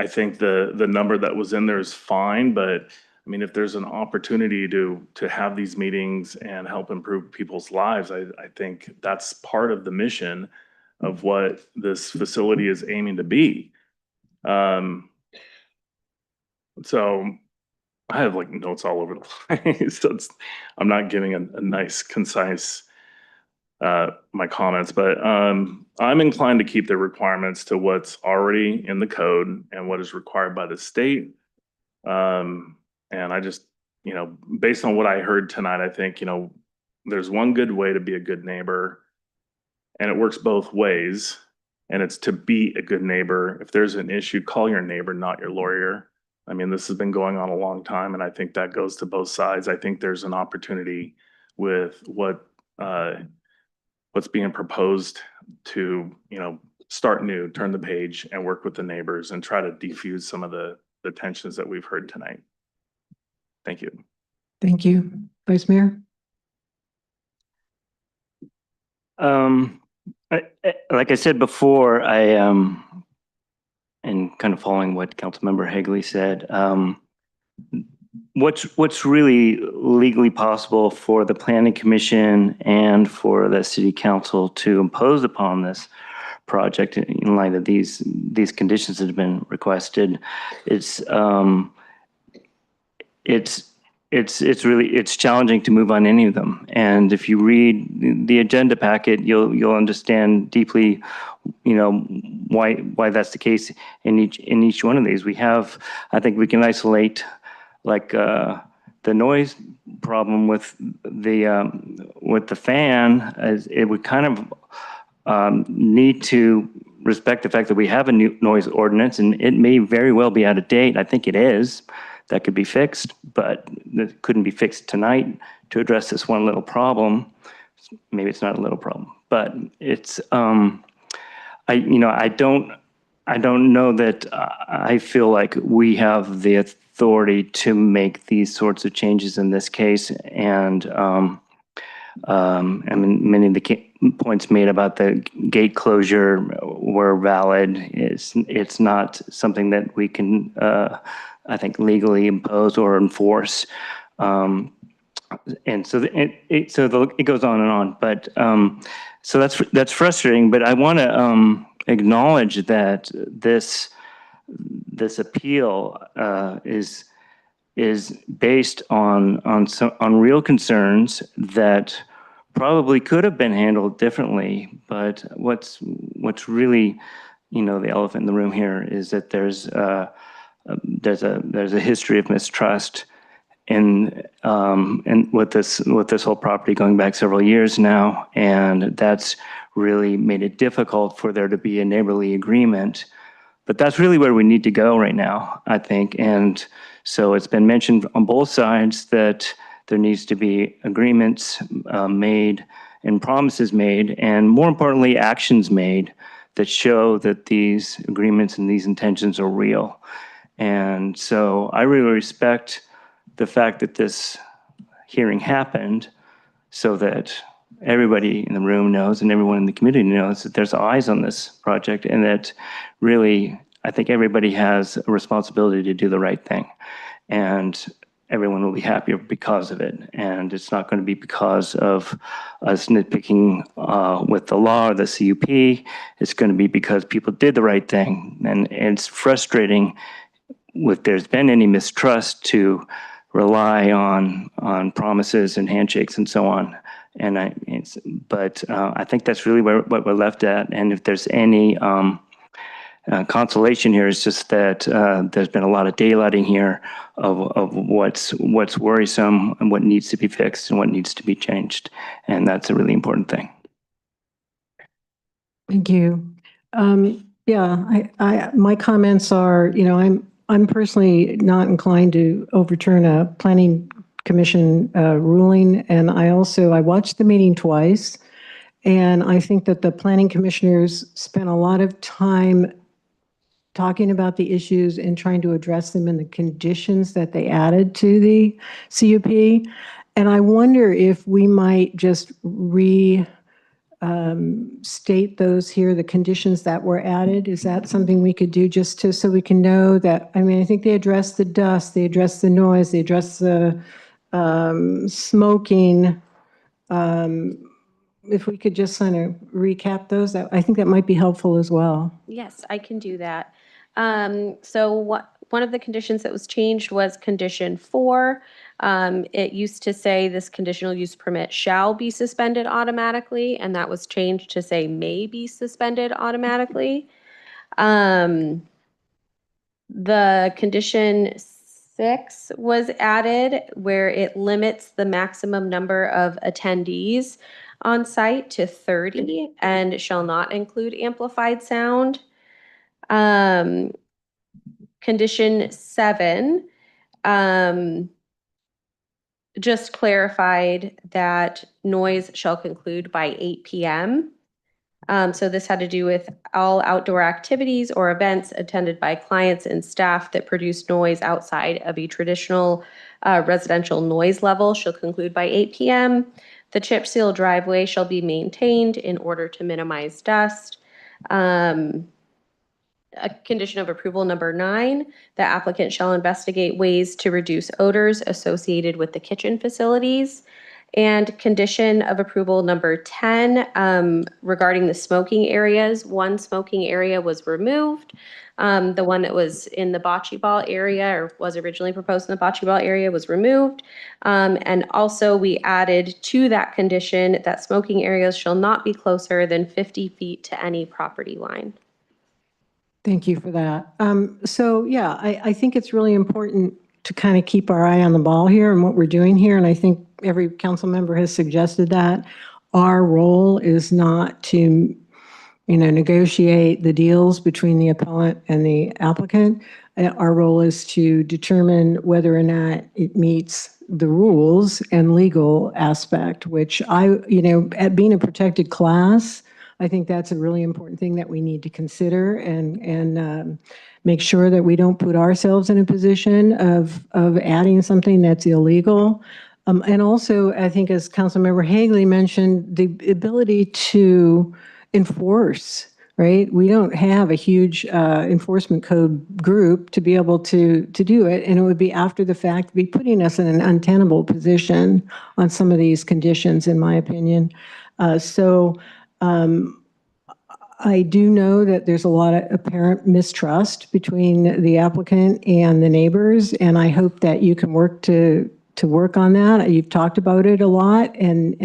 Speaker 4: think the number that was in there is fine, but I mean, if there's an opportunity to have these meetings and help improve people's lives, I think that's part of the mission of what this facility is aiming to be. So I have like notes all over the place. So I'm not giving a nice, concise my comments, but I'm inclined to keep the requirements to what's already in the code and what is required by the state. And I just, based on what I heard tonight, I think, there's one good way to be a good neighbor, and it works both ways. And it's to be a good neighbor. If there's an issue, call your neighbor, not your lawyer. I mean, this has been going on a long time, and I think that goes to both sides. I think there's an opportunity with what's being proposed to, start new, turn the page, and work with the neighbors and try to defuse some of the tensions that we've heard tonight. Thank you.
Speaker 1: Thank you. Vice Mayor?
Speaker 17: Like I said before, and kind of following what Councilmember Hagley said, what's really legally possible for the Planning Commission and for the City Council to impose upon this project in light of these conditions that have been requested? It's challenging to move on any of them. And if you read the agenda packet, you'll understand deeply, why that's the case in each one of these. I think we can isolate like the noise problem with the fan, as it would kind of need to respect the fact that we have a new noise ordinance, and it may very well be out of date. I think it is. That could be fixed, but it couldn't be fixed tonight to address this one little problem. Maybe it's not a little problem, but it's I don't know that I feel like we have the authority to make these sorts of changes in this case. And I mean, many of the points made about the gate closure were valid. It's not something that we can, I think, legally impose or enforce. And so it goes on and on. But so that's frustrating. But I want to acknowledge that this appeal is based on real concerns that probably could have been handled differently. But what's really, the elephant in the room here is that there's there's a history of mistrust in with this whole property going back several years now, and that's really made it difficult for there to be a neighborly agreement. But that's really where we need to go right now, I think. And so it's been mentioned on both sides that there needs to be agreements made and promises made, and more importantly, actions made that show that these agreements and these intentions are real. And so I really respect the fact that this hearing happened so that everybody in the room knows and everyone in the community knows that there's eyes on this project, and that really, I think everybody has a responsibility to do the right thing. And everyone will be happier because of it. And it's not going to be because of us nitpicking with the law or the CUP. It's going to be because people did the right thing. And it's frustrating if there's been any mistrust to rely on promises and handshakes and so on. And I think that's really what we're left at. And if there's any consolation here, is just that there's been a lot of daylighting here of what's worrisome and what needs to be fixed and what needs to be changed. And that's a really important thing.
Speaker 1: Thank you. My comments are, I'm personally not inclined to overturn a planning commission ruling. And I watched the meeting twice, and I think that the planning commissioners spent a lot of time talking about the issues and trying to address them in the conditions that they added to the CUP. And I wonder if we might just state those here, the conditions that were added. Is that something we could do just so we can know that? I mean, I think they address the dust, they address the noise, they address the smoking. If we could just kind of recap those, I think that might be helpful as well.
Speaker 12: Yes, I can do that. One of the conditions that was changed was condition 4. It used to say this conditional use permit shall be suspended automatically, and that was changed to say may be suspended automatically. The condition 6 was added, where it limits the maximum number of attendees on site to 30 and shall not include amplified sound. Condition 7 just clarified that noise shall conclude by 8 p.m. So this had to do with all outdoor activities or events attended by clients and staff that produce noise outside of a traditional residential noise level shall conclude by 8 p.m. The chip seal driveway shall be maintained in order to minimize dust. A condition of approval number 9, the applicant shall investigate ways to reduce odors associated with the kitchen facilities. And condition of approval number 10, regarding the smoking areas, one smoking area was removed. The one that was in the bocce ball area, or was originally proposed in the bocce ball area, was removed. And also we added to that condition that smoking areas shall not be closer than 50 feet to any property line.
Speaker 1: Thank you for that. I think it's really important to kind of keep our eye on the ball here and what we're doing here. And I think every council member has suggested that our role is not to, negotiate the deals between the appellant and the applicant. Our role is to determine whether or not it meets the rules and legal aspect, which at being a protected class, I think that's a really important thing that we need to consider and make sure that we don't put ourselves in a position of adding something that's illegal. And also, I think as Councilmember Hagley mentioned, the ability to enforce, right? We don't have a huge enforcement code group to be able to do it, and it would be after the fact, be putting us in an untenable position on some of these conditions, in my opinion. I do know that there's a lot of apparent mistrust between the applicant and the neighbors, and I hope that you can work to work on that. You've talked about it a lot, and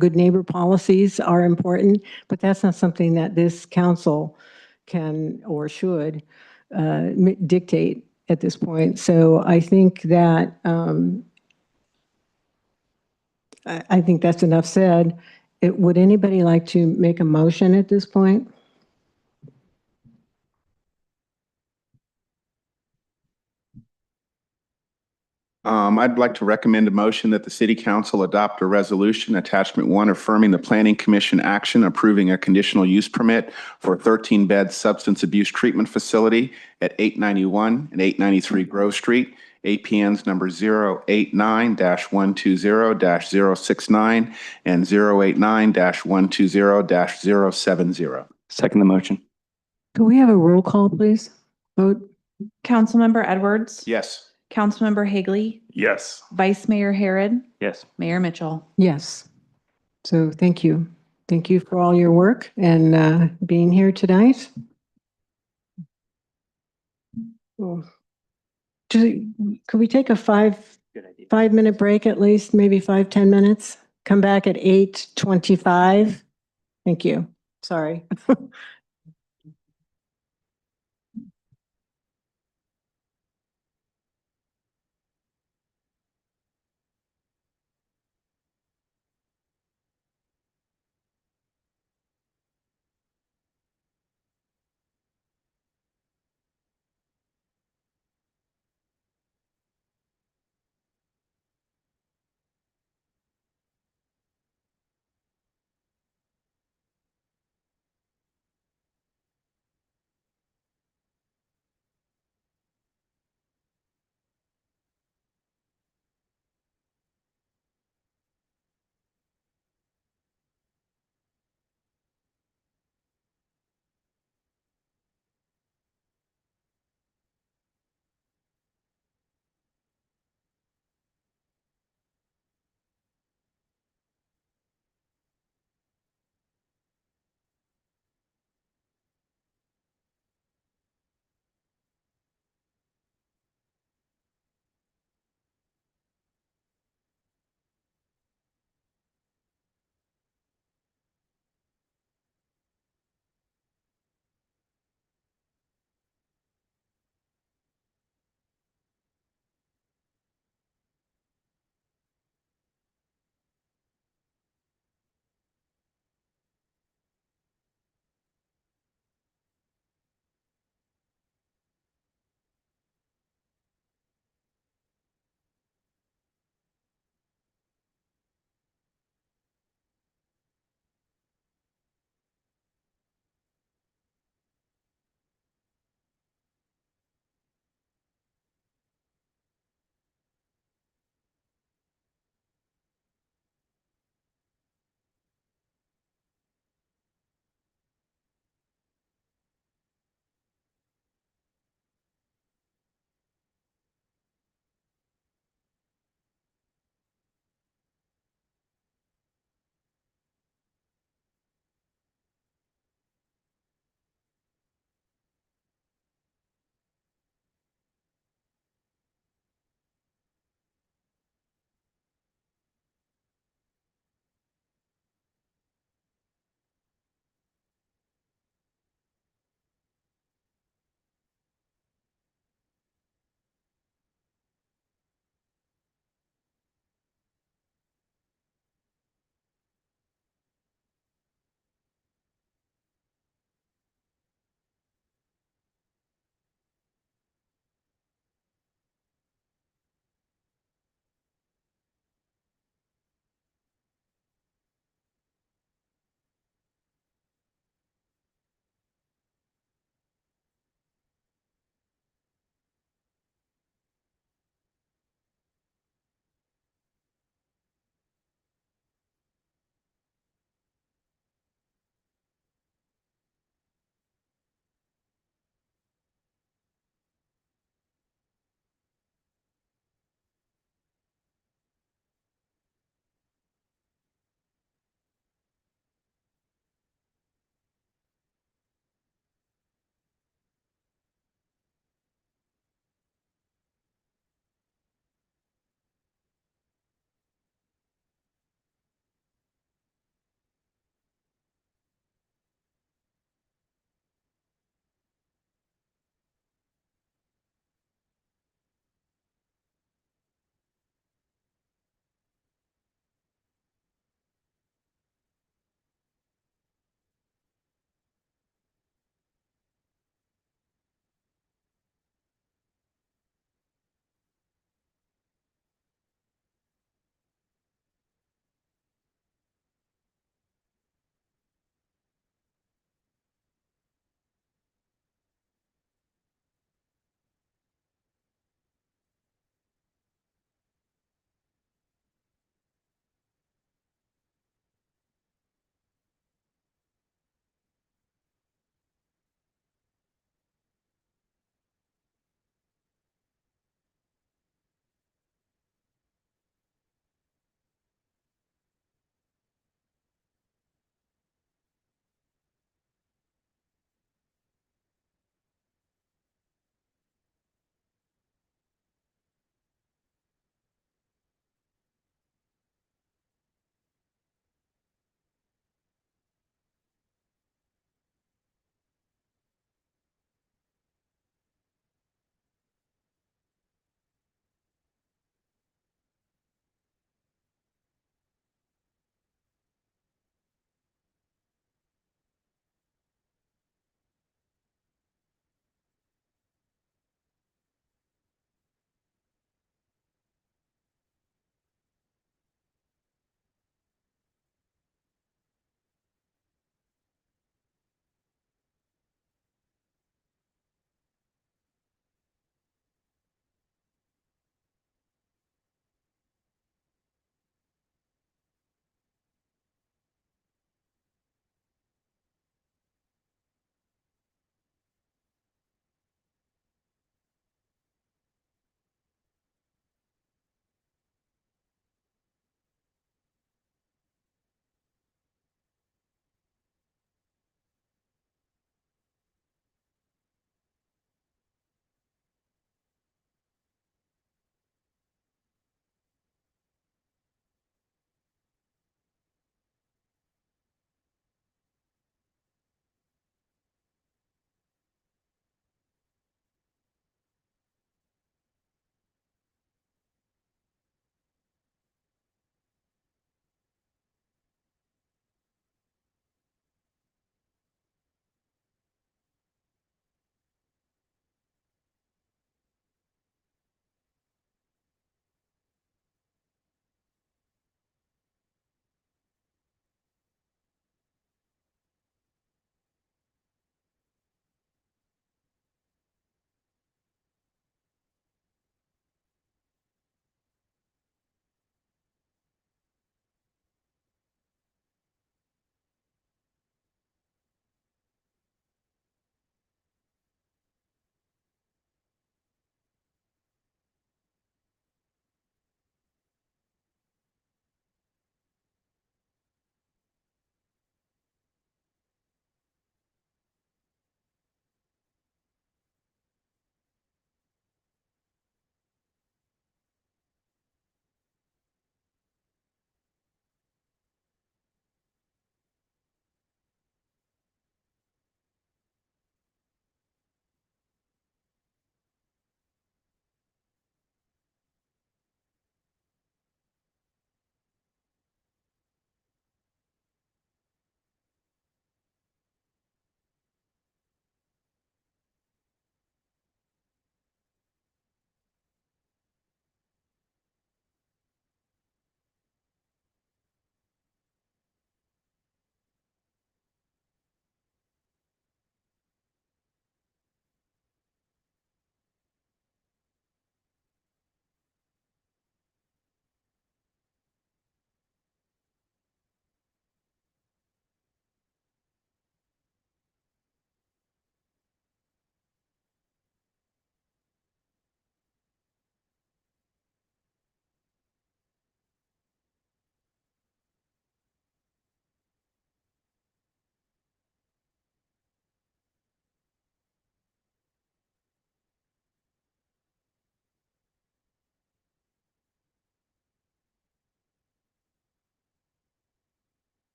Speaker 1: good neighbor policies are important, but that's not something that this council can or should dictate. at this point. So I think that, I think that's enough said. Would anybody like to make a motion at this point?
Speaker 13: I'd like to recommend a motion that the city council adopt a resolution, attachment 1, affirming the planning commission action approving a conditional use permit for a 13-bed substance abuse treatment facility at 891 and 893 Grove Street, APNs number 089-120-069 and 089-120-070.
Speaker 17: Second the motion.
Speaker 1: Could we have a roll call, please? Vote.
Speaker 2: Councilmember Edwards.
Speaker 13: Yes.
Speaker 2: Councilmember Higley.
Speaker 4: Yes.
Speaker 2: Vice Mayor Harrod.
Speaker 17: Yes.
Speaker 2: Mayor Mitchell.
Speaker 1: Yes. So thank you. Thank you for all your work and being here tonight. Could we take a 5-minute break at least, maybe 5-10 minutes? Come back at 8:25. Thank you. Sorry.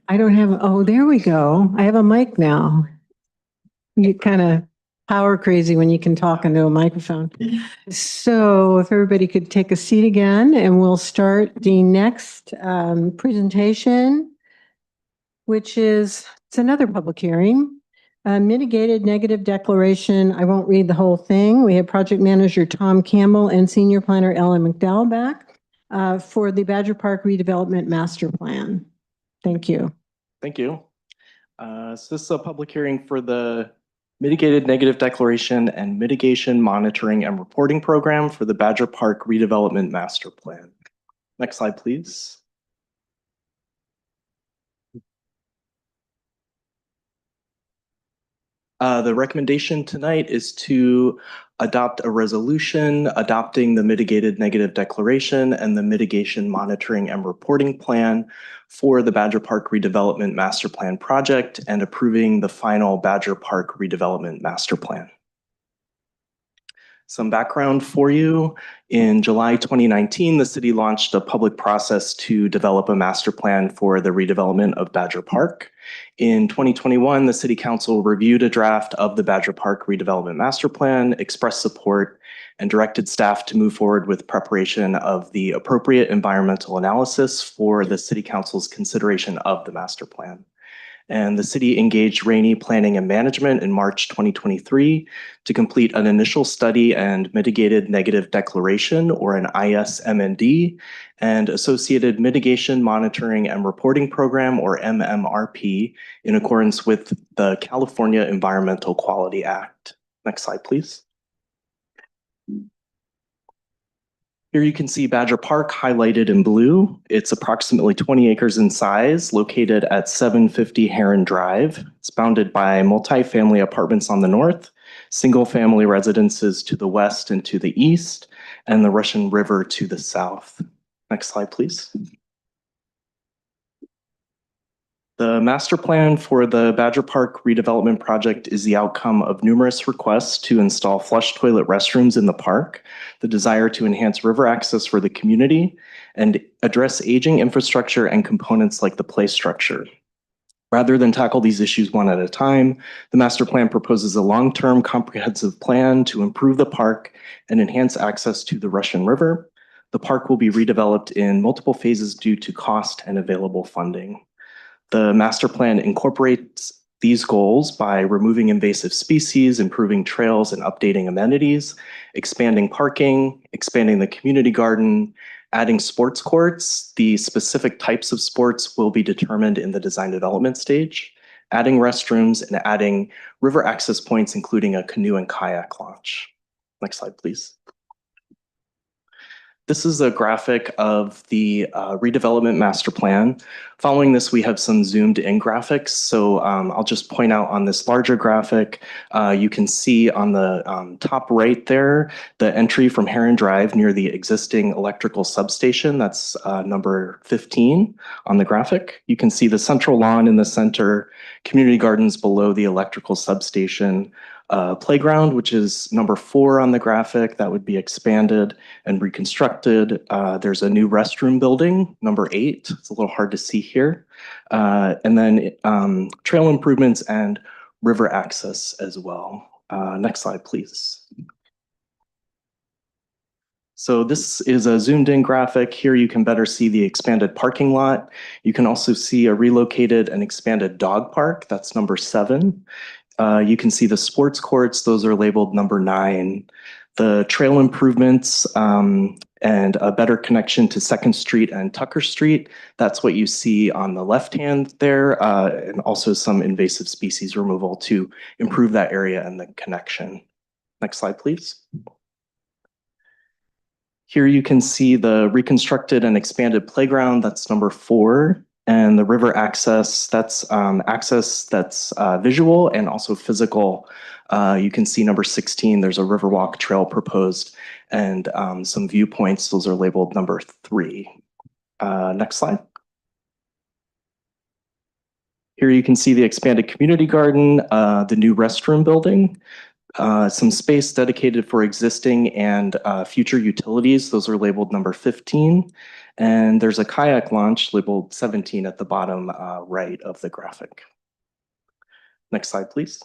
Speaker 1: I don't have, oh, there we go. I have a mic now. You get kind of power crazy when you can talk into a microphone. So if everybody could take a seat again, and we'll start the next presentation, which is, it's another public hearing. Mitigated negative declaration. I won't read the whole thing. We have project manager Tom Campbell and senior planner Ellen McDowell back for the Badger Park redevelopment master plan. Thank you.
Speaker 3: Thank you. So this is a public hearing for the Mitigated Negative Declaration and Mitigation Monitoring and Reporting Program for the Badger Park Redevelopment Master Plan. Next slide, please. The recommendation tonight is to adopt a resolution adopting the Mitigated Negative Declaration and the Mitigation Monitoring and Reporting Plan for the Badger Park Redevelopment Master Plan project and approving the final Badger Park Redevelopment Master Plan. Some background for you. In July 2019, the city launched a public process to develop a master plan for the redevelopment of Badger Park. In 2021, the City Council reviewed a draft of the Badger Park Redevelopment Master Plan, expressed support, and directed staff to move forward with preparation of the appropriate environmental analysis for the City Council's consideration of the master plan. And the city engaged Rainey Planning and Management in March 2023 to complete an initial study and mitigated negative declaration, or an ISMND, and associated mitigation monitoring and reporting program, or MMRP, in accordance with the California Environmental Quality Act. Next slide, please. Here you can see Badger Park highlighted in blue. It's approximately 20 acres in size, located at 750 Heron Drive. It's bounded by multi-family apartments on the north, single-family residences to the west and to the east, and the Russian River to the south. Next slide, please. The master plan for the Badger Park redevelopment project is the outcome of numerous requests to install flush toilet restrooms in the park, the desire to enhance river access for the community, and address aging infrastructure and components like the play structure. Rather than tackle these issues one at a time, the master plan proposes a long-term comprehensive plan to improve the park and enhance access to the Russian River. The park will be redeveloped in multiple phases due to cost and available funding. The master plan incorporates these goals by removing invasive species, improving trails and updating amenities, expanding parking, expanding the community garden, adding sports courts. The specific types of sports will be determined in the design development stage, adding restrooms, and adding river access points, including a canoe and kayak launch. Next slide, please. This is a graphic of the redevelopment master plan. Following this, we have some zoomed in graphics. So I'll just point out on this larger graphic, you can see on the top right there, the entry from Heron Drive near the existing electrical substation. That's number 15 on the graphic. You can see the central lawn in the center, community gardens below the electrical substation, playground, which is number 4 on the graphic, that would be expanded and reconstructed. There's a new restroom building, number 8. It's a little hard to see here. And then trail improvements and river access as well. Next slide, please. So this is a zoomed in graphic. Here you can better see the expanded parking lot. You can also see a relocated and expanded dog park. That's number 7. You can see the sports courts. Those are labeled number 9. The trail improvements and a better connection to 2nd Street and Tucker Street. That's what you see on the left hand there, and also some invasive species removal to improve that area and the connection. Next slide, please. Here you can see the reconstructed and expanded playground. That's number 4. And the river access, that's visual and also physical. You can see number 16, there's a Riverwalk trail proposed and some viewpoints. Those are labeled number 3. Next slide. Here you can see the expanded community garden, the new restroom building, some space dedicated for existing and future utilities. Those are labeled number 15. And there's a kayak launch labeled 17 at the bottom right of the graphic. Next slide, please.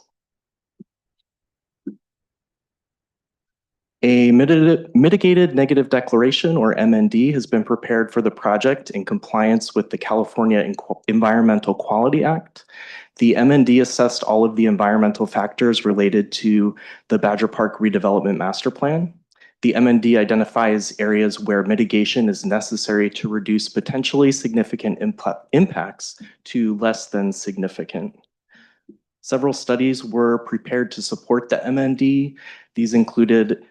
Speaker 3: A mitigated negative declaration, or MND, has been prepared for the project in compliance with the California Environmental Quality Act. The MND assessed all of the environmental factors related to the Badger Park redevelopment master plan. The MND identifies areas where mitigation is necessary to reduce potentially significant impacts to less than significant. Several studies were prepared to support the MND. These included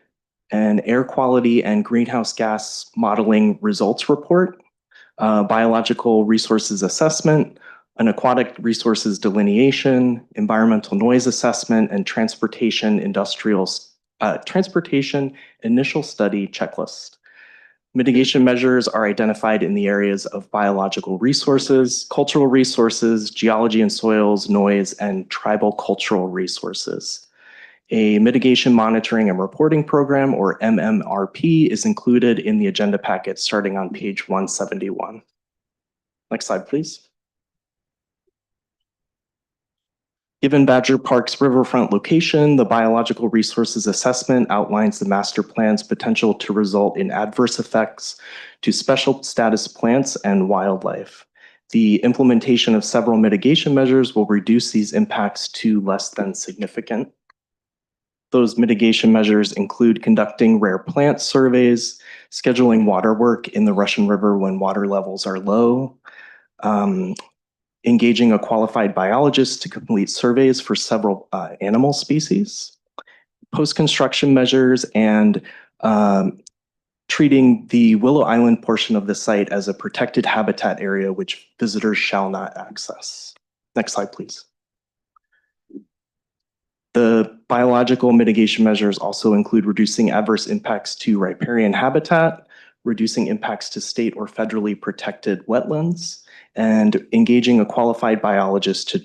Speaker 3: an air quality and greenhouse gas modeling results report, biological resources assessment, an aquatic resources delineation, environmental noise assessment, and transportation initial study checklist. Mitigation measures are identified in the areas of biological resources, cultural resources, geology and soils, noise, and tribal cultural resources. A mitigation monitoring and reporting program, or MMRP, is included in the agenda packet starting on page 171. Next slide, please. Given Badger Park's riverfront location, the biological resources assessment outlines the master plan's potential to result in adverse effects to special status plants and wildlife. The implementation of several mitigation measures will reduce these impacts to less than significant. Those mitigation measures include conducting rare plant surveys, scheduling water work in the Russian River when water levels are low, engaging a qualified biologist to complete surveys for several animal species, post-construction measures, and treating the Willow Island portion of the site as a protected habitat area which visitors shall not access. Next slide, please. The biological mitigation measures also include reducing adverse impacts to riparian habitat, reducing impacts to state or federally protected wetlands, and engaging a qualified biologist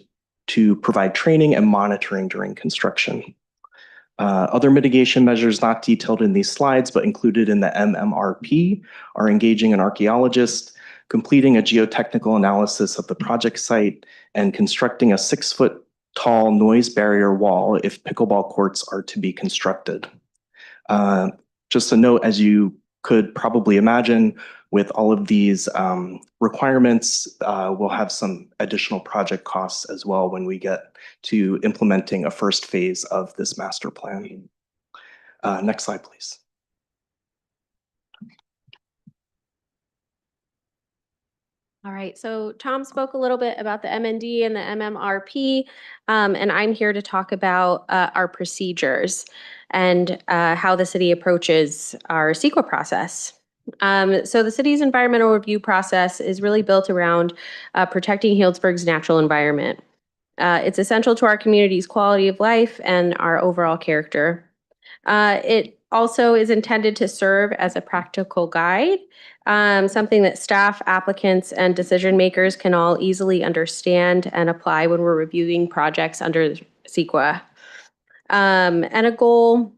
Speaker 3: to provide training and monitoring during construction. Other mitigation measures not detailed in these slides but included in the MMRP are engaging an archaeologist, completing a geotechnical analysis of the project site, and constructing a 6-foot tall noise barrier wall if pickleball courts are to be constructed. Just a note, as you could probably imagine, with all of these requirements, we'll have some additional project costs as well when we get to implementing a first phase of this master plan. Next slide, please.
Speaker 12: All right, so Tom spoke a little bit about the MND and the MMRP, and I'm here to talk about our procedures and how the city approaches our CEQA process. So the city's environmental review process is really built around protecting Healdsburg's natural environment. It's essential to our community's quality of life and our overall character. It also is intended to serve as a practical guide, something that staff, applicants, and decision makers can all easily understand and apply when we're reviewing projects under CEQA. And a goal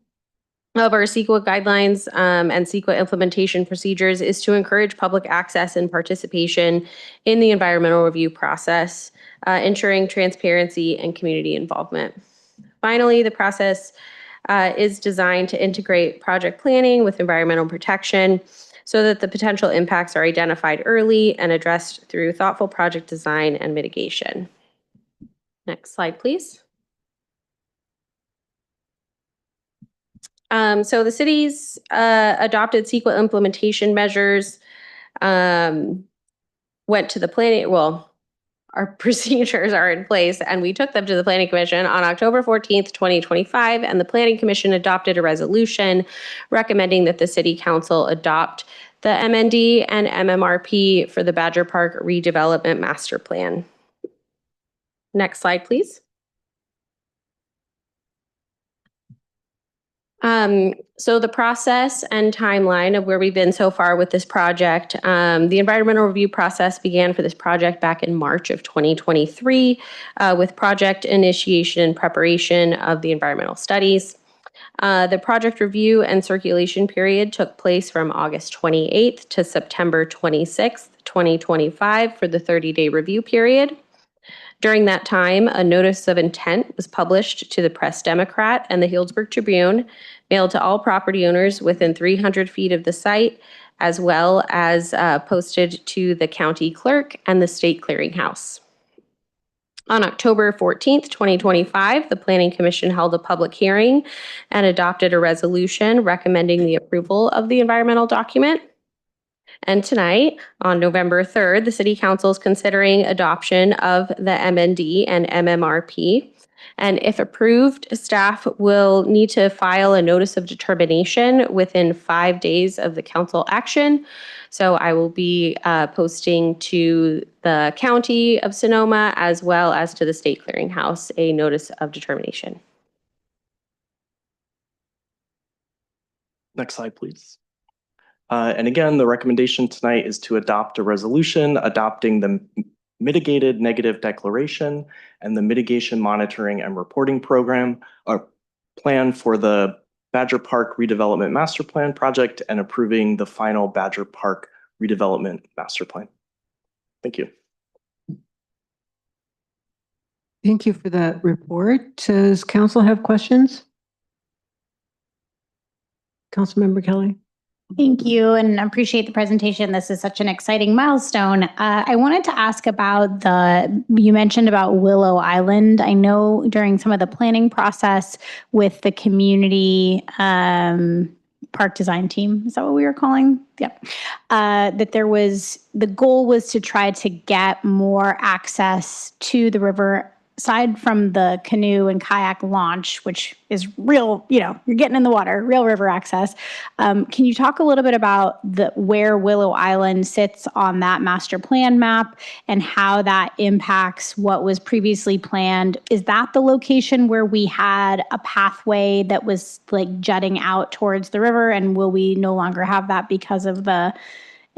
Speaker 12: of our CEQA guidelines and CEQA implementation procedures is to encourage public access and participation in the environmental review process, ensuring transparency and community involvement. Finally, the process is designed to integrate project planning with environmental protection so that the potential impacts are identified early and addressed through thoughtful project design and mitigation. Next slide, please. So the city's adopted CEQA implementation measures went to the planning, well, our procedures are in place, and we took them to the Planning Commission on October 14th, 2025, and the Planning Commission adopted a resolution recommending that the City Council adopt the MND and MMRP for the Badger Park Redevelopment Master Plan. Next slide, please. So the process and timeline of where we've been so far with this project, the environmental review process began for this project back in March of 2023 with project initiation and preparation of the environmental studies. The project review and circulation period took place from August 28th to September 26th, 2025 for the 30-day review period. During that time, a notice of intent was published to the Press Democrat and the Healdsburg Tribune, mailed to all property owners within 300 feet of the site, as well as posted to the county clerk and the state clearinghouse. On October 14th, 2025, the Planning Commission held a public hearing and adopted a resolution recommending the approval of the environmental document. And tonight, on November 3rd, the City Council is considering adoption of the MND and MMRP. And if approved, staff will need to file a notice of determination within 5 days of the council action. So I will be posting to the County of Sonoma as well as to the State Clearinghouse a notice of determination.
Speaker 3: Next slide, please. And again, the recommendation tonight is to adopt a resolution adopting the mitigated negative declaration and the mitigation monitoring and reporting program or plan for the Badger Park redevelopment master plan project and approving the final Badger Park redevelopment master plan. Thank you.
Speaker 1: Thank you for that report. Does council have questions? Councilmember Kelly.
Speaker 11: Thank you, and I appreciate the presentation. This is such an exciting milestone. I wanted to ask about you mentioned about Willow Island. I know during some of the planning process with the community park design team, is that what we were calling? Yep. That the goal was to try to get more access to the river aside from the canoe and kayak launch, which is real, you're getting in the water, real river access. Can you talk a little bit about where Willow Island sits on that master plan map and how that impacts what was previously planned? Is that the location where we had a pathway that was like jutting out towards the river, and will we no longer have that because of the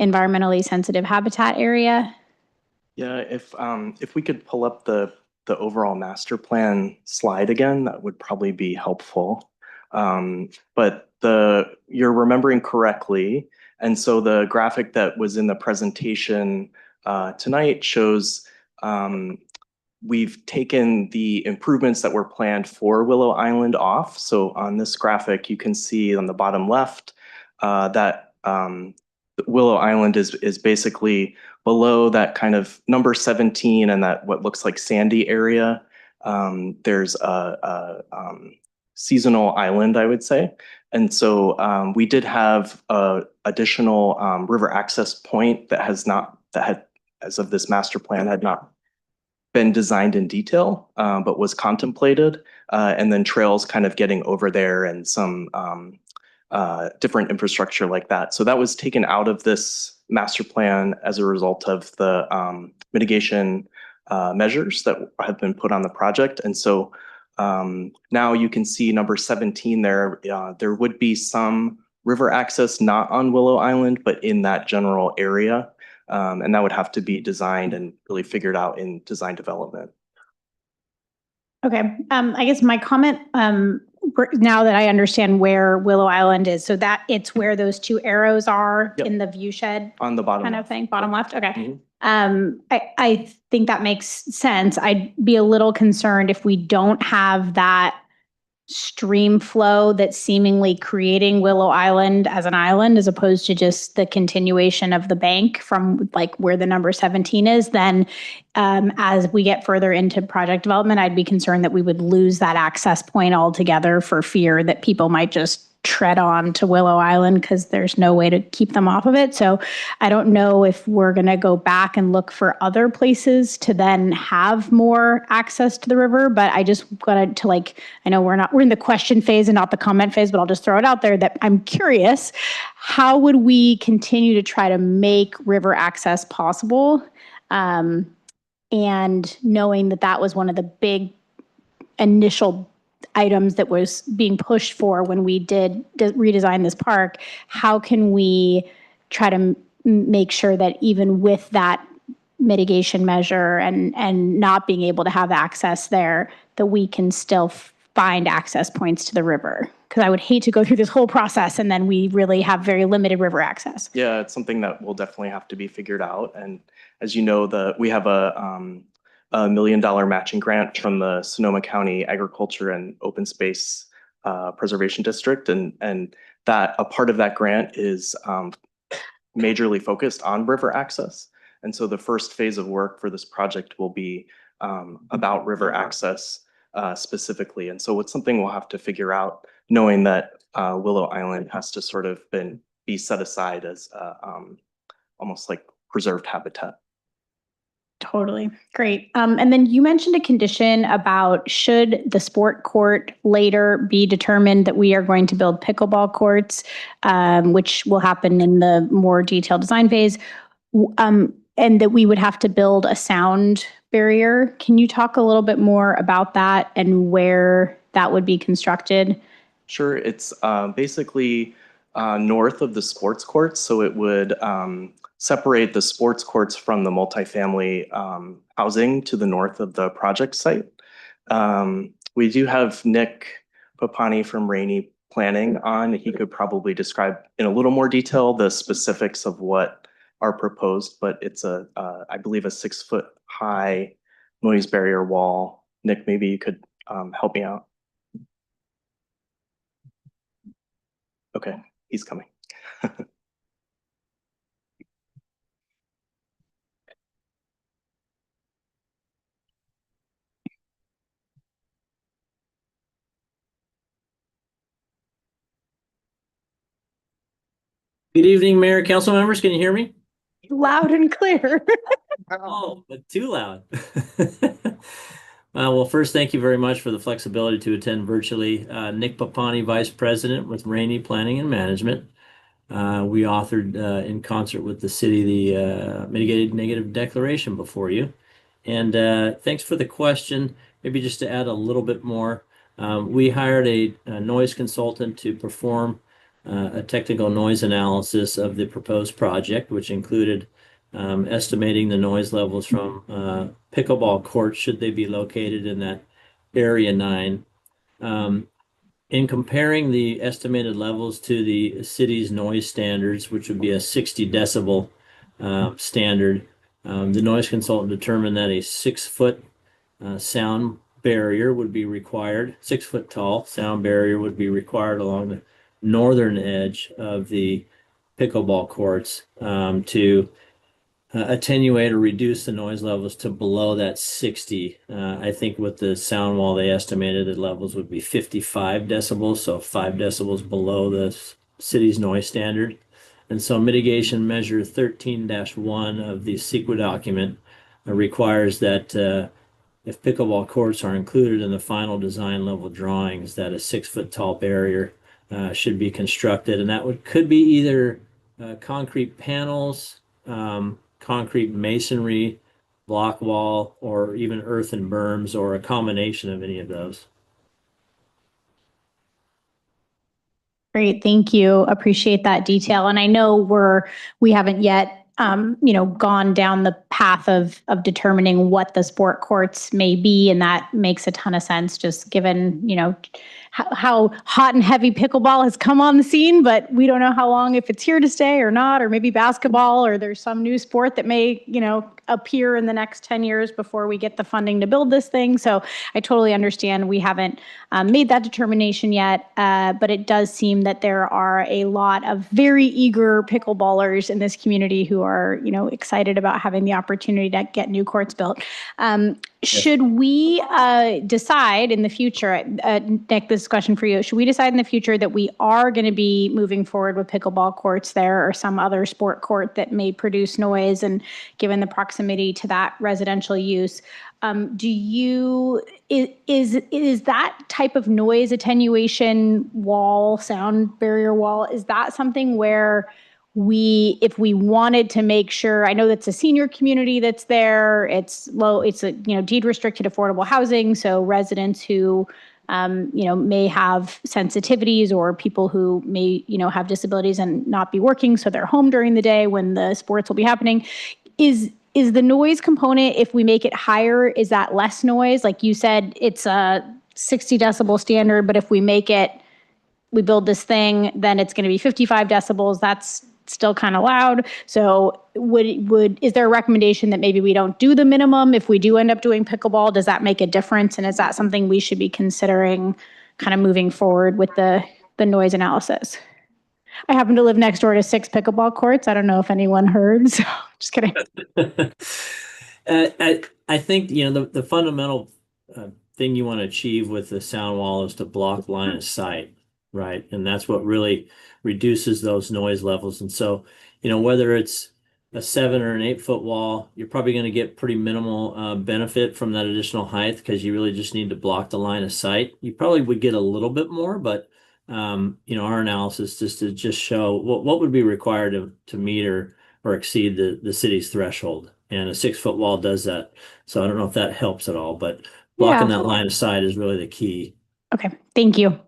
Speaker 11: environmentally sensitive habitat area?
Speaker 3: Yeah, if we could pull up the overall master plan slide again, that would probably be helpful. But you're remembering correctly. And so the graphic that was in the presentation tonight shows we've taken the improvements that were planned for Willow Island off. So on this graphic, you can see on the bottom left that Willow Island is basically below that kind of number 17 and that what looks like sandy area. There's a seasonal island, I would say. And so we did have a additional river access point that had, as of this master plan, had not been designed in detail, but was contemplated. And then trails kind of getting over there and some different infrastructure like that. So that was taken out of this master plan as a result of the mitigation measures that have been put on the project. And so now you can see number 17 there. There would be some river access not on Willow Island, but in that general area. And that would have to be designed and really figured out in design development.
Speaker 11: Okay, I guess my comment, now that I understand where Willow Island is, so that it's where those two arrows are in the view shed
Speaker 3: on the bottom
Speaker 11: kind of
Speaker 3: left.
Speaker 11: thing, bottom left. Okay.
Speaker 3: Mhm.
Speaker 11: I think that makes sense. I'd be a little concerned if we don't have that stream flow that's seemingly creating Willow Island as an island, as opposed to just the continuation of the bank from like where the number 17 is. Then as we get further into project development, I'd be concerned that we would lose that access point altogether for fear that people might just tread on to Willow Island because there's no way to keep them off of it. So I don't know if we're going to go back and look for other places to then have more access to the river, but I just wanted to I know we're in the question phase and not the comment phase, but I'll just throw it out there that I'm curious, how would we continue to try to make river access possible? And knowing that that was one of the big initial items that was being pushed for when we did redesign this park, how can we try to make sure that even with that mitigation measure and not being able to have access there, that we can still find access points to the river? Because I would hate to go through this whole process and then we really have very limited river access.
Speaker 3: Yeah, it's something that will definitely have to be figured out. And as you know, we have a $1 million matching grant from the Sonoma County Agriculture and Open Space Preservation District, and that a part of that grant is majorly focused on river access. And so the first phase of work for this project will be about river access specifically. And so it's something we'll have to figure out, knowing that Willow Island has to sort of be set aside as almost like preserved habitat.
Speaker 11: Totally. Great. And then you mentioned a condition about should the sport court later be determined that we are going to build pickleball courts, which will happen in the more detailed design phase, and that we would have to build a sound barrier. Can you talk a little bit more about that and where that would be constructed?
Speaker 3: Sure. It's basically north of the sports courts. So it would separate the sports courts from the multifamily housing to the north of the project site. We do have Nick Papani from Rainey Planning on. He could probably describe in a little more detail the specifics of what are proposed, but it's I believe a 6-foot high noise barrier wall. Nick, maybe you could help me out. Okay, he's coming.
Speaker 5: Good evening, Mayor, council members. Can you hear me?
Speaker 11: Loud and clear.
Speaker 5: Oh, but too loud. Well, first, thank you very much for the flexibility to attend virtually. Nick Papani, Vice President with Rainey Planning and Management. We authored in concert with the city the mitigated negative declaration before you. And thanks for the question. Maybe just to add a little bit more, we hired a noise consultant to perform a technical noise analysis of the proposed project, which included estimating the noise levels from pickleball courts should they be located in that Area 9. In comparing the estimated levels to the city's noise standards, which would be a 60 decibel standard, the noise consultant determined that a 6-foot sound barrier would be required, 6-foot tall sound barrier would be required along the northern edge of the pickleball courts to attenuate or reduce the noise levels to below that 60. I think with the sound wall, they estimated the levels would be 55 decibels, so 5 decibels below the city's noise standard. And so mitigation measure 13-1 of the CEQA document requires that if pickleball courts are included in the final design level drawings, that a 6-foot tall barrier should be constructed. And that could be either concrete panels, concrete masonry, block wall, or even earthen berms, or a combination of any of those.
Speaker 11: Great, thank you. Appreciate that detail. And I know we haven't yet gone down the path of determining what the sport courts may be, and that makes a ton of sense, just given how hot and heavy pickleball has come on the scene, but we don't know how long, if it's here to stay or not, or maybe basketball, or there's some new sport that may appear in the next 10 years before we get the funding to build this thing. So I totally understand we haven't made that determination yet, but it does seem that there are a lot of very eager pickleballers in this community who are excited about having the opportunity to get new courts built. Should we decide in the future, Nick, this question for you, should we decide in the future that we are going to be moving forward with pickleball courts there or some other sport court that may produce noise, and given the proximity to that residential use, is that type of noise attenuation wall, sound barrier wall, is that something where if we wanted to make sure, I know that's a senior community that's there, it's low, it's a deed restricted affordable housing, so residents who may have sensitivities, or people who may have disabilities and not be working, so they're home during the day when the sports will be happening. Is the noise component, if we make it higher, is that less noise? Like you said, it's a 60 decibel standard, but if we make it we build this thing, then it's going to be 55 decibels. That's still kind of loud. So is there a recommendation that maybe we don't do the minimum if we do end up doing pickleball? Does that make a difference? And is that something we should be considering kind of moving forward with the noise analysis? I happen to live next door to 6 pickleball courts. I don't know if anyone heard, so just kidding.
Speaker 5: I think, the fundamental thing you want to achieve with the sound wall is to block line of sight, right? And that's what really reduces those noise levels. And so, whether it's a 7 or an 8-foot wall, you're probably going to get pretty minimal benefit from that additional height because you really just need to block the line of sight. You probably would get a little bit more, but our analysis to show what would be required to meet or exceed the city's threshold. And a 6-foot wall does that. So I don't know if that helps at all, but blocking that line of sight is really the key.
Speaker 11: Okay, thank you.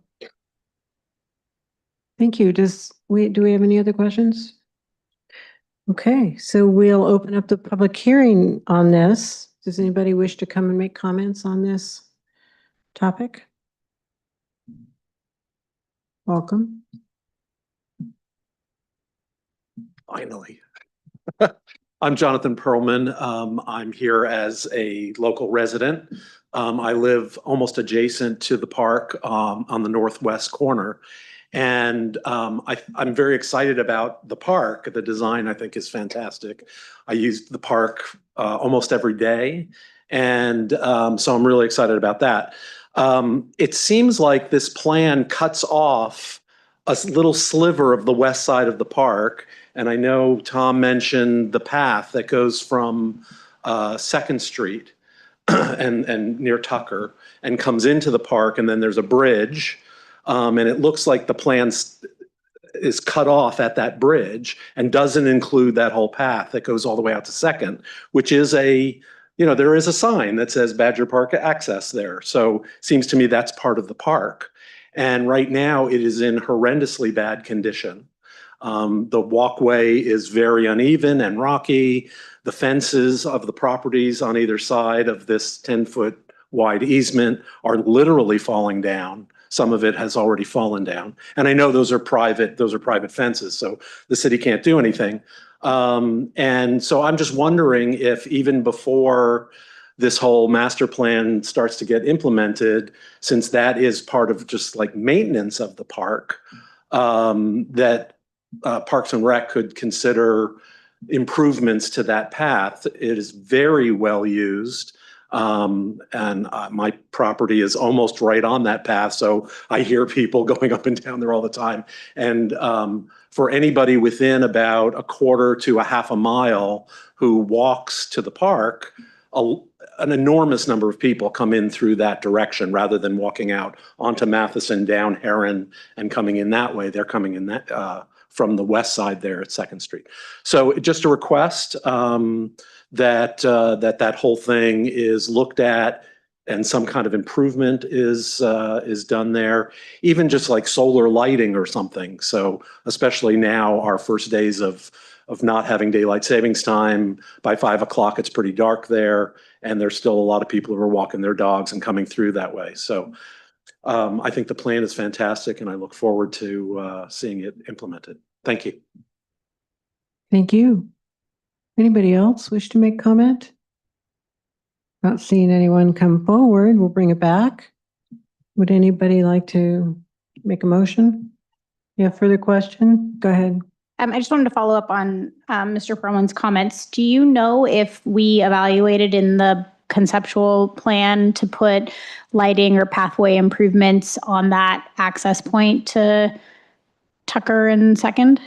Speaker 1: Thank you. Do we have any other questions? Okay, so we'll open up the public hearing on this. Does anybody wish to come and make comments on this topic? Welcome.
Speaker 7: Finally. I'm Jonathan Perlman. I'm here as a local resident. I live almost adjacent to the park on the northwest corner. And I'm very excited about the park. The design, I think, is fantastic. I use the park almost every day. And so I'm really excited about that. It seems like this plan cuts off a little sliver of the west side of the park. And I know Tom mentioned the path that goes from 2nd Street and near Tucker and comes into the park. And then there's a bridge. And it looks like the plan is cut off at that bridge and doesn't include that whole path that goes all the way out to 2nd, which is there is a sign that says Badger Park access there. So seems to me that's part of the park. And right now it is in horrendously bad condition. The walkway is very uneven and rocky. The fences of the properties on either side of this 10-foot wide easement are literally falling down. Some of it has already fallen down. And I know those are private fences, so the city can't do anything. And so I'm just wondering if even before this whole master plan starts to get implemented, since that is part of just like maintenance of the park, that Parks and Rec could consider improvements to that path. It is very well used. And my property is almost right on that path. So I hear people going up and down there all the time. And for anybody within about a quarter to a half a mile who walks to the park, an enormous number of people come in through that direction rather than walking out onto Matheson, down Heron, and coming in that way. They're coming in that from the west side there at 2nd Street. So just a request that whole thing is looked at and some kind of improvement is done there, even just like solar lighting or something. So especially now, our first days of not having daylight savings time, by 5 o'clock, it's pretty dark there. And there's still a lot of people who are walking their dogs and coming through that way. So I think the plan is fantastic and I look forward to seeing it implemented. Thank you.
Speaker 1: Thank you. Anybody else wish to make comment? Not seeing anyone come forward, we'll bring it back. Would anybody like to make a motion? You have further question? Go ahead.
Speaker 11: I just wanted to follow up on Mr. Perlman's comments. Do you know if we evaluated in the conceptual plan to put lighting or pathway improvements on that access point to Tucker and 2nd?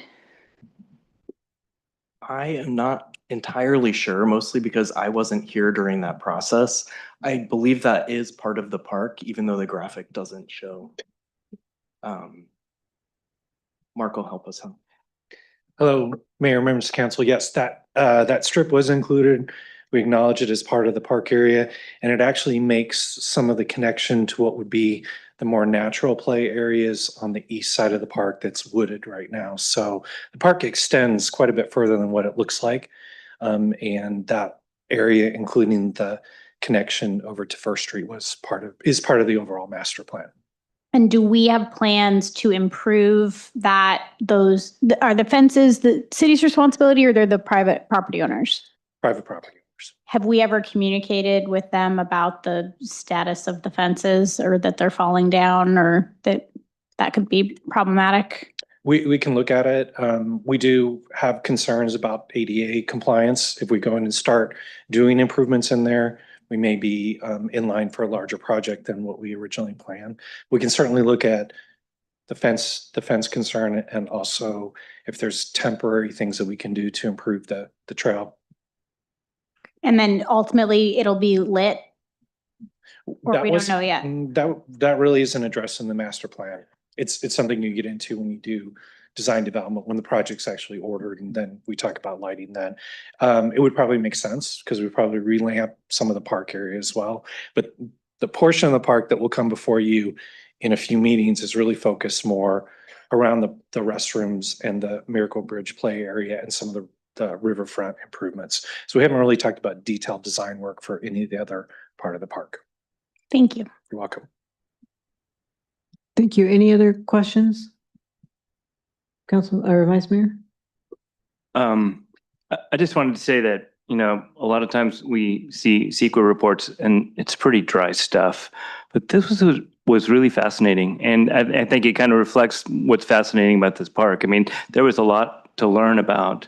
Speaker 3: I am not entirely sure, mostly because I wasn't here during that process. I believe that is part of the park, even though the graphic doesn't show. Mark will help us out.
Speaker 8: Hello, Mayor, members of council. Yes, that strip was included. We acknowledge it as part of the park area, and it actually makes some of the connection to what would be the more natural play areas on the east side of the park that's wooded right now. So the park extends quite a bit further than what it looks like. And that area, including the connection over to 1st Street, is part of the overall master plan.
Speaker 11: And do we have plans to improve that? Are the fences the city's responsibility or they're the private property owners?
Speaker 7: Private property owners.
Speaker 11: Have we ever communicated with them about the status of the fences or that they're falling down or that could be problematic?
Speaker 7: We can look at it. We do have concerns about ADA compliance. If we go in and start doing improvements in there, we may be in line for a larger project than what we originally planned. We can certainly look at the fence concern and also if there's temporary things that we can do to improve the trail.
Speaker 11: And then ultimately it'll be lit? Or
Speaker 7: That
Speaker 11: we
Speaker 7: was-
Speaker 11: don't know yet?
Speaker 7: That really isn't addressed in the master plan. It's something you get into when you do design development, when the project's actually ordered, and then we talk about lighting then. It would probably make sense because we probably relamp some of the park area as well. But the portion of the park that will come before you in a few meetings is really focused more around the restrooms and the Miracle Bridge play area and some of the riverfront improvements. So we haven't really talked about detailed design work for any of the other part of the park.
Speaker 11: Thank you.
Speaker 7: You're welcome.
Speaker 1: Thank you. Any other questions? Council or Vice Mayor?
Speaker 17: I just wanted to say that, you know, a lot of times we see CEQA reports and it's pretty dry stuff, but this was really fascinating. And I think it kind of reflects what's fascinating about this park. I mean, there was a lot to learn about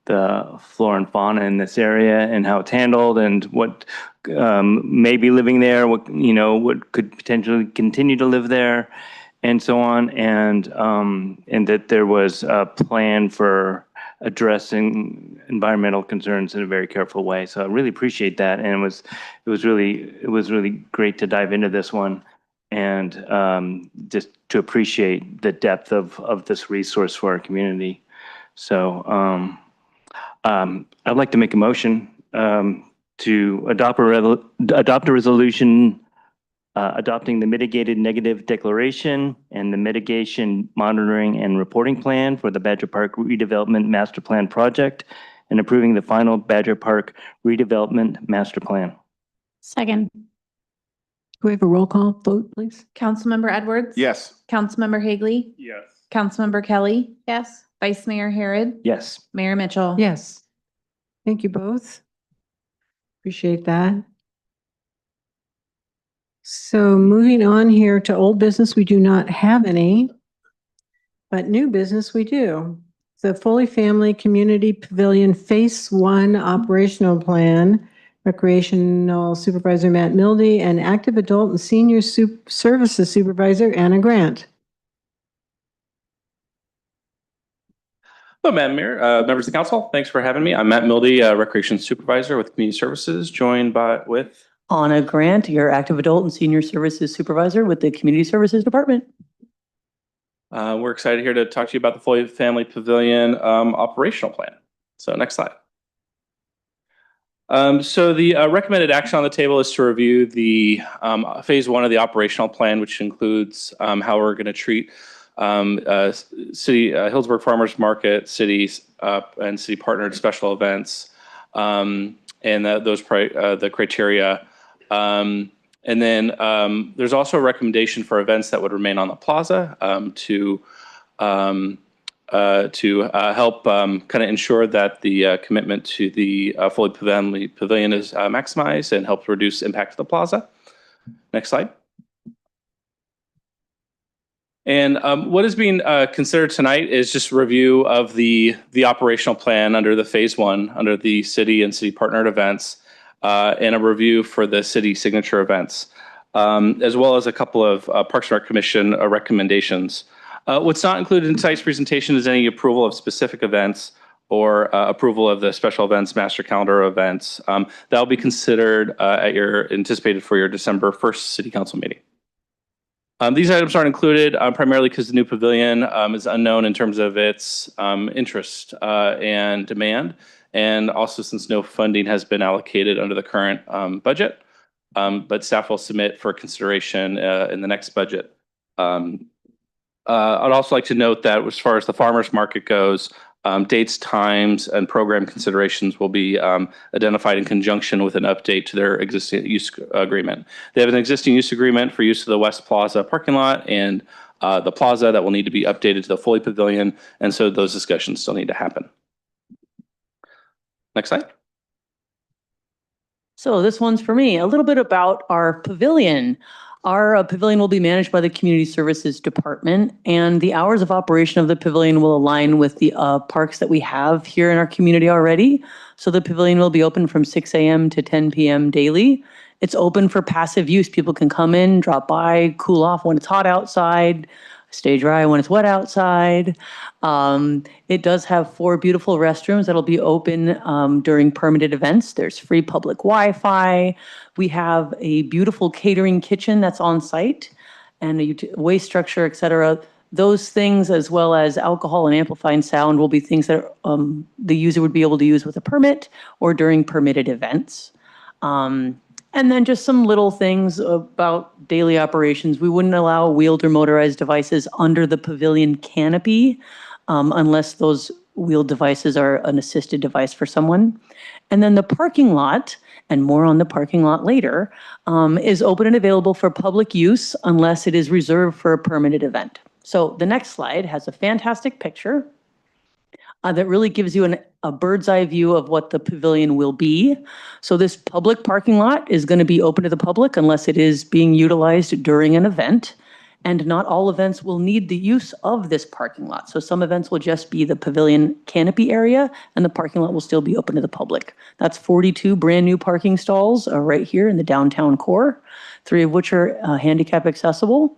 Speaker 17: the flora and fauna in this area and how it's handled and what may be living there, what could potentially continue to live there and so on. And that there was a plan for addressing environmental concerns in a very careful way. So I really appreciate that. And it was really great to dive into this one and just to appreciate the depth of this resource for our community. So I'd like to make a motion to adopt a resolution adopting the mitigated negative declaration and the mitigation monitoring and reporting plan for the Badger Park redevelopment master plan project and approving the final Badger Park redevelopment master plan.
Speaker 11: Second.
Speaker 1: Can we have a roll call vote, please?
Speaker 2: Councilmember Edwards?
Speaker 13: Yes.
Speaker 2: Councilmember Hagley?
Speaker 4: Yes.
Speaker 2: Councilmember Kelly?
Speaker 11: Yes.
Speaker 2: Vice Mayor Harrod?
Speaker 17: Yes.
Speaker 2: Mayor Mitchell?
Speaker 1: Yes. Thank you both. Appreciate that. So moving on here to old business, we do not have any, but new business we do. The Foley Family Community Pavilion Phase 1 Operational Plan, Recreational Supervisor Matt Mildy and Active Adult and Senior Services Supervisor Anna Grant.
Speaker 9: Hello, Madam Mayor, members of the council. Thanks for having me. I'm Matt Mildy, Recreation Supervisor with Community Services, joined with
Speaker 10: Anna Grant, your Active Adult and Senior Services Supervisor with the Community Services Department.
Speaker 9: We're excited here to talk to you about the Foley Family Pavilion operational plan. So next slide. So the recommended action on the table is to review the phase 1 of the operational plan, which includes how we're going to treat Healdsburg Farmers Market, cities, and city partnered special events, and the criteria. And then there's also a recommendation for events that would remain on the plaza to help kind of ensure that the commitment to the Foley Pavilion is maximized and help reduce impact to the plaza. Next slide. And what is being considered tonight is just a review of the operational plan under the phase 1, under the city and city partnered events, and a review for the city signature events, as well as a couple of Parks and Rec Commission recommendations. What's not included in tonight's presentation is any approval of specific events or approval of the special events master calendar events. That will be considered anticipated for your December 1st city council meeting. These items aren't included primarily because the new pavilion is unknown in terms of its interest and demand, and also since no funding has been allocated under the current budget, but staff will submit for consideration in the next budget. I'd also like to note that as far as the farmers market goes, Dates, times, and program considerations will be identified in conjunction with an update to their existing use agreement. They have an existing use agreement for use of the West Plaza parking lot and the plaza that will need to be updated to the Foley Pavilion, and so those discussions still need to happen. Next slide.
Speaker 10: So this one's for me. A little bit about our pavilion. Our pavilion will be managed by the Community Services Department, and the hours of operation of the pavilion will align with the parks that we have here in our community already. So the pavilion will be open from 6 a.m. to 10 p.m. daily. It's open for passive use. People can come in, drop by, cool off when it's hot outside, stay dry when it's wet outside. It does have 4 beautiful restrooms that'll be open during permitted events. There's free public Wi-Fi. We have a beautiful catering kitchen that's on site and a waste structure, et cetera. Those things, as well as alcohol and amplifying sound, will be things that the user would be able to use with a permit or during permitted events. And then just some little things about daily operations. We wouldn't allow wheeled or motorized devices under the pavilion canopy unless those wheeled devices are an assisted device for someone. And then the parking lot, and more on the parking lot later, is open and available for public use unless it is reserved for a permitted event. So the next slide has a fantastic picture that really gives you a bird's eye view of what the pavilion will be. So this public parking lot is going to be open to the public unless it is being utilized during an event. And not all events will need the use of this parking lot. So some events will just be the pavilion canopy area and the parking lot will still be open to the public. That's 42 brand new parking stalls right here in the downtown core, 3 of which are handicap accessible.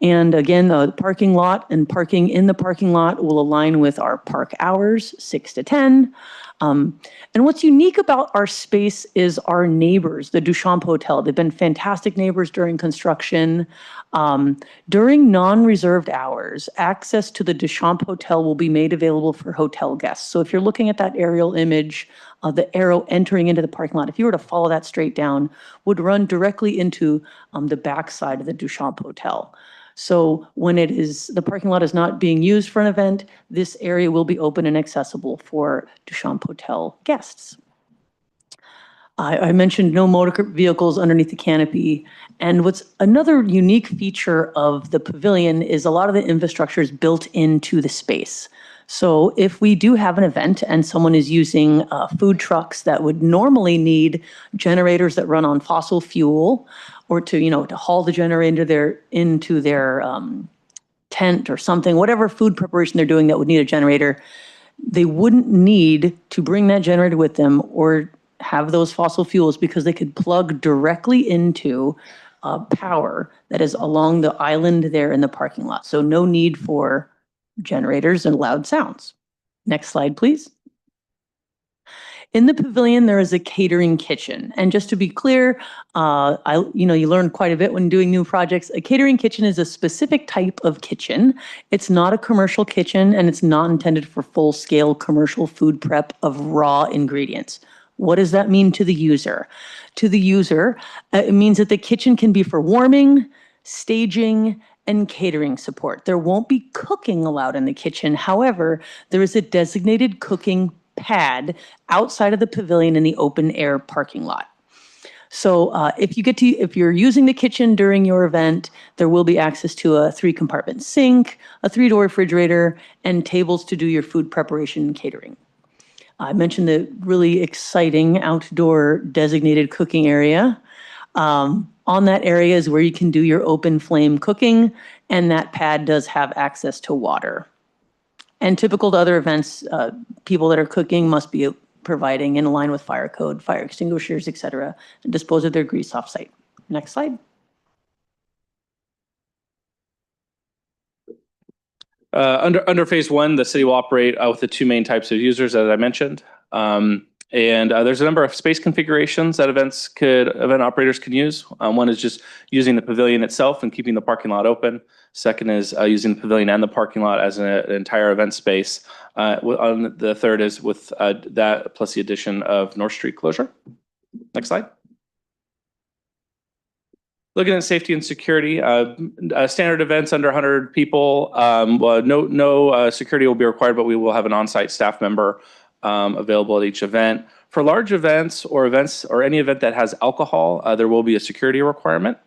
Speaker 10: And again, the parking lot and parking in the parking lot will align with our park hours, 6 to 10. And what's unique about our space is our neighbors, the Duchamp Hotel. They've been fantastic neighbors during construction. During non-reserved hours, access to the Duchamp Hotel will be made available for hotel guests. So if you're looking at that aerial image of the arrow entering into the parking lot, if you were to follow that straight down, would run directly into the backside of the Duchamp Hotel. So when the parking lot is not being used for an event, this area will be open and accessible for Duchamp Hotel guests. I mentioned no motor vehicles underneath the canopy. And what's another unique feature of the pavilion is a lot of the infrastructure is built into the space. So if we do have an event and someone is using food trucks that would normally need generators that run on fossil fuel, or to haul the generator into their tent or something, whatever food preparation they're doing that would need a generator, they wouldn't need to bring that generator with them or have those fossil fuels because they could plug directly into power that is along the island there in the parking lot. So no need for generators and loud sounds. Next slide, please. In the pavilion, there is a catering kitchen. And just to be clear, you learn quite a bit when doing new projects. A catering kitchen is a specific type of kitchen. It's not a commercial kitchen, and it's not intended for full-scale commercial food prep of raw ingredients. What does that mean to the user? To the user, it means that the kitchen can be for warming, staging, and catering support. There won't be cooking allowed in the kitchen. However, there is a designated cooking pad outside of the pavilion in the open air parking lot. So if you're using the kitchen during your event, there will be access to a 3-compartment sink, a 3-door refrigerator, and tables to do your food preparation and catering. I mentioned the really exciting outdoor designated cooking area. On that area is where you can do your open flame cooking, and that pad does have access to water. And typical to other events, people that are cooking must be providing in line with fire code, fire extinguishers, et cetera, and dispose of their grease off-site. Next slide.
Speaker 9: Under phase 1, the city will operate with the 2 main types of users, as I mentioned. And there's a number of space configurations that event operators can use. One is just using the pavilion itself and keeping the parking lot open. Second is using the pavilion and the parking lot as an entire event space. The third is with that plus the addition of North Street closure. Next slide. Looking at safety and security, standard events under 100 people, well, no security will be required, but we will have an on-site staff member available at each event. For large events or any event that has alcohol, there will be a security requirement.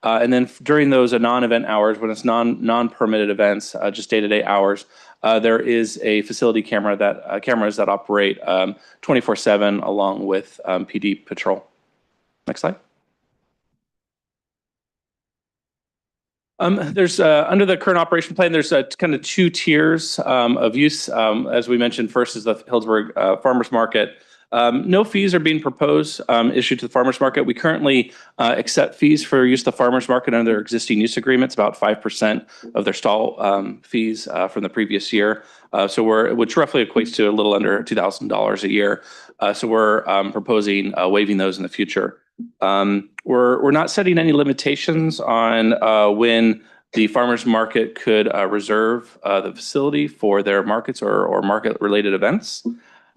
Speaker 9: And then during those non-event hours, when it's non-permitted events, just day-to-day hours, there is a facility cameras that operate 24/7 along with PD patrol. Next slide. There's under the current operation plan, there's kind of two tiers of use. As we mentioned, first is the Healdsburg Farmers Market. No fees are being proposed issued to the farmers market. We currently accept fees for use of the farmers market under their existing use agreements, about 5% of their stall fees from the previous year. Which roughly equates to a little under $2,000 a year. So we're proposing waiving those in the future. We're not setting any limitations on when the farmers market could reserve the facility for their markets or market related events.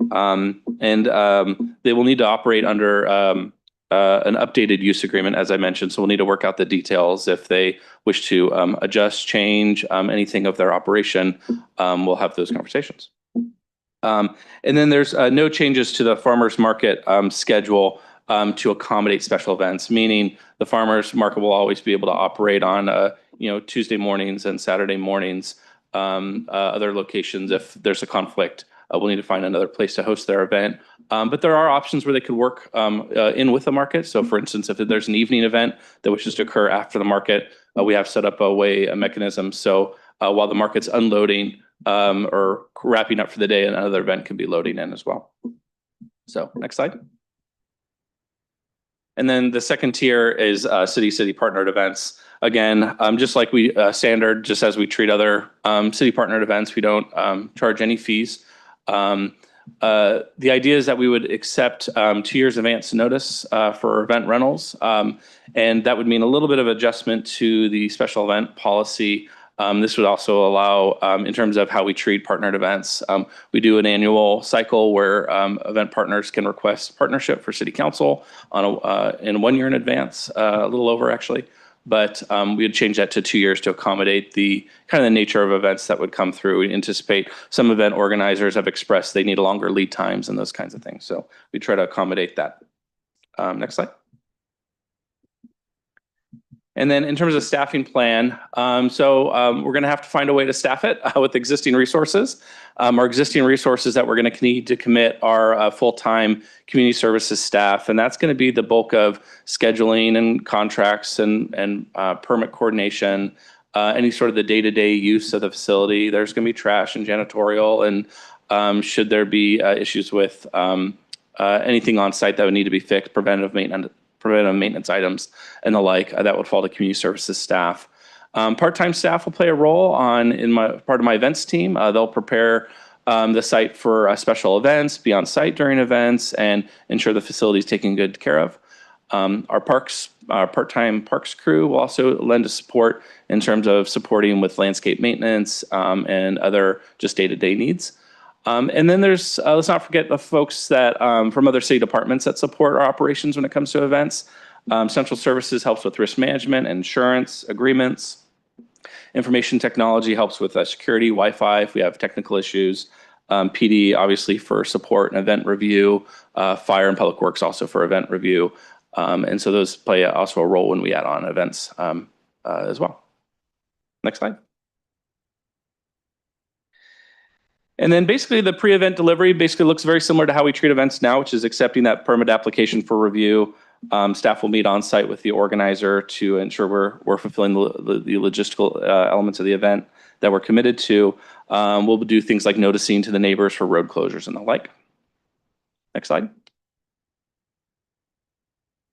Speaker 9: They will need to operate under an updated use agreement, as I mentioned. So we'll need to work out the details if they wish to adjust, change anything of their operation. We'll have those conversations. And then there's no changes to the farmers market schedule to accommodate special events, meaning the farmers market will always be able to operate on Tuesday mornings and Saturday mornings. Other locations, if there's a conflict, we'll need to find another place to host their event. But there are options where they could work in with the market. So for instance, if there's an evening event that wishes to occur after the market, we have set up a mechanism. So while the market's unloading or wrapping up for the day, another event can be loading in as well. So next slide. And then the second tier is city partnered events. Again, just like we standard, just as we treat other city partnered events, we don't charge any fees. The idea is that we would accept 2 years advance notice for event rentals. And that would mean a little bit of adjustment to the special event policy. This would also allow, in terms of how we treat partnered events, we do an annual cycle where event partners can request partnership for city council in 1 year in advance, a little over actually. But we would change that to 2 years to accommodate the kind of the nature of events that would come through. We anticipate some event organizers have expressed they need longer lead times and those kinds of things. So we try to accommodate that. Next slide. And then in terms of staffing plan, we're going to have to find a way to staff it with existing resources. Our existing resources that we're going to need to commit are full-time community services staff, and that's going to be the bulk of scheduling and contracts and permit coordination, any sort of the day-to-day use of the facility. There's going to be trash and janitorial, and should there be issues with anything on site that would need to be fixed, preventive maintenance items and the like, that would fall to community services staff. Part-time staff will play a role in part of my events team. They'll prepare the site for special events, be on site during events, and ensure the facility is taken good care of. Our part-time parks crew will also lend a support in terms of supporting with landscape maintenance and other just day-to-day needs. And then there's, let's not forget the folks that from other city departments that support our operations when it comes to events. Central Services helps with risk management, insurance, agreements. Information technology helps with security, Wi-Fi if we have technical issues. PD obviously for support and event review. Fire and Public Works also for event review. And so those play also a role when we add on events as well. Next slide. And then basically the pre-event delivery basically looks very similar to how we treat events now, which is accepting that permit application for review. Staff will meet on site with the organizer to ensure we're fulfilling the logistical elements of the event that we're committed to. We'll do things like noticing to the neighbors for road closures and the like. Next slide.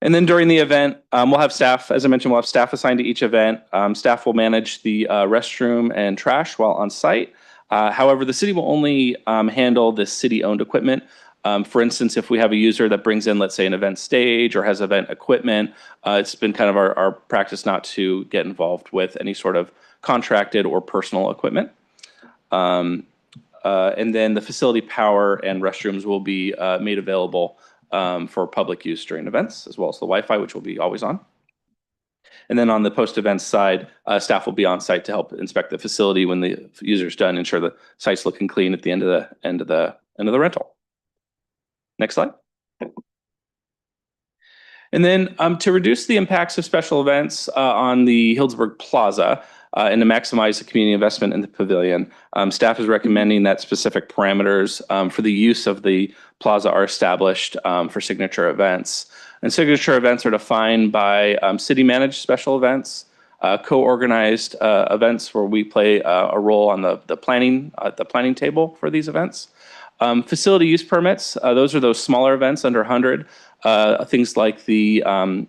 Speaker 9: And then during the event, we'll have staff, as I mentioned, we'll have staff assigned to each event. Staff will manage the restroom and trash while on site. However, the city will only handle the city-owned equipment. For instance, if we have a user that brings in, let's say, an event stage or has event equipment, it's been kind of our practice not to get involved with any sort of contracted or personal equipment. And then the facility power and restrooms will be made available for public use during events, as well as the Wi-Fi, which will be always on. And then on the post-events side, staff will be on site to help inspect the facility when the user's done, ensure the site's looking clean at the end of the rental. Next slide. And then to reduce the impacts of special events on the Healdsburg Plaza and to maximize the community investment in the pavilion, staff is recommending that specific parameters for the use of the plaza are established for signature events. And signature events are defined by city-managed special events, co-organized events where we play a role on the planning table for these events. Facility use permits, those are those smaller events under 100. Things like the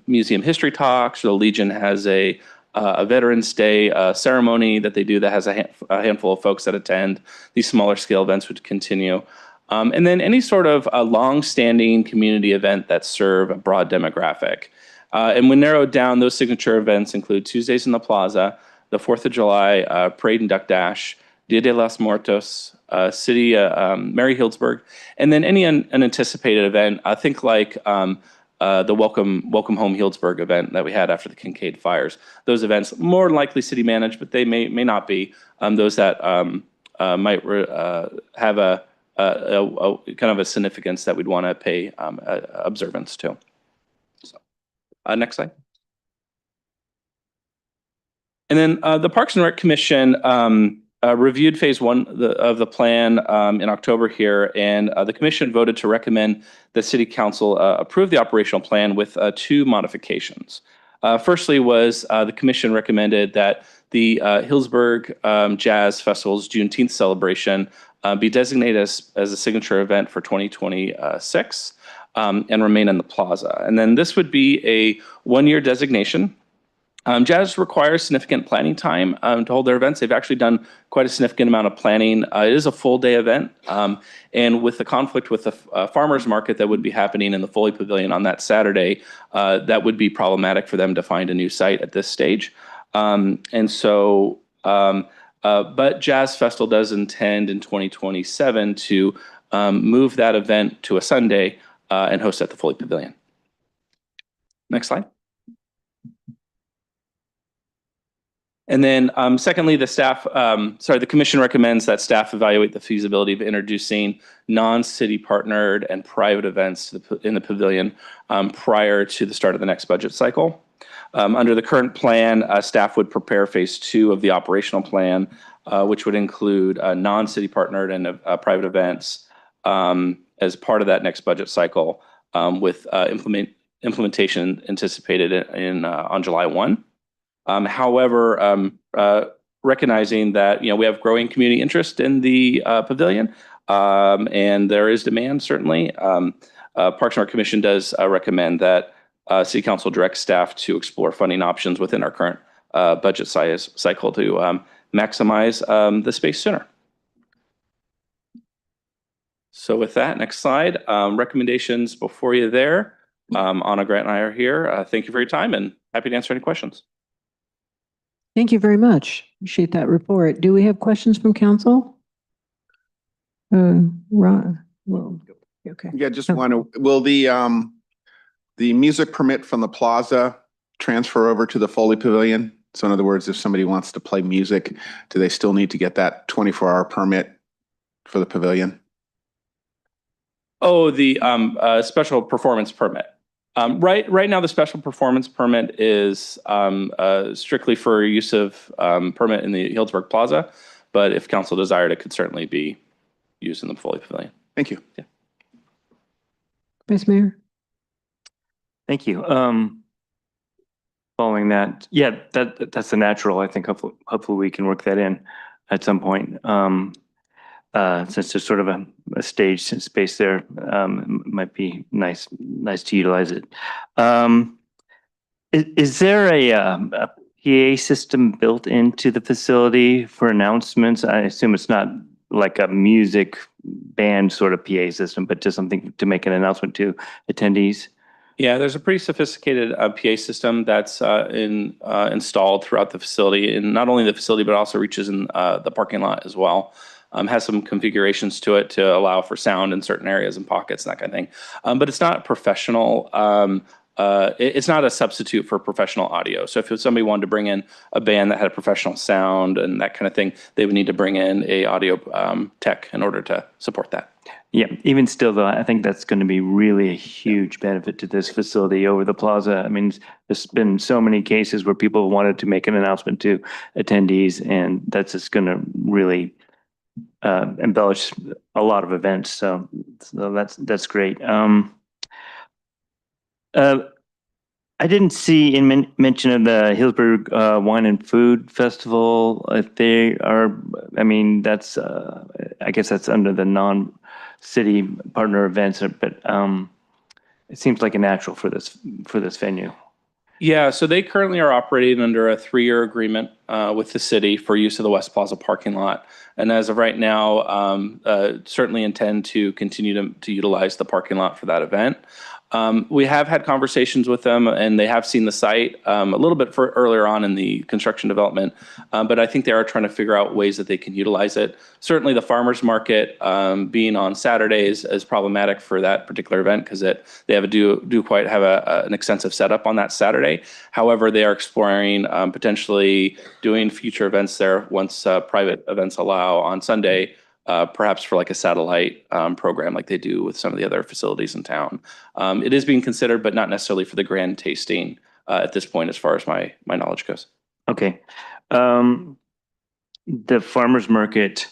Speaker 9: museum history talks, or the Legion has a Veterans Day ceremony that they do that has a handful of folks that attend. These smaller scale events would continue. And then any sort of long-standing community event that serve a broad demographic. And when narrowed down, those signature events include Tuesdays in the Plaza, the 4th of July Parade and Duck Dash, Dia de los Muertos, City Mary Healdsburg, and then any unanticipated event. I think like the Welcome Home Healdsburg event that we had after the Kincaid fires. Those events more likely city managed, but they may not be. Those that might have a kind of a significance that we'd want to pay observance to. So, next slide. And then the Parks and Rec Commission reviewed phase 1 of the plan in October here, and the commission voted to recommend that City Council approve the operational plan with 2 modifications. Firstly was the commission recommended that the Healdsburg Jazz Festival's Juneteenth celebration be designated as a signature event for 2026 and remain in the plaza. And then this would be a 1-year designation. Jazz requires significant planning time to hold their events. They've actually done quite a significant amount of planning. It is a full day event. And with the conflict with the farmers market that would be happening in the Foley Pavilion on that Saturday, that would be problematic for them to find a new site at this stage. But Jazz Festival does intend in 2027 to move that event to a Sunday and host at the Foley Pavilion. Next slide. And then secondly, the commission recommends that staff evaluate the feasibility of introducing non-city partnered and private events in the pavilion prior to the start of the next budget cycle. Under the current plan, staff would prepare phase 2 of the operational plan, which would include non-city partnered and private events as part of that next budget cycle, with implementation anticipated on July 1. However, recognizing that we have growing community interest in the pavilion, and there is demand certainly, Parks and Rec Commission does recommend that City Council direct staff to explore funding options within our current budget cycle to maximize the space sooner. So with that, next slide. Recommendations before you there. Anna Grant and I are here. Thank you for your time and happy to answer any questions.
Speaker 1: Thank you very much. Appreciate that report. Do we have questions from council? Ron, well, okay.
Speaker 13: Yeah, just want to, will the music permit from the plaza transfer over to the Foley Pavilion? So in other words, if somebody wants to play music, do they still need to get that 24-hour permit for the pavilion?
Speaker 9: Oh, the special performance permit. Right now, the special performance permit is strictly for use of permit in the Healdsburg Plaza, but if council desired, it could certainly be used in the Foley Pavilion.
Speaker 13: Thank you.
Speaker 9: Yeah.
Speaker 1: Vice Mayor.
Speaker 17: Thank you. Following that, yeah, that's the natural. I think hopefully we can work that in at some point. Since there's sort of a stage space there, might be nice to utilize it. Is there a PA system built into the facility for announcements? I assume it's not like a music band sort of PA system, but just something to make an announcement to attendees.
Speaker 9: Yeah, there's a pretty sophisticated PA system that's installed throughout the facility, and not only the facility, but also reaches in the parking lot as well. Has some configurations to it to allow for sound in certain areas and pockets and that kind of thing. But it's not professional it's not a substitute for professional audio. So if somebody wanted to bring in a band that had a professional sound and that kind of thing, they would need to bring in a audio tech in order to support that.
Speaker 17: Yeah, even still though, I think that's going to be really a huge benefit to this facility over the plaza. I mean, there's been so many cases where people wanted to make an announcement to attendees, and that's just going to really embellish a lot of events. So that's great. I didn't see in mention of the Healdsburg Wine and Food Festival. If they are, I mean, that's I guess that's under the non-city partner events, but it seems like a natural for this venue.
Speaker 9: Yeah, so they currently are operating under a 3-year agreement with the city for use of the West Plaza parking lot. And as of right now, certainly intend to continue to utilize the parking lot for that event. We have had conversations with them, and they have seen the site a little bit earlier on in the construction development, but I think they are trying to figure out ways that they can utilize it. Certainly the farmers market being on Saturdays is problematic for that particular event because they have an extensive setup on that Saturday. However, they are exploring potentially doing future events there once private events allow on Sunday. Perhaps for like a satellite program like they do with some of the other facilities in town. It is being considered, but not necessarily for the grand tasting at this point, as far as my knowledge goes.
Speaker 17: Okay. The farmers market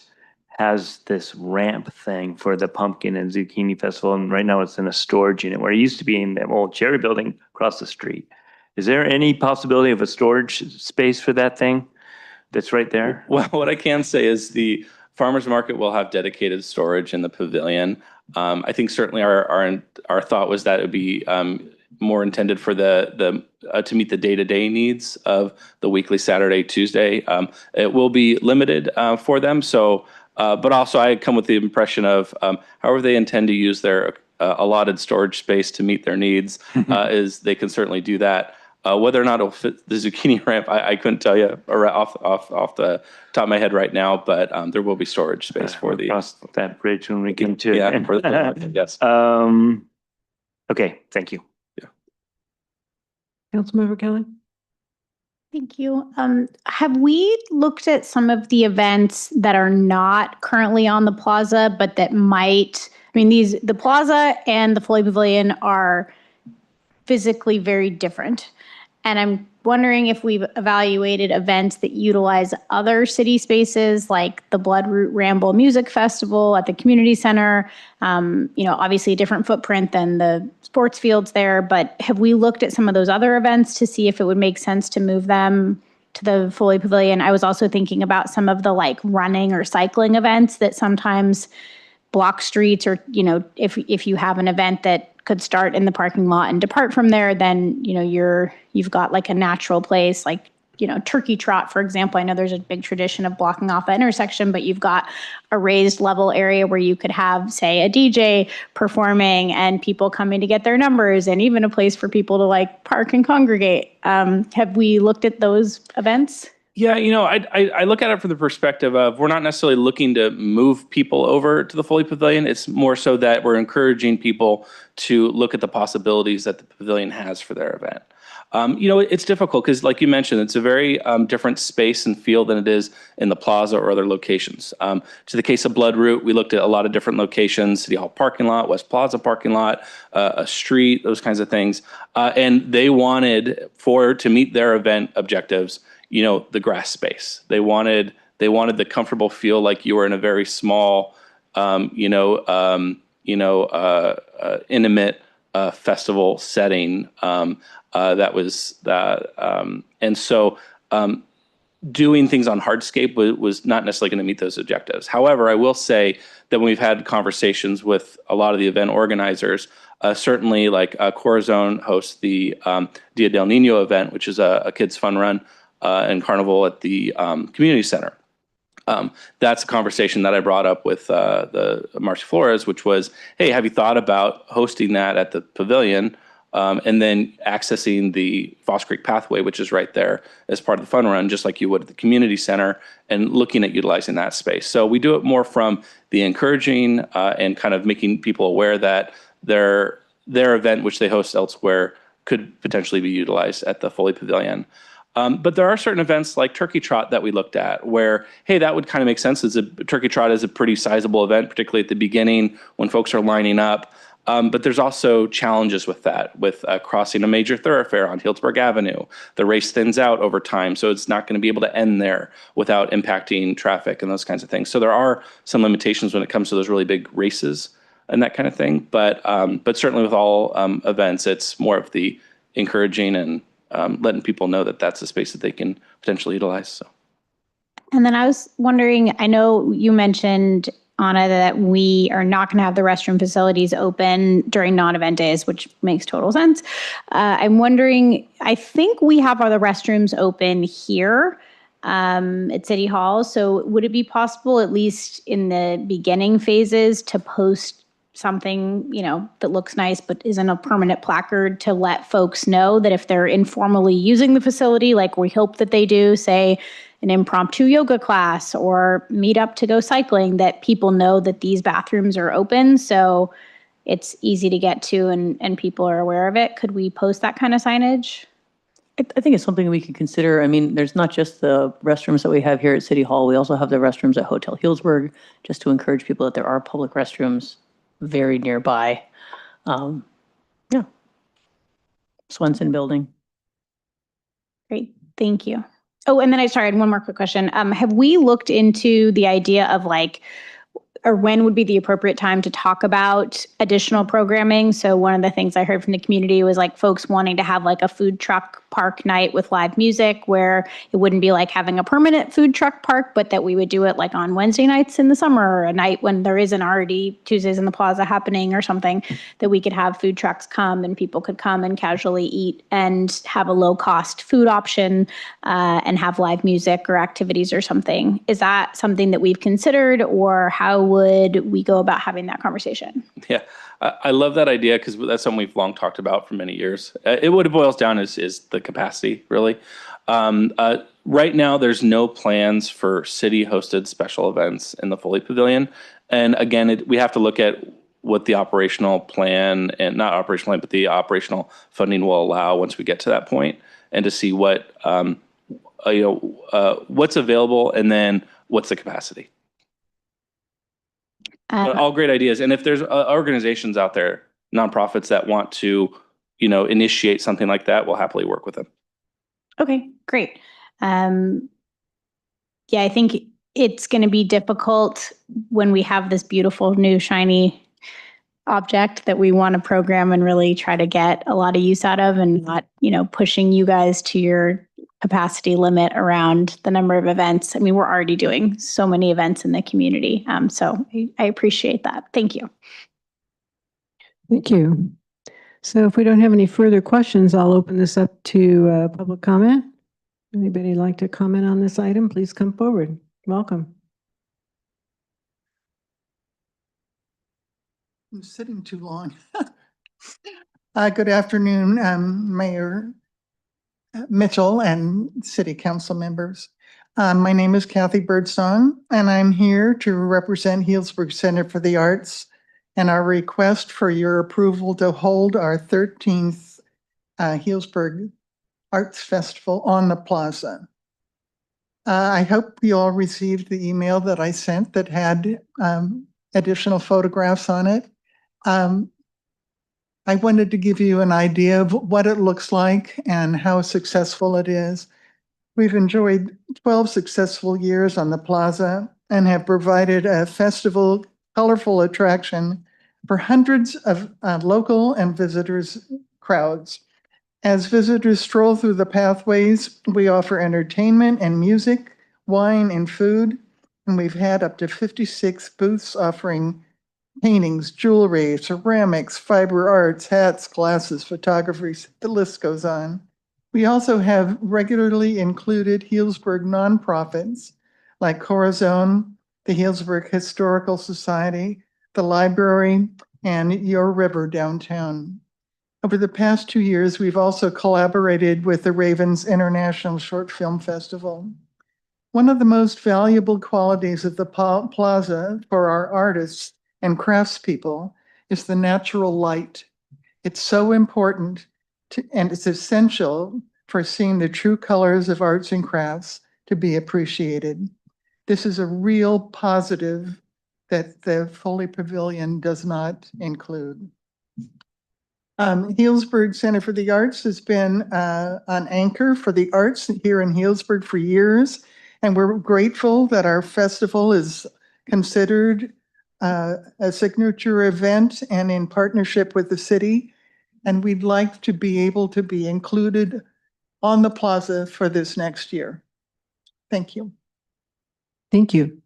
Speaker 17: has this ramp thing for the pumpkin and zucchini festival, and right now it's in a storage unit where it used to be in the old Cherry building across the street. Is there any possibility of a storage space for that thing that's right there?
Speaker 9: Well, what I can say is the farmers market will have dedicated storage in the pavilion. I think certainly our thought was that it would be more intended for the to meet the day-to-day needs of the weekly Saturday, Tuesday. It will be limited for them. So, but also I come with the impression of however they intend to use their allotted storage space to meet their needs, is they can certainly do that. Whether or not it'll fit the zucchini ramp, I couldn't tell you off the top of my head right now, but there will be storage space for the
Speaker 17: cross that bridge when we come to it.
Speaker 9: Yeah, for the, yes.
Speaker 17: Okay, thank you.
Speaker 1: Councilmember Kelly?
Speaker 11: Thank you. Have we looked at some of the events that are not currently on the plaza, but that might, I mean, the plaza and the Foley Pavilion are physically very different. And I'm wondering if we've evaluated events that utilize other city spaces like the Bloodroot Ramble Music Festival at the community center. Obviously a different footprint than the sports fields there, but have we looked at some of those other events to see if it would make sense to move them to the Foley Pavilion? I was also thinking about some of the like running or cycling events that sometimes block streets, or, if you have an event that could start in the parking lot and depart from there, then, you've got like a natural place, like, Turkey Trot, for example. I know there's a big tradition of blocking off the intersection, but you've got a raised level area where you could have, say, a DJ performing and people coming to get their numbers, and even a place for people to like park and congregate. Have we looked at those events?
Speaker 9: Yeah, I look at it from the perspective of we're not necessarily looking to move people over to the Foley Pavilion. It's more so that we're encouraging people to look at the possibilities that the pavilion has for their event. It's difficult because, like you mentioned, it's a very different space and feel than it is in the plaza or other locations. To the case of Bloodroot, we looked at a lot of different locations: City Hall parking lot, West Plaza parking lot, a street, those kinds of things. And they wanted to meet their event objectives, the grass space. They wanted the comfortable feel like you were in a very small, intimate festival setting. And so doing things on hardscape was not necessarily going to meet those objectives. However, I will say that when we've had conversations with a lot of the event organizers, certainly like Corazon hosts the Dia del Nino event, which is a kids fun run and carnival at the community center. That's a conversation that I brought up with the Marcy Flores, which was, hey, have you thought about hosting that at the pavilion and then accessing the Foss Creek Pathway, which is right there as part of the fun run, just like you would at the community center, and looking at utilizing that space. So we do it more from the encouraging and kind of making people aware that their event, which they host elsewhere, could potentially be utilized at the Foley Pavilion. But there are certain events like Turkey Trot that we looked at where, hey, that would kind of make sense. Turkey Trot is a pretty sizable event, particularly at the beginning when folks are lining up. But there's also challenges with that, with crossing a major thoroughfare on Healdsburg Avenue. The race thins out over time, so it's not going to be able to end there without impacting traffic and those kinds of things. So there are some limitations when it comes to those really big races and that kind of thing. But certainly with all events, it's more of the encouraging and letting people know that that's a space that they can potentially utilize. So.
Speaker 11: And then I was wondering, I know you mentioned, Anna, that we are not going to have the restroom facilities open during non-event days, which makes total sense. I'm wondering, I think we have other restrooms open here at City Hall. So would it be possible, at least in the beginning phases, to post something, that looks nice but isn't a permanent placard, to let folks know that if they're informally using the facility, like we hope that they do, say an impromptu yoga class or meet up to go cycling, that people know that these bathrooms are open, so it's easy to get to and people are aware of it? Could we post that kind of signage?
Speaker 10: I think it's something we could consider. I mean, there's not just the restrooms that we have here at City Hall. We also have the restrooms at Hotel Healdsburg, just to encourage people that there are public restrooms very nearby. Yeah. Swenson Building.
Speaker 11: Great, thank you. Oh, and then I had one more quick question. Have we looked into the idea of or when would be the appropriate time to talk about additional programming? So one of the things I heard from the community was folks wanting to have a food truck park night with live music, where it wouldn't be like having a permanent food truck park, but that we would do it on Wednesday nights in the summer, or a night when there isn't already Tuesdays in the Plaza happening or something, that we could have food trucks come and people could come and casually eat and have a low cost food option and have live music or activities or something. Is that something that we've considered, or how would we go about having that conversation?
Speaker 9: Yeah, I love that idea because that's something we've long talked about for many years. What it boils down is the capacity, really. Right now, there's no plans for city-hosted special events in the Foley Pavilion. And again, we have to look at what the operational plan, and not operational plan, but the operational funding will allow once we get to that point, and to see what what's available and then what's the capacity. All great ideas. And if there's organizations out there, nonprofits that want to, initiate something like that, we'll happily work with them.
Speaker 11: Okay, great. Yeah, I think it's going to be difficult when we have this beautiful new shiny object that we want to program and really try to get a lot of use out of, and not, pushing you guys to your capacity limit around the number of events. I mean, we're already doing so many events in the community. So I appreciate that. Thank you.
Speaker 1: Thank you. So if we don't have any further questions, I'll open this up to public comment. Anybody like to comment on this item, please come forward. Welcome.
Speaker 14: I'm sitting too long. Good afternoon, Mayor Mitchell and City Council members. My name is Kathy Birdsong, and I'm here to represent Healdsburg Center for the Arts and our request for your approval to hold our 13th Healdsburg Arts Festival on the Plaza. I hope you all received the email that I sent that had additional photographs on it. I wanted to give you an idea of what it looks like and how successful it is. We've enjoyed 12 successful years on the Plaza and have provided a festival, colorful attraction for hundreds of local and visitors crowds. As visitors stroll through the pathways, we offer entertainment and music, wine and food, and we've had up to 56 booths offering paintings, jewelry, ceramics, fiber arts, hats, glasses, photography, the list goes on. We also have regularly included Healdsburg nonprofits like Corazon, the Healdsburg Historical Society, the library, and Your River downtown. Over the past 2 years, we've also collaborated with the Ravens International Short Film Festival. One of the most valuable qualities of the Plaza for our artists and craftspeople is the natural light. It's so important and it's essential for seeing the true colors of arts and crafts to be appreciated. This is a real positive that the Foley Pavilion does not include. Healdsburg Center for the Arts has been an anchor for the arts here in Healdsburg for years, and we're grateful that our festival is considered a signature event and in partnership with the city, and we'd like to be able to be included on the plaza for this next year. Thank you.
Speaker 1: Thank you.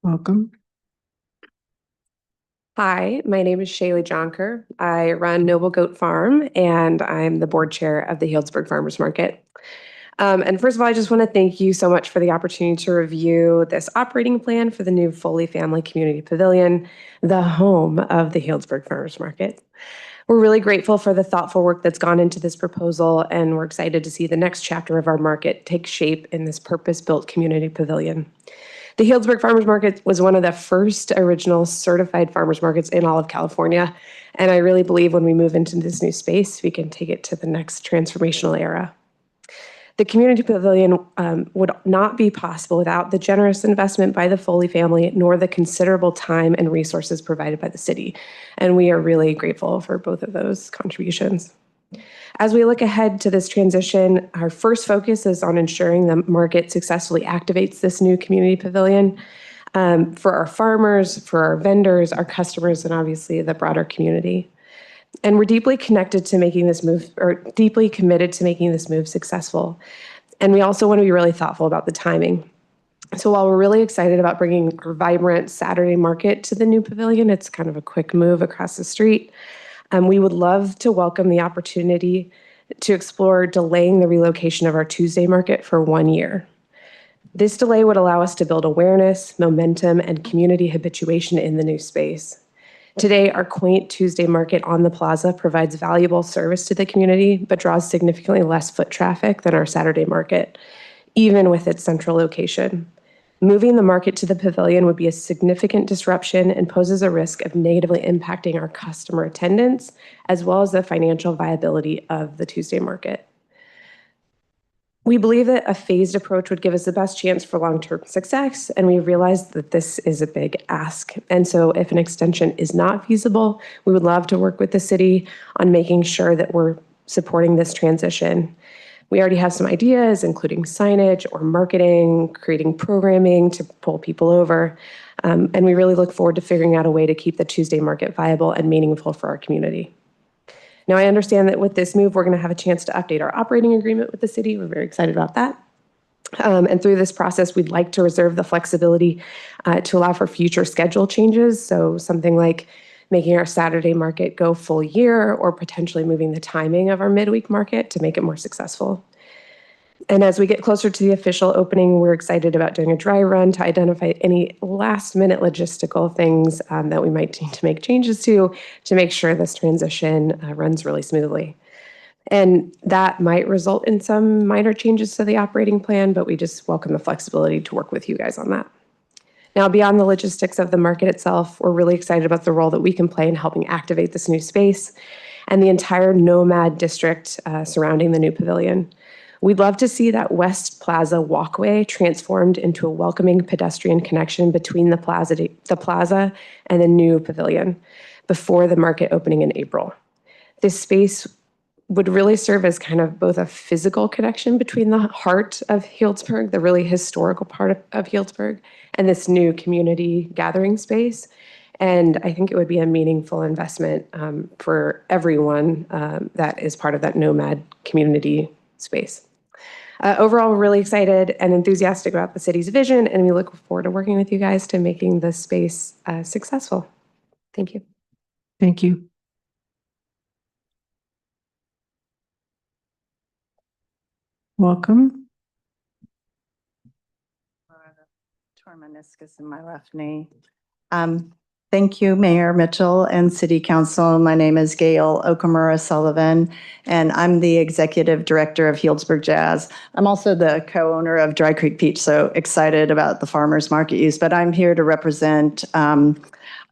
Speaker 1: Welcome.
Speaker 12: Hi, my name is Shaylee Jonker. I run Noble Goat Farm, and I'm the board chair of the Healdsburg Farmers Market. And first of all, I just want to thank you so much for the opportunity to review this operating plan for the new Foley Family Community Pavilion, the home of the Healdsburg Farmers Market. We're really grateful for the thoughtful work that's gone into this proposal, and we're excited to see the next chapter of our market take shape in this purpose-built community pavilion. The Healdsburg Farmers Market was one of the first original certified farmers markets in all of California, and I really believe when we move into this new space, we can take it to the next transformational era. The community pavilion would not be possible without the generous investment by the Foley family, nor the considerable time and resources provided by the city. And we are really grateful for both of those contributions. As we look ahead to this transition, our first focus is on ensuring the market successfully activates this new community pavilion for our farmers, for our vendors, our customers, and obviously the broader community. And we're deeply connected to making this move, or deeply committed to making this move successful. And we also want to be really thoughtful about the timing. So while we're really excited about bringing our vibrant Saturday market to the new pavilion, it's kind of a quick move across the street. We would love to welcome the opportunity to explore delaying the relocation of our Tuesday market for 1 year. This delay would allow us to build awareness, momentum, and community habituation in the new space. Today, our quaint Tuesday market on the plaza provides valuable service to the community, but draws significantly less foot traffic than our Saturday market, even with its central location. Moving the market to the pavilion would be a significant disruption and poses a risk of negatively impacting our customer attendance, as well as the financial viability of the Tuesday market. We believe that a phased approach would give us the best chance for long-term success, and we realize that this is a big ask. And so if an extension is not feasible, we would love to work with the city on making sure that we're supporting this transition. We already have some ideas, including signage or marketing, creating programming to pull people over, and we really look forward to figuring out a way to keep the Tuesday market viable and meaningful for our community. Now, I understand that with this move, we're going to have a chance to update our operating agreement with the city. We're very excited about that. And through this process, we'd like to reserve the flexibility to allow for future schedule changes. So something like making our Saturday market go full year, or potentially moving the timing of our midweek market to make it more successful. And as we get closer to the official opening, we're excited about doing a dry run to identify any last-minute logistical things that we might need to make changes to make sure this transition runs really smoothly. And that might result in some minor changes to the operating plan, but we just welcome the flexibility to work with you guys on that. Now, beyond the logistics of the market itself, we're really excited about the role that we can play in helping activate this new space and the entire Nomad district surrounding the new pavilion. We'd love to see that West Plaza walkway transformed into a welcoming pedestrian connection between the plaza and the new pavilion before the market opening in April. This space would really serve as kind of both a physical connection between the heart of Healdsburg, the really historical part of Healdsburg, and this new community gathering space. And I think it would be a meaningful investment for everyone that is part of that Nomad community space. Overall, we're really excited and enthusiastic about the city's vision, and we look forward to working with you guys to making this space successful. Thank you.
Speaker 1: Thank you. Welcome.
Speaker 19: Tore meniscus in my left knee. Thank you, Mayor Mitchell and City Council. My name is Gail Okamura Sullivan, and I'm the Executive Director of Healdsburg Jazz. I'm also the co-owner of Dry Creek Peach, so excited about the farmers market use, but I'm here to represent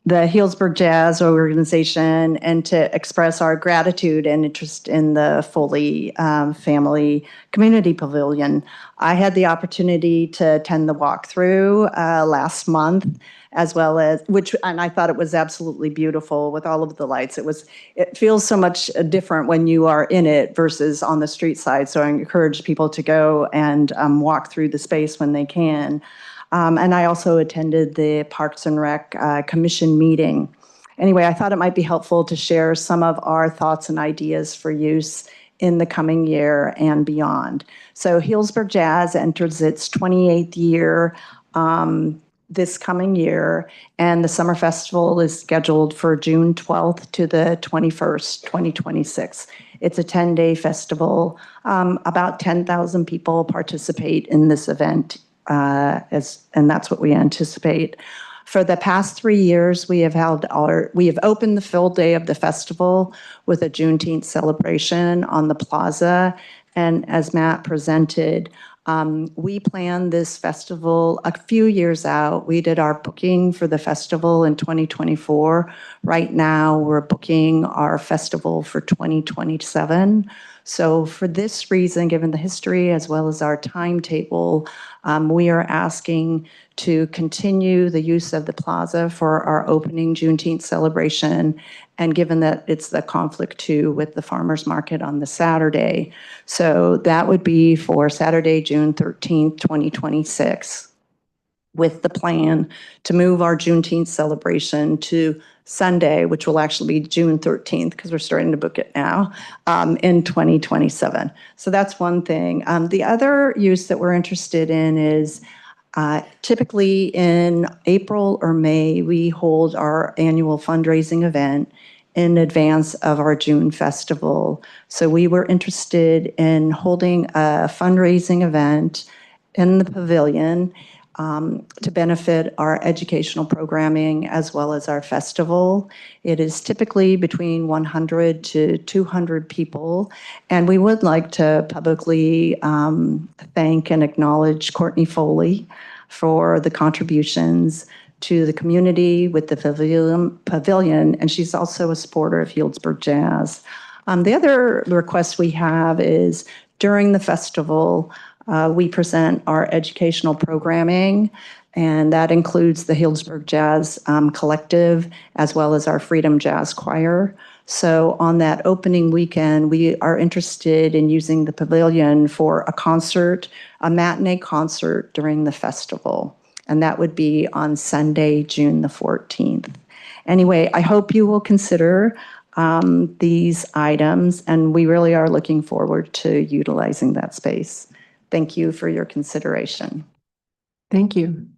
Speaker 19: the Healdsburg Jazz organization and to express our gratitude and interest in the Foley Family Community Pavilion. I had the opportunity to attend the walkthrough last month, as well as and I thought it was absolutely beautiful with all of the lights. It feels so much different when you are in it versus on the street side. So I encourage people to go and walk through the space when they can. And I also attended the Parks and Rec Commission meeting. Anyway, I thought it might be helpful to share some of our thoughts and ideas for use in the coming year and beyond. So Healdsburg Jazz enters its 28th year this coming year, and the Summer Festival is scheduled for June 12th to the 21st, 2026. It's a 10-day festival. About 10,000 people participate in this event, and that's what we anticipate. For the past 3 years, we have opened the full day of the festival with a Juneteenth celebration on the plaza. And as Matt presented, we planned this festival a few years out. We did our booking for the festival in 2024. Right now, we're booking our festival for 2027. So for this reason, given the history as well as our timetable, we are asking to continue the use of the plaza for our opening Juneteenth celebration, and given that it's the conflict too with the farmers market on the Saturday. So that would be for Saturday, June 13th, 2026, with the plan to move our Juneteenth celebration to Sunday, which will actually be June 13th, because we're starting to book it now, in 2027. So that's one thing. The other use that we're interested in is typically in April or May, we hold our annual fundraising event in advance of our June festival. So we were interested in holding a fundraising event in the pavilion to benefit our educational programming as well as our festival. It is typically between 100 to 200 people, and we would like to publicly thank and acknowledge Courtney Foley for the contributions to the community with the pavilion, and she's also a supporter of Healdsburg Jazz. The other request we have is during the festival, we present our educational programming, and that includes the Healdsburg Jazz Collective, as well as our Freedom Jazz Choir. So on that opening weekend, we are interested in using the pavilion for a concert, a matinee concert during the festival. And that would be on Sunday, June the 14th. Anyway, I hope you will consider these items, and we really are looking forward to utilizing that space. Thank you for your consideration.
Speaker 1: Thank you.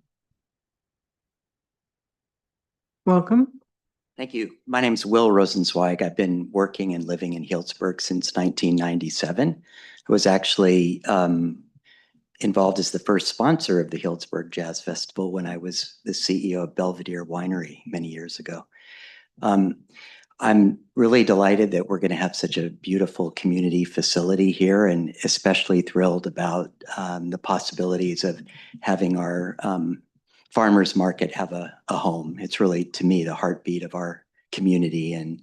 Speaker 1: Welcome.
Speaker 20: Thank you. My name is Will Rosenzweig. I've been working and living in Healdsburg since 1997. I was actually involved as the first sponsor of the Healdsburg Jazz Festival when I was the CEO of Belvedere Winery many years ago. I'm really delighted that we're going to have such a beautiful community facility here, and especially thrilled about the possibilities of having our farmers market have a home. It's really, to me, the heartbeat of our community, and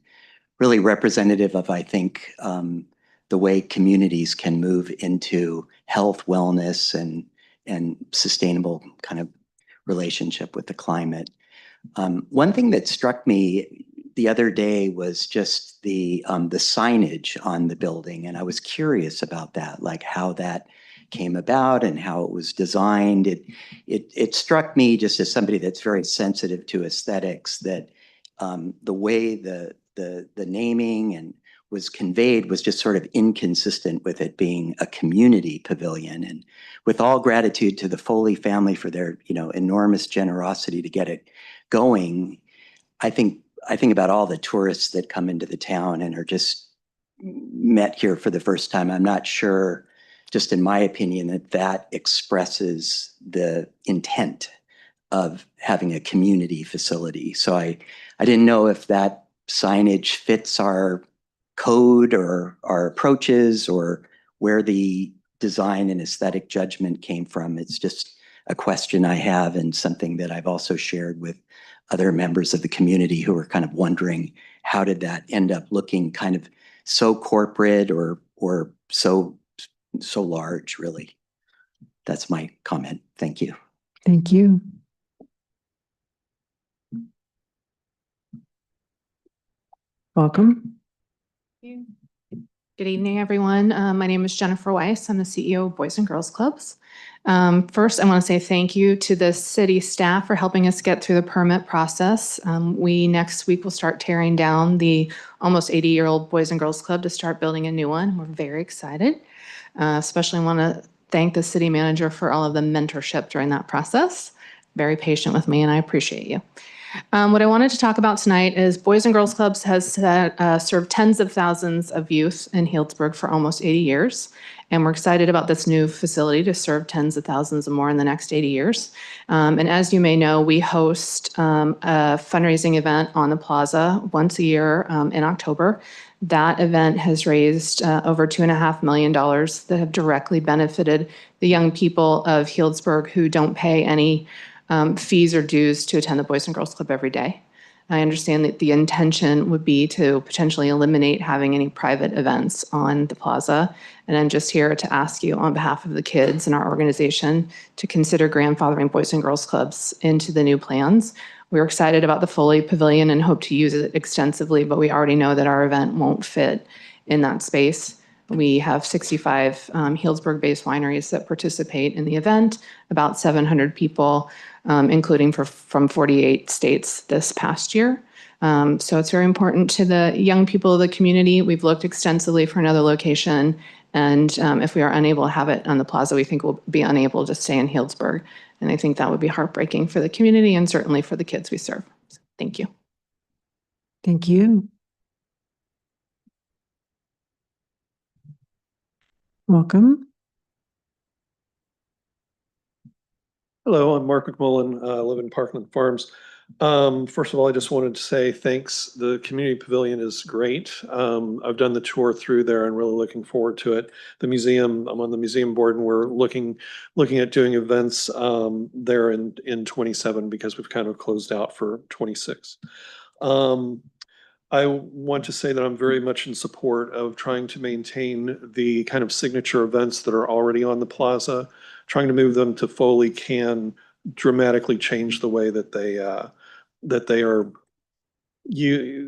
Speaker 20: really representative of, I think, the way communities can move into health, wellness, and sustainable kind of relationship with the climate. One thing that struck me the other day was just the signage on the building, and I was curious about that, like how that came about and how it was designed. It struck me, just as somebody that's very sensitive to aesthetics, that the way the naming and was conveyed was just sort of inconsistent with it being a community pavilion. And with all gratitude to the Foley family for their enormous generosity to get it going, I think about all the tourists that come into the town and are just met here for the first time. I'm not sure, just in my opinion, that expresses the intent of having a community facility. So I didn't know if that signage fits our code or our approaches, or where the design and aesthetic judgment came from. It's just a question I have, and something that I've also shared with other members of the community who were kind of wondering, how did that end up looking kind of so corporate or so large, really? That's my comment. Thank you.
Speaker 1: Thank you. Welcome.
Speaker 21: Good evening, everyone. My name is Jennifer Weiss. I'm the CEO of Boys and Girls Clubs. First, I want to say thank you to the city staff for helping us get through the permit process. We next week will start tearing down the almost 80-year-old Boys and Girls Club to start building a new one. We're very excited. Especially want to thank the city manager for all of the mentorship during that process. Very patient with me, and I appreciate you. What I wanted to talk about tonight is Boys and Girls Clubs has served tens of thousands of youth in Healdsburg for almost 80 years. And we're excited about this new facility to serve tens of thousands and more in the next 80 years. And as you may know, we host a fundraising event on the plaza once a year in October. That event has raised over $2.5 million that have directly benefited the young people of Healdsburg who don't pay any fees or dues to attend the Boys and Girls Club every day. I understand that the intention would be to potentially eliminate having any private events on the plaza. And I'm just here to ask you on behalf of the kids and our organization to consider grandfathering Boys and Girls Clubs into the new plans. We're excited about the Foley Pavilion and hope to use it extensively, but we already know that our event won't fit in that space. We have 65 Healdsburg-based wineries that participate in the event, about 700 people, including from 48 states this past year. So it's very important to the young people of the community. We've looked extensively for another location, and if we are unable to have it on the plaza, we think we'll be unable to stay in Healdsburg. And I think that would be heartbreaking for the community and certainly for the kids we serve. So, thank you.
Speaker 1: Thank you. Welcome.
Speaker 7: Hello, I'm Mark McMullen. I live in Parkland Farms. First of all, I just wanted to say thanks. The community pavilion is great. I've done the tour through there and really looking forward to it. The museum, I'm on the museum board, and we're looking at doing events there in 27 because we've kind of closed out for 26. I want to say that I'm very much in support of trying to maintain the kind of signature events that are already on the plaza. Trying to move them to Foley can dramatically change the way that they are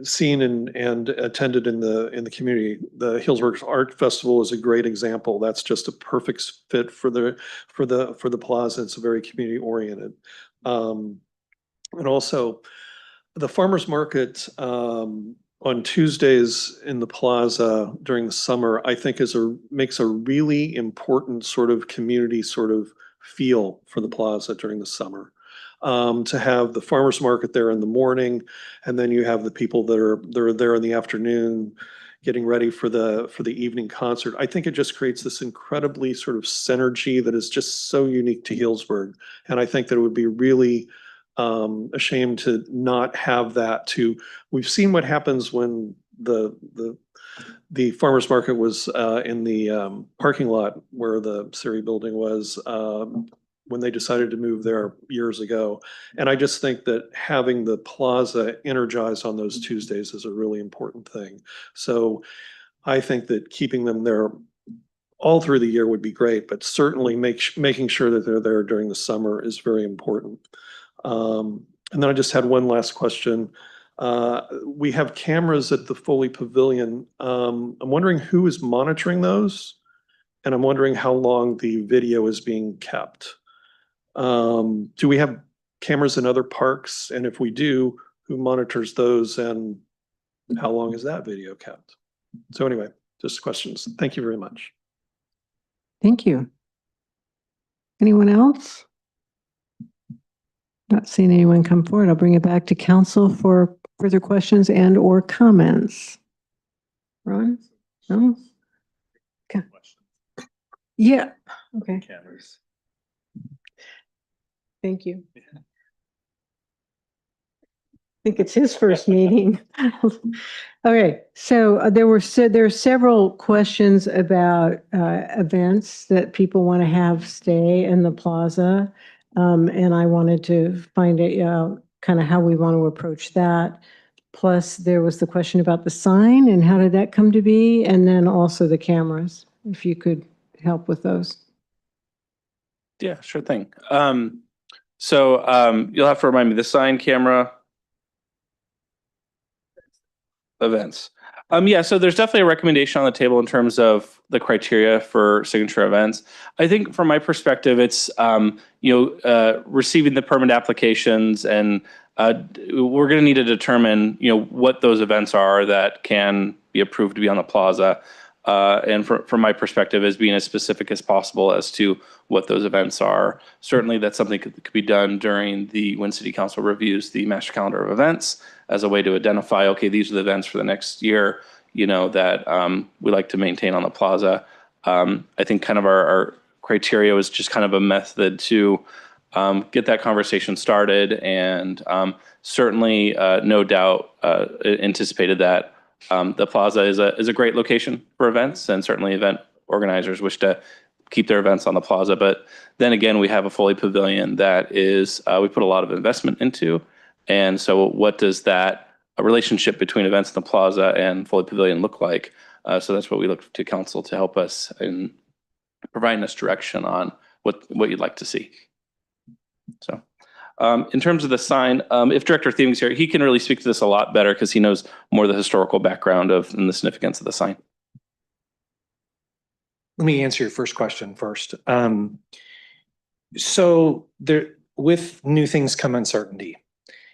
Speaker 7: seen and attended in the community. The Healdsburg Art Festival is a great example. That's just a perfect fit for the plaza. It's very community oriented, and also the farmers market on Tuesdays in the plaza during the summer, I think makes a really important sort of community sort of feel for the plaza during the summer. To have the farmers market there in the morning, and then you have the people that are there in the afternoon getting ready for the evening concert. I think it just creates this incredibly sort of synergy that is just so unique to Healdsburg. And I think that it would be really a shame to not have that. We've seen what happens when the farmers market was in the parking lot where the Siri building was when they decided to move there years ago. And I just think that having the plaza energized on those Tuesdays is a really important thing. So I think that keeping them there all through the year would be great, but certainly making sure that they're there during the summer is very important. And then I just had one last question. We have cameras at the Foley Pavilion. I'm wondering who is monitoring those, and I'm wondering how long the video is being kept. Do we have cameras in other parks? And if we do, who monitors those, and how long is that video kept? So anyway, just questions. Thank you very much.
Speaker 1: Thank you. Anyone else? Not seeing anyone come forward. I'll bring it back to council for further questions and or comments. Ron? No? Okay. Yeah. Okay.
Speaker 4: Cameras.
Speaker 1: Thank you. I think it's his first meeting. Okay, so there are several questions about events that people want to have stay in the plaza. And I wanted to find out kind of how we want to approach that. Plus, there was the question about the sign and how did that come to be? And then also the cameras, if you could help with those.
Speaker 9: Yeah, sure thing. You'll have to remind me, the sign, camera, events. Yeah, so there's definitely a recommendation on the table in terms of the criteria for signature events. I think from my perspective, it's receiving the permit applications, and we're going to need to determine what those events are that can be approved to be on the plaza. And from my perspective, as being as specific as possible as to what those events are. Certainly, that's something that could be done during when City Council reviews the master calendar of events as a way to identify, okay, these are the events for the next year, that we like to maintain on the plaza. I think kind of our criteria was just kind of a method to get that conversation started, and certainly, no doubt, anticipated that the plaza is a great location for events, and certainly event organizers wish to keep their events on the plaza. But then again, we have a Foley Pavilion that is we put a lot of investment into, and so what does that relationship between events in the plaza and Foley Pavilion look like? So that's what we look to council to help us in providing us direction on what you'd like to see. So. In terms of the sign, if Director Thieving's here, he can really speak to this a lot better because he knows more of the historical background and the significance of the sign.
Speaker 8: Let me answer your first question first. So with new things come uncertainty.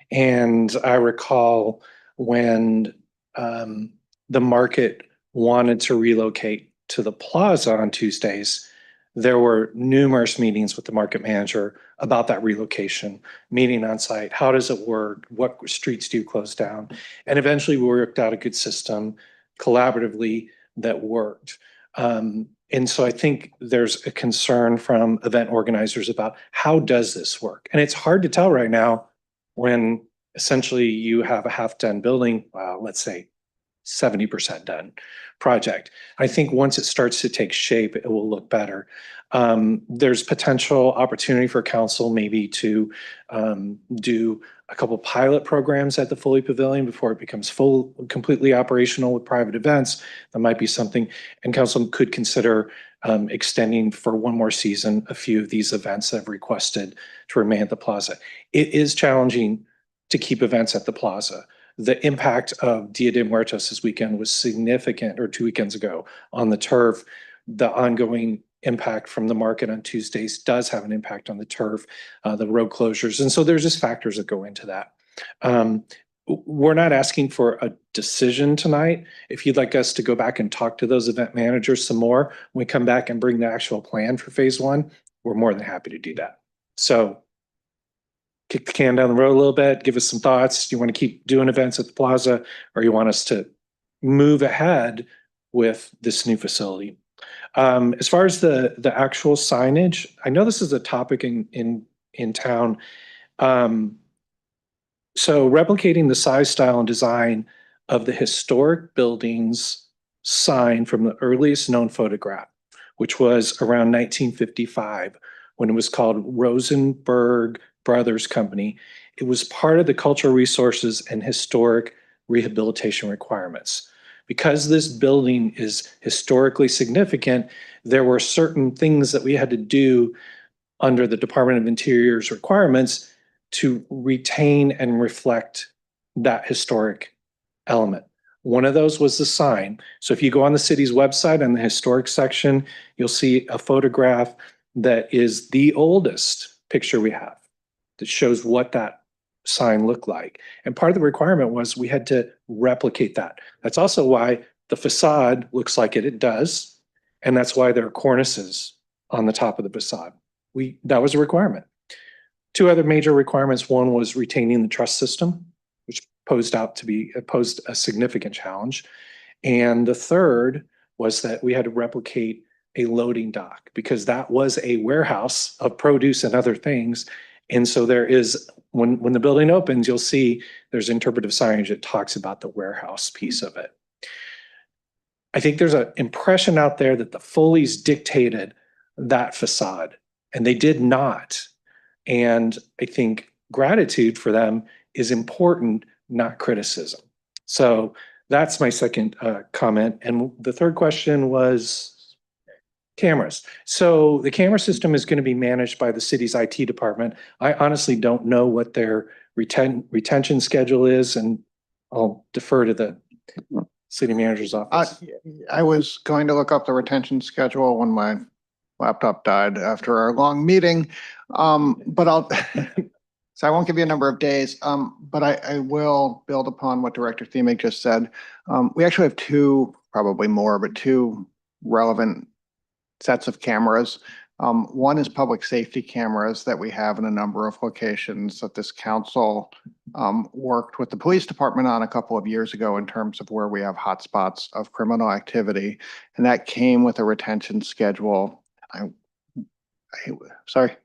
Speaker 8: And I recall when the market wanted to relocate to the plaza on Tuesdays, there were numerous meetings with the market manager about that relocation, meeting on site. How does it work? What streets do you close down? And eventually we worked out a good system collaboratively that worked. And so I think there's a concern from event organizers about how does this work? And it's hard to tell right now when essentially you have a half-done building, let's say 70% done project. I think once it starts to take shape, it will look better. There's potential opportunity for council maybe to do a couple pilot programs at the Foley Pavilion before it becomes completely operational with private events. That might be something, and council could consider extending for one more season a few of these events that have requested to remain at the plaza. It is challenging to keep events at the plaza. The impact of Dia de Muertos this weekend was significant, or 2 weekends ago, on the turf. The ongoing impact from the market on Tuesdays does have an impact on the turf, the road closures. And so there's just factors that go into that. We're not asking for a decision tonight. If you'd like us to go back and talk to those event managers some more, when we come back and bring the actual plan for phase one, we're more than happy to do that. So kick the can down the road a little bit, give us some thoughts. Do you want to keep doing events at the plaza, or you want us to move ahead with this new facility? As far as the actual signage, I know this is a topic in town. So replicating the size, style, and design of the historic building's sign from the earliest known photograph, which was around 1955, when it was called Rosenberg Brothers Company. It was part of the cultural resources and historic rehabilitation requirements. Because this building is historically significant, there were certain things that we had to do under the Department of Interior's requirements to retain and reflect that historic element. One of those was the sign. So if you go on the city's website on the historic section, you'll see a photograph that is the oldest picture we have that shows what that sign looked like. And part of the requirement was we had to replicate that. That's also why the facade looks like it does. And that's why there are cornices on the top of the facade. That was a requirement. Two other major requirements. One was retaining the truss system, which posed a significant challenge. And the third was that we had to replicate a loading dock, because that was a warehouse of produce and other things. And so there is, when the building opens, you'll see there's interpretive signage that talks about the warehouse piece of it. I think there's an impression out there that the Foleys dictated that facade, and they did not. And I think gratitude for them is important, not criticism. So that's my second comment. And the third question was cameras. So the camera system is going to be managed by the city's IT department. I honestly don't know what their retention schedule is, and I'll defer to the city manager's office.
Speaker 6: I was going to look up the retention schedule when my laptop died after our long meeting. But I'll, so I won't give you a number of days, but I will build upon what Director Themig just said. We actually have two, probably more, but two relevant sets of cameras. One is public safety cameras that we have in a number of locations that this council worked with the police department on a couple of years ago in terms of where we have hotspots of criminal activity. And that came with a retention schedule. Sorry,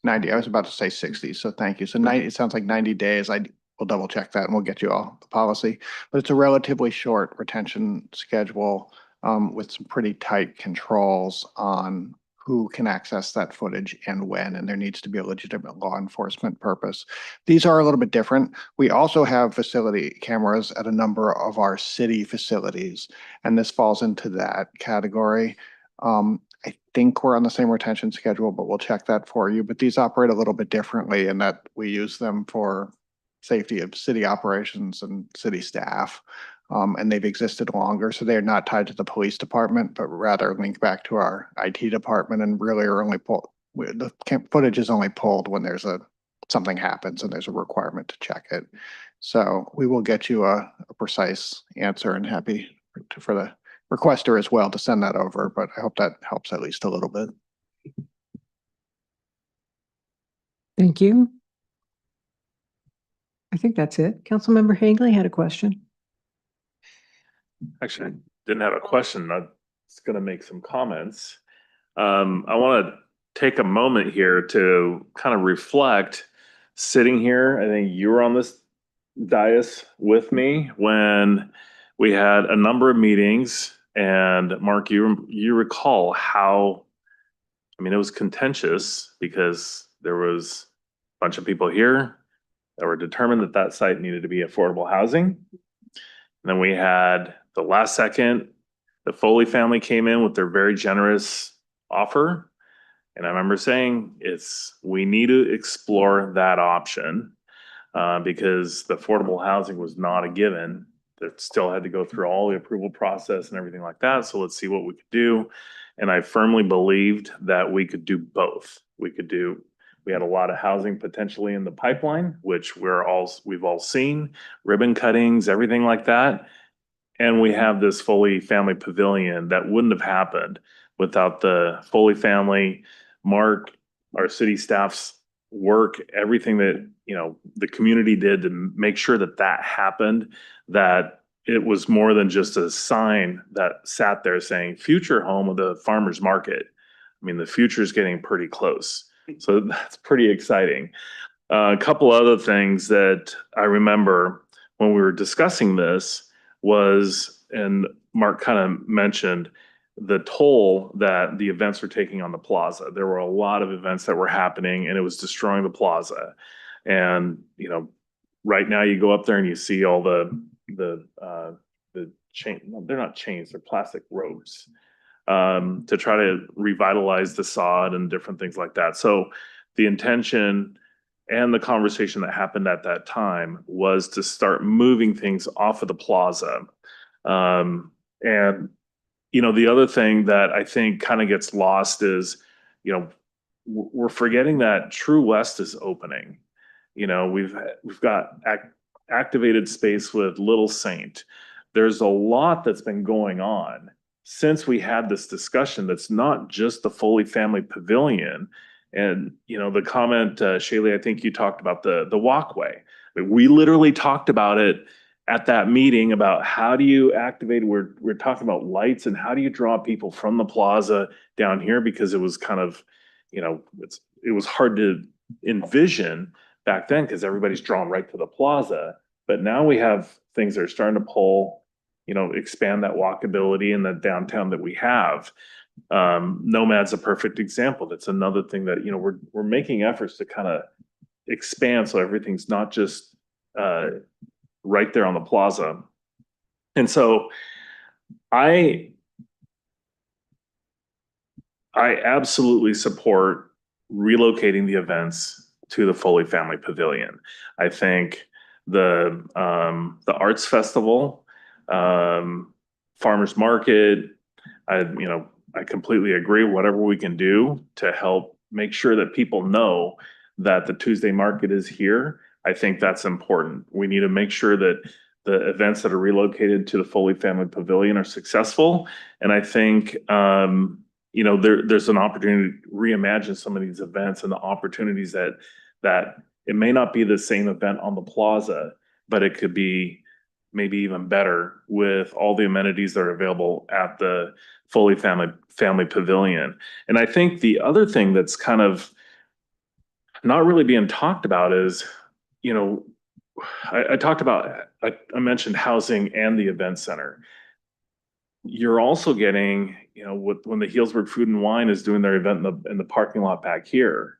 Speaker 6: 90. I was about to say 60. So thank you. So 90, it sounds like 90 days. I will double check that and we'll get you all the policy. But it's a relatively short retention schedule with some pretty tight controls on who can access that footage and when, and there needs to be a legitimate law enforcement purpose. These are a little bit different. We also have facility cameras at a number of our city facilities, and this falls into that category. I think we're on the same retention schedule, but we'll check that for you. But these operate a little bit differently in that we use them for safety of city operations and city staff. And they've existed longer, so they're not tied to the police department, but rather linked back to our IT department and really are only pulled. The footage is only pulled when there's something happens and there's a requirement to check it. So we will get you a precise answer, and happy for the requester as well to send that over, but I hope that helps at least a little bit.
Speaker 1: Thank you. I think that's it. Councilmember Hagley had a question.
Speaker 4: Actually, I didn't have a question. I'm just going to make some comments. I want to take a moment here to kind of reflect. Sitting here, I think you were on this dais with me when we had a number of meetings, and Mark, you recall how, I mean, it was contentious because there was a bunch of people here that were determined that that site needed to be affordable housing. And then we had the last second, the Foley family came in with their very generous offer. And I remember saying, we need to explore that option because the affordable housing was not a given. That still had to go through all the approval process and everything like that. So let's see what we could do. And I firmly believed that we could do both. We had a lot of housing potentially in the pipeline, which we've all seen, ribbon cuttings, everything like that. And we have this Foley family pavilion that wouldn't have happened without the Foley family, Mark, our city staff's work, everything that, the community did to make sure that that happened, that it was more than just a sign that sat there saying future home of the farmers market. I mean, the future is getting pretty close. So that's pretty exciting. A couple other things that I remember when we were discussing this was, and Mark kind of mentioned, the toll that the events were taking on the plaza. There were a lot of events that were happening and it was destroying the plaza. And, right now you go up there and you see all the chain, they're not chains, they're plastic ropes to try to revitalize the sod and different things like that. So the intention and the conversation that happened at that time was to start moving things off of the plaza. And, the other thing that I think kind of gets lost is, we're forgetting that True West is opening. We've got activated space with Little Saint. There's a lot that's been going on since we had this discussion that's not just the Foley family pavilion. And, the comment, Shaylee, I think you talked about the walkway. I mean, we literally talked about it at that meeting about how do you activate, we're talking about lights and how do you draw people from the plaza down here, because it was kind of, it was hard to envision back then because everybody's drawn right to the plaza. But now we have things that are starting to pull, expand that walkability in the downtown that we have. Nomad's a perfect example. That's another thing that, we're making efforts to kind of expand so everything's not just right there on the plaza. And so I absolutely support relocating the events to the Foley Family Pavilion. I think the Arts Festival, Farmers Market, I completely agree. Whatever we can do to help make sure that people know that the Tuesday market is here, I think that's important. We need to make sure that the events that are relocated to the Foley Family Pavilion are successful. And I think, there's an opportunity to reimagine some of these events and the opportunities that it may not be the same event on the plaza, but it could be maybe even better with all the amenities that are available at the Foley Family Pavilion. And I think the other thing that's kind of not really being talked about is, I talked about, I mentioned housing and the event center. You're also getting, when the Healdsburg Food and Wine is doing their event in the parking lot back here,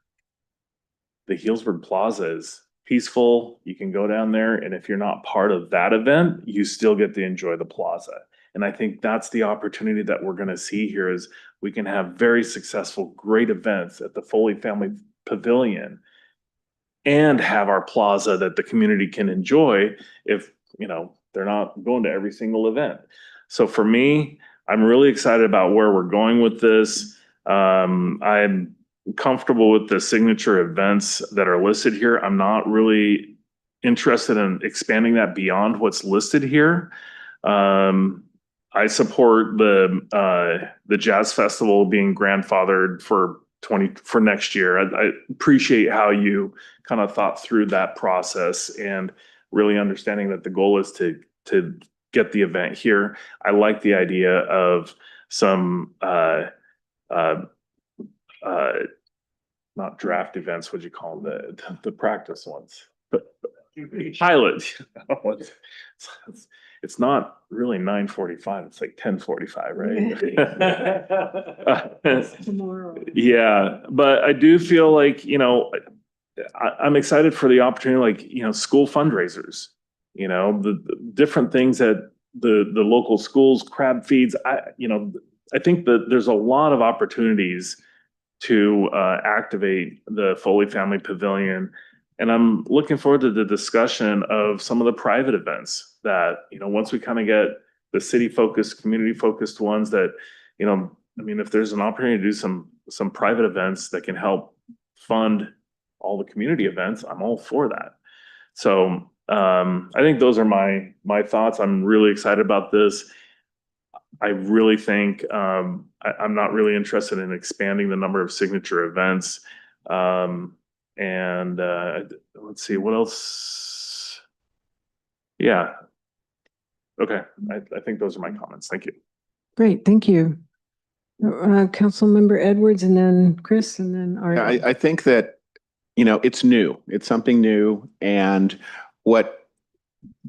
Speaker 4: the Healdsburg Plaza is peaceful. You can go down there, and if you're not part of that event, you still get to enjoy the plaza. And I think that's the opportunity that we're going to see here is we can have very successful, great events at the Foley Family Pavilion and have our plaza that the community can enjoy if, they're not going to every single event. So for me, I'm really excited about where we're going with this. I'm comfortable with the signature events that are listed here. I'm not really interested in expanding that beyond what's listed here. I support the Jazz Festival being grandfathered for next year. I appreciate how you kind of thought through that process and really understanding that the goal is to get the event here. I like the idea of some not draft events, what'd you call them? The practice ones. But pilot. It's not really 9:45, it's like 10:45, right?
Speaker 1: Tomorrow.
Speaker 4: Yeah, but I do feel like, I'm excited for the opportunity, like, school fundraisers, the different things that the local schools, crab feeds. I think that there's a lot of opportunities to activate the Foley Family Pavilion. And I'm looking forward to the discussion of some of the private events that, once we kind of get the city focused, community focused ones that, if there's an opportunity to do some private events that can help fund all the community events, I'm all for that. So I think those are my thoughts. I'm really excited about this. I really think I'm not really interested in expanding the number of signature events. And let's see, what else? Yeah. Okay. I think those are my comments. Thank you.
Speaker 1: Great, thank you. Councilmember Edwards and then Chris and then Art.
Speaker 13: I think that, it's new. It's something new. And what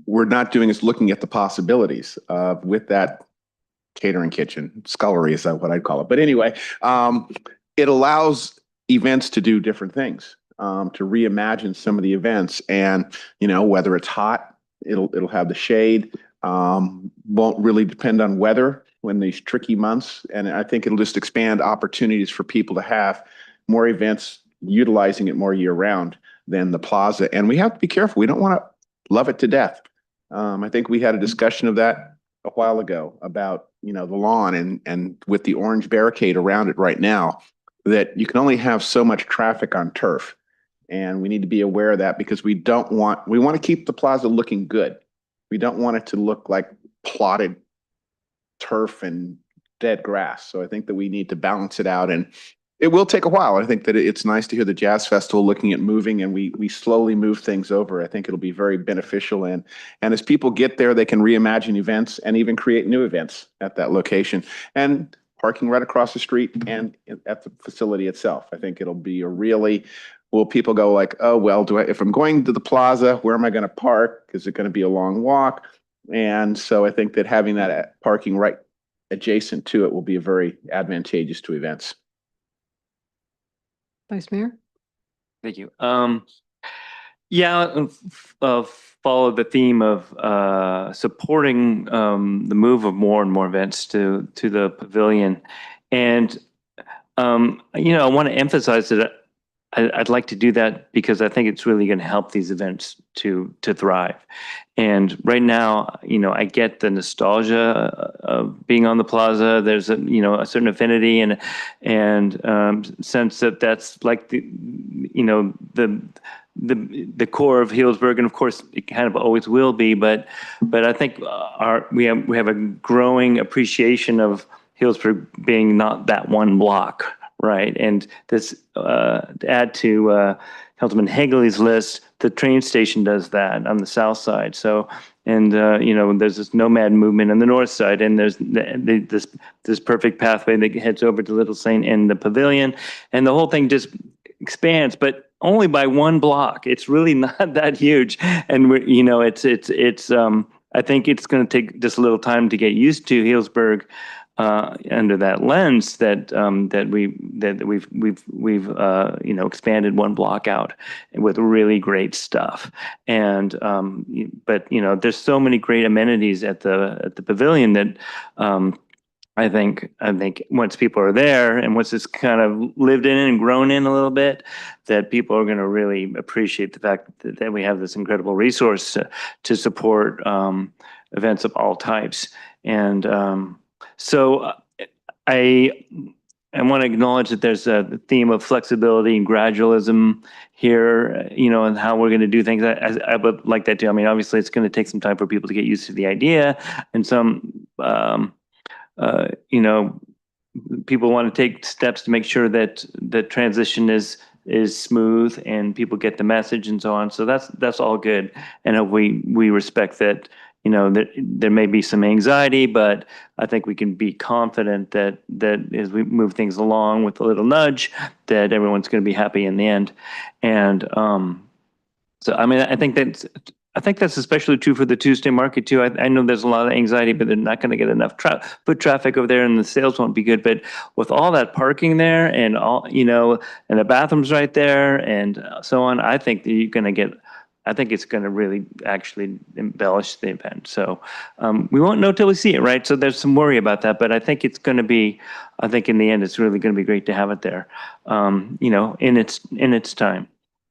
Speaker 13: we're not doing is looking at the possibilities with that catering kitchen. Scullery is what I'd call it. But anyway, it allows events to do different things, to reimagine some of the events. And, whether it's hot, it'll have the shade, won't really depend on weather when these tricky months. And I think it'll just expand opportunities for people to have more events, utilizing it more year round than the plaza. And we have to be careful. We don't want to love it to death. I think we had a discussion of that a while ago about, the lawn and with the orange barricade around it right now, that you can only have so much traffic on turf. And we need to be aware of that because we want to keep the plaza looking good. We don't want it to look like plotted turf and dead grass. So I think that we need to balance it out, and it will take a while. I think that it's nice to hear the Jazz Festival looking at moving, and we slowly move things over. I think it'll be very beneficial. And as people get there, they can reimagine events and even create new events at that location. And parking right across the street and at the facility itself. I think it'll be will people go like, oh, well, if I'm going to the plaza, where am I going to park? Is it going to be a long walk? And so I think that having that parking right adjacent to it will be very advantageous to events.
Speaker 1: Vice Mayor?
Speaker 17: Thank you. Yeah, follow the theme of supporting the move of more and more events to the pavilion. And, I want to emphasize that I'd like to do that because I think it's really going to help these events to thrive. And right now, I get the nostalgia of being on the plaza. There's a certain affinity and sense that that's like the core of Healdsburg, and of course it kind of always will be. But I think we have a growing appreciation of Healdsburg being not that one block. Right, and this to add to Councilman Hagley's list, the train station does that on the south side. So, and there's this nomad movement on the north side, and there's this perfect pathway that heads over to Little Saint and the pavilion, and the whole thing just expands, but only by one block. It's really not that huge, and it's I think it's going to take just a little time to get used to Healdsburg. Under that lens, that we've expanded one block out with really great stuff, and but there's so many great amenities at the pavilion that I think once people are there and once it's kind of lived in and grown in a little bit, that people are going to really appreciate the fact that we have this incredible resource to support events of all types. And so I want to acknowledge that there's a theme of flexibility and gradualism here, and how we're going to do things. I would like that too. I mean, obviously, it's going to take some time for people to get used to the idea, and some, people want to take steps to make sure that the transition is smooth and people get the message and so on. So that's all good, and we respect that. There may be some anxiety, but I think we can be confident that as we move things along with a little nudge, that everyone's going to be happy in the end. And so, I mean, I think that's especially true for the Tuesday market too. I know there's a lot of anxiety, but they're not going to get enough foot traffic over there, and the sales won't be good. But with all that parking there, and all and the bathrooms right there, and so on, I think that you're going to get. I think it's going to really actually embellish the event. So we won't know till we see it, right? So there's some worry about that, but I think it's going to be. I think in the end, it's really going to be great to have it there, in its time.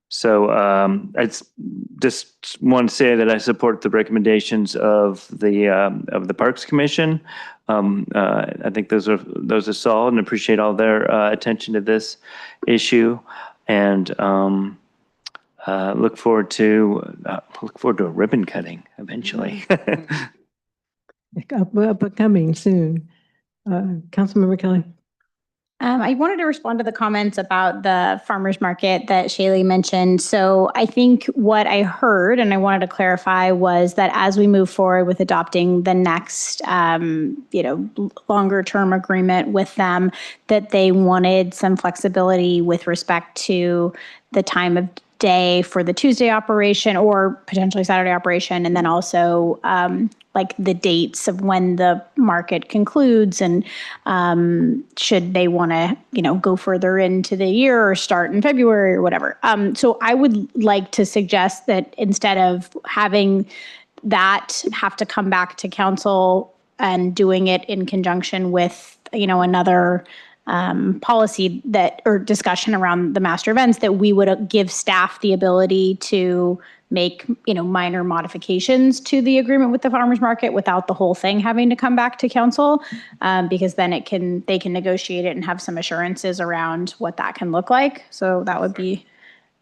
Speaker 17: So I just want to say that I support the recommendations of the Parks Commission. I think those are solid, and appreciate all their attention to this issue, and look forward to a ribbon cutting eventually.
Speaker 1: But coming soon. Councilmember Kelly.
Speaker 11: I wanted to respond to the comments about the farmers market that Shaylee mentioned. So I think what I heard, and I wanted to clarify, was that as we move forward with adopting the next, longer term agreement with them, that they wanted some flexibility with respect to the time of day for the Tuesday operation or potentially Saturday operation, and then also like the dates of when the market concludes, and should they want to, go further into the year or start in February or whatever. So I would like to suggest that instead of having that have to come back to council and doing it in conjunction with, another policy or discussion around the master events, that we would give staff the ability to make, minor modifications to the agreement with the farmers market without the whole thing having to come back to council, because then they can negotiate it and have some assurances around what that can look like. So that would be,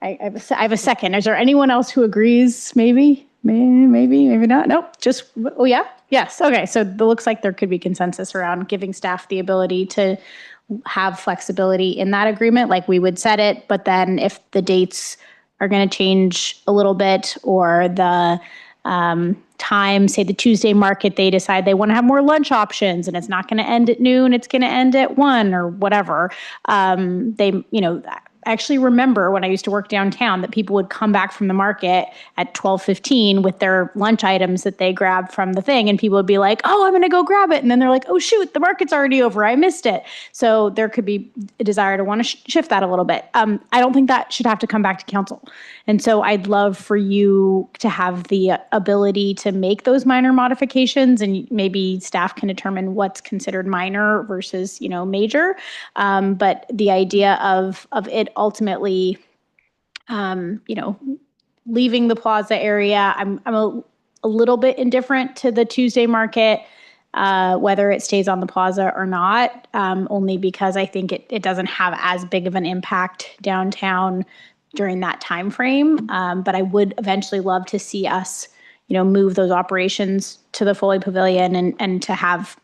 Speaker 11: I have a second. Is there anyone else who agrees? Maybe not. Nope. Oh yeah. Yes. Okay. So it looks like there could be consensus around giving staff the ability to have flexibility in that agreement, like we would set it. But then if the dates are going to change a little bit, or the time, say the Tuesday market, they decide they want to have more lunch options and it's not going to end at noon, it's going to end at 1 or whatever. actually remember when I used to work downtown that people would come back from the market at 12:15 with their lunch items that they grabbed from the thing. And people would be like, oh, I'm going to go grab it. And then they're like, oh, shoot, the market's already over. I missed it. So there could be a desire to want to shift that a little bit. I don't think that should have to come back to council. And so I'd love for you to have the ability to make those minor modifications, and maybe staff can determine what's considered minor versus, major. But the idea of it ultimately, leaving the plaza area, I'm a little bit indifferent to the Tuesday market, whether it stays on the plaza or not, only because I think it doesn't have as big of an impact downtown during that time frame. But I would eventually love to see us, move those operations to the Foley Pavilion and to have,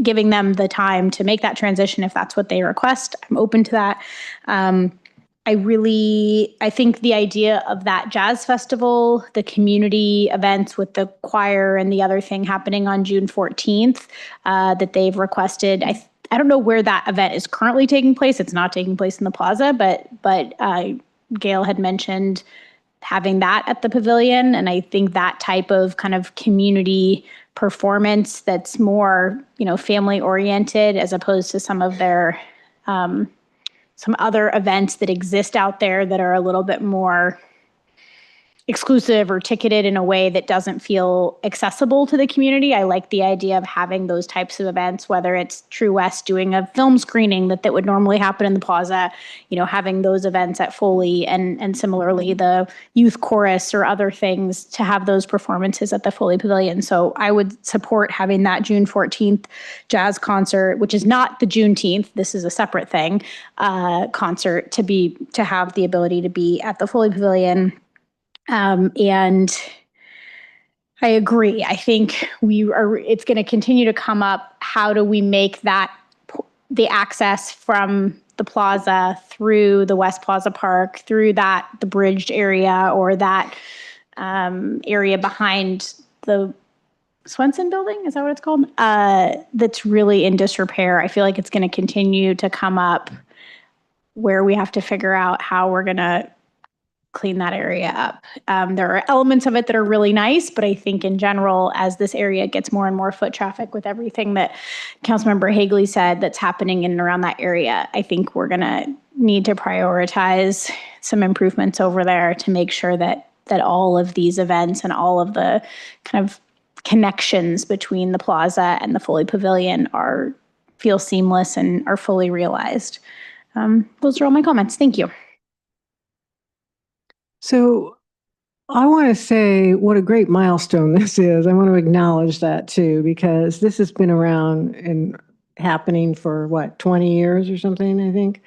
Speaker 11: giving them the time to make that transition if that's what they request. I'm open to that. I think the idea of that jazz festival, the community events with the choir and the other thing happening on June 14th that they've requested, I don't know where that event is currently taking place. It's not taking place in the plaza, but Gail had mentioned having that at the pavilion. And I think that type of kind of community performance that's more, family oriented as opposed to some of their, some other events that exist out there that are a little bit more exclusive or ticketed in a way that doesn't feel accessible to the community. I like the idea of having those types of events, whether it's True West doing a film screening that would normally happen in the plaza, having those events at Foley, and similarly the youth chorus or other things to have those performances at the Foley Pavilion. So I would support having that June 14th jazz concert, which is not the Juneteenth, this is a separate thing, concert to have the ability to be at the Foley Pavilion. And I agree. I think it's going to continue to come up. How do we make that the access from the plaza through the West Plaza Park, through the bridged area or that area behind the Swenson building? Is that what it's called? That's really in disrepair. I feel like it's going to continue to come up where we have to figure out how we're going to clean that area up. There are elements of it that are really nice, but I think in general, as this area gets more and more foot traffic with everything that Councilmember Hagley said that's happening in and around that area, I think we're going to need to prioritize some improvements over there to make sure that all of these events and all of the kind of connections between the plaza and the Foley Pavilion feel seamless and are fully realized. Those are all my comments. Thank you.
Speaker 1: So I want to say what a great milestone this is. I want to acknowledge that too, because this has been around and happening for 20 years or something, I think,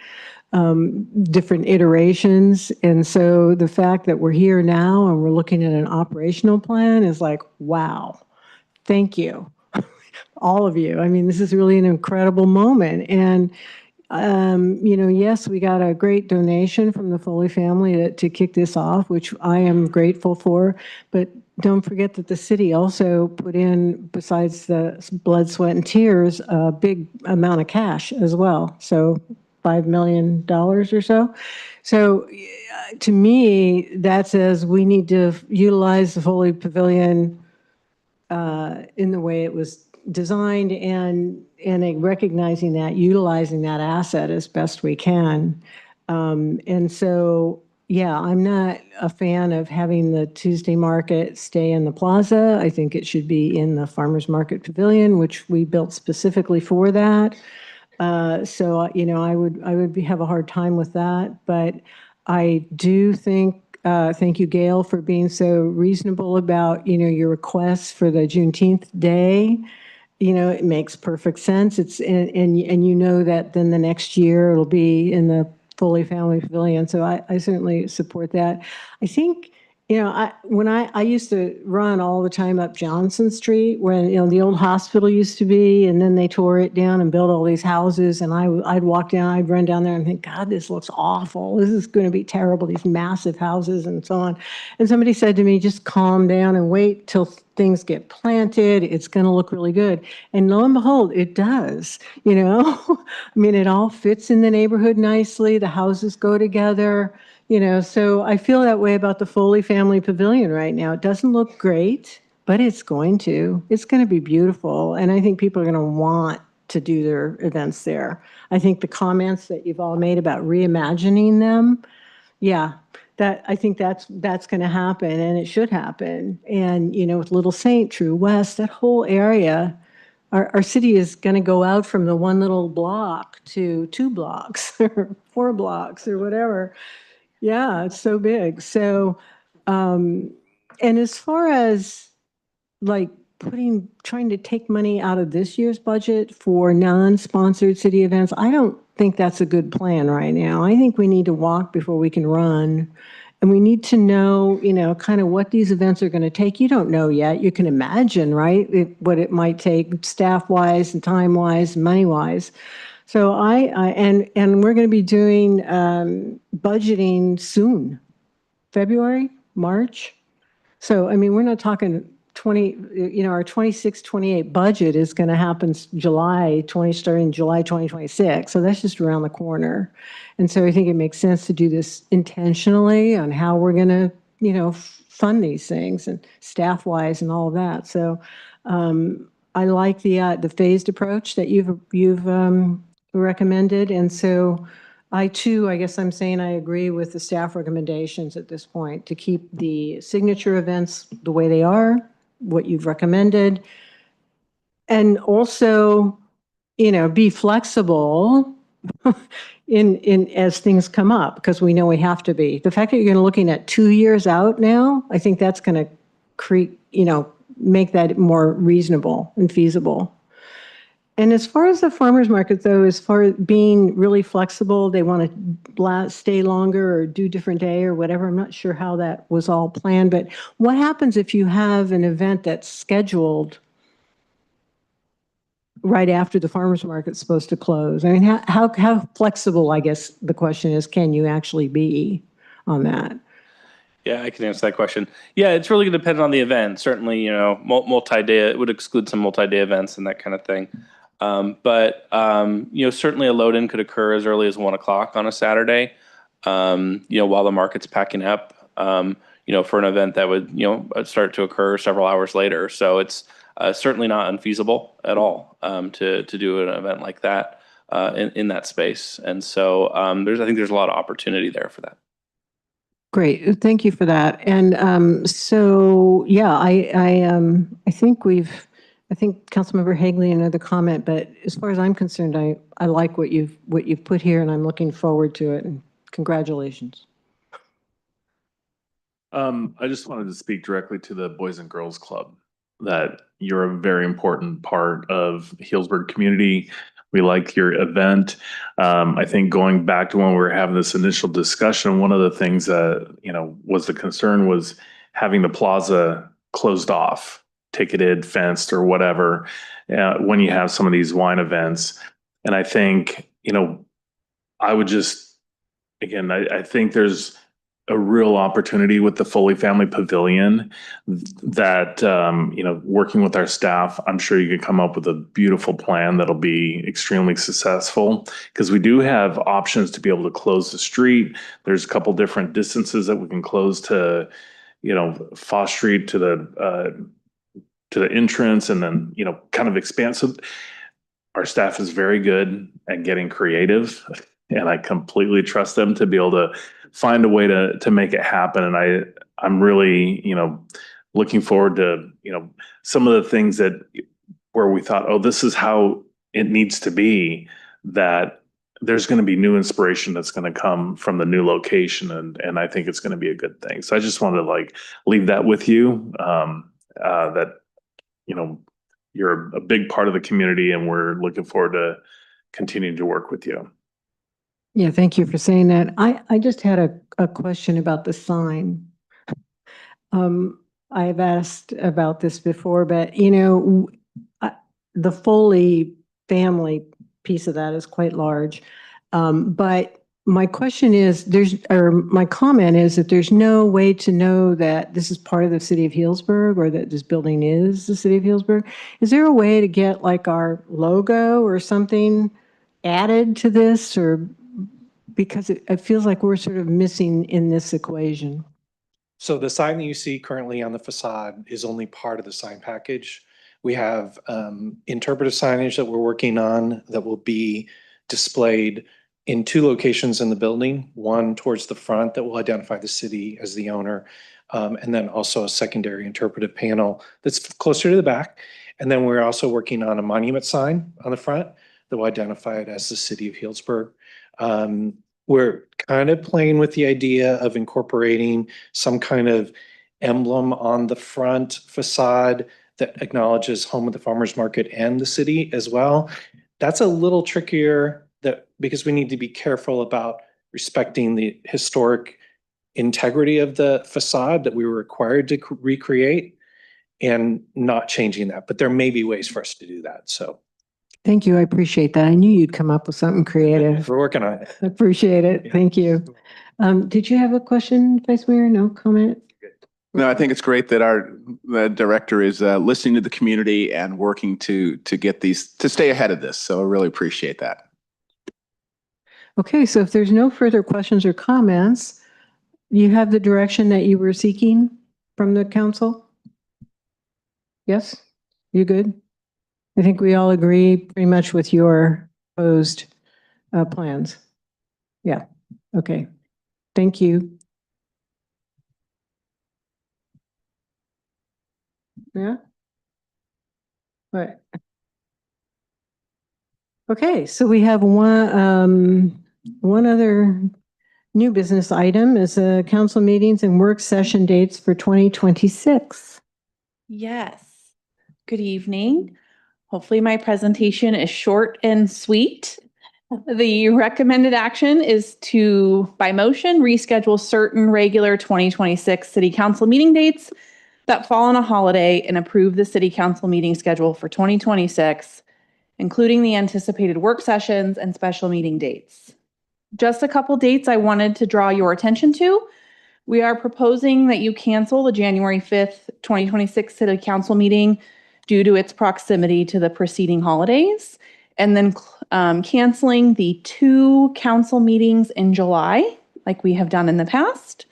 Speaker 1: different iterations. And so the fact that we're here now and we're looking at an operational plan is like, wow, thank you, all of you. I mean, this is really an incredible moment. And yes, we got a great donation from the Foley family to kick this off, which I am grateful for. But don't forget that the city also put in, besides the blood, sweat, and tears, a big amount of cash as well. So $5 million or so. So to me, that says we need to utilize the Foley Pavilion in the way it was designed and recognizing that, utilizing that asset as best we can. And so, yeah, I'm not a fan of having the Tuesday market stay in the plaza. I think it should be in the Farmers Market Pavilion, which we built specifically for that. So, I would have a hard time with that, but I do think, thank you, Gail, for being so reasonable about, your requests for the Juneteenth day. It makes perfect sense. It's, and that then the next year it'll be in the Foley Family Pavilion. So I certainly support that. I think When I used to run all the time up Johnson Street, when, the old hospital used to be, and then they tore it down and built all these houses, and I'd walk down, I'd run down there and think, God, this looks awful. This is going to be terrible, these massive houses and so on. And somebody said to me, just calm down and wait till things get planted. It's going to look really good. And lo and behold, it does, I mean, it all fits in the neighborhood nicely. The houses go together. So I feel that way about the Foley Family Pavilion right now. It doesn't look great, but it's going to. It's going to be beautiful, and I think people are going to want to do their events there. I think the comments that you've all made about reimagining them, yeah, I think that's going to happen, and it should happen. And, with Little Saint, True West, that whole area, our city is going to go out from the one little block to 2 blocks or 4 blocks or whatever. Yeah, it's so big. So, and as far as like trying to take money out of this year's budget for non-sponsored city events, I don't think that's a good plan right now. I think we need to walk before we can run. And we need to know, kind of what these events are going to take. You don't know yet. You can imagine, right, what it might take staff-wise and time-wise and money-wise. So and we're going to be doing budgeting soon, February, March. So, I mean, we're not talking 20, our 26, 28 budget is going to happen starting July 2026. So that's just around the corner. And so I think it makes sense to do this intentionally on how we're going to, fund these things and staff-wise and all of that. So I like the phased approach that you've recommended. And so I guess I'm saying I agree with the staff recommendations at this point to keep the signature events the way they are, what you've recommended, and also, be flexible in as things come up, because we know we have to be. The fact that you're looking at 2 years out now, I think that's going to create, make that more reasonable and feasible. And as far as the farmers market, though, as far as being really flexible, they want to stay longer or do different day or whatever. I'm not sure how that was all planned, but what happens if you have an event that's scheduled right after the farmers market's supposed to close? I mean, how flexible, I guess the question is, can you actually be on that?
Speaker 9: Yeah, I can answer that question. Yeah, it's really going to depend on the event. Certainly, multi-day, it would exclude some multi-day events and that kind of thing. But certainly a load-in could occur as early as 1 o'clock on a Saturday, while the market's packing up, for an event that would, start to occur several hours later. So it's certainly not unfeasible at all to do an event like that in that space. And so I think there's a lot of opportunity there for that.
Speaker 1: Great, thank you for that. And so, yeah, I think Councilmember Hagley another comment, but as far as I'm concerned, I like what you've put here, and I'm looking forward to it. And congratulations.
Speaker 4: I just wanted to speak directly to the Boys and Girls Club, that you're a very important part of the Healdsburg community. We like your event. I think going back to when we were having this initial discussion, one of the things that, was the concern was having the plaza closed off, ticketed, fenced, or whatever, when you have some of these wine events. And I think, I would just, again, I think there's a real opportunity with the Foley Family Pavilion that, working with our staff, I'm sure you could come up with a beautiful plan that'll be extremely successful, because we do have options to be able to close the street. There's a couple different distances that we can close to, Foss Street to the entrance, and then, kind of expand. So our staff is very good at getting creative, and I completely trust them to be able to find a way to make it happen. And I'm really, looking forward to, some of the things that where we thought, oh, this is how it needs to be, that there's going to be new inspiration that's going to come from the new location. And I think it's going to be a good thing. So I just wanted to leave that with you, that, you're a big part of the community, and we're looking forward to continuing to work with you.
Speaker 1: Yeah, thank you for saying that. I just had a question about the sign. I've asked about this before, but the Foley family piece of that is quite large. But my question is, my comment is that there's no way to know that this is part of the city of Healdsburg or that this building is the city of Healdsburg. Is there a way to get like our logo or something added to this, or because it feels like we're sort of missing in this equation?
Speaker 8: So the sign that you see currently on the facade is only part of the sign package. We have interpretive signage that we're working on that will be displayed in 2 locations in the building, one towards the front that will identify the city as the owner, and then also a secondary interpretive panel that's closer to the back. And then we're also working on a monument sign on the front that will identify it as the city of Healdsburg. We're kind of playing with the idea of incorporating some kind of emblem on the front facade that acknowledges home of the farmers market and the city as well. That's a little trickier because we need to be careful about respecting the historic integrity of the facade that we were required to recreate and not changing that. But there may be ways for us to do that. So
Speaker 1: Thank you. I appreciate that. I knew you'd come up with something creative.
Speaker 8: we're working on it.
Speaker 1: I appreciate it. Thank you. Did you have a question, Vice Mayor? No comment?
Speaker 13: No, I think it's great that the director is listening to the community and working to get these, to stay ahead of this. So I really appreciate that.
Speaker 1: Okay, so if there's no further questions or comments, you have the direction that you were seeking from the council? Yes? You good? I think we all agree pretty much with your proposed plans. Yeah, okay. Thank you. Yeah? Right. Okay, so we have one other new business item is council meetings and work session dates for 2026.
Speaker 2: Yes. Good evening. Hopefully my presentation is short and sweet. The recommended action is to, by motion, reschedule certain regular 2026 city council meeting dates that fall on a holiday and approve the city council meeting schedule for 2026, including the anticipated work sessions and special meeting dates. Just a couple dates I wanted to draw your attention to. We are proposing that you cancel the January 5th, 2026 city council meeting due to its proximity to the preceding holidays, and then canceling the 2 council meetings in July, like we have done in the past.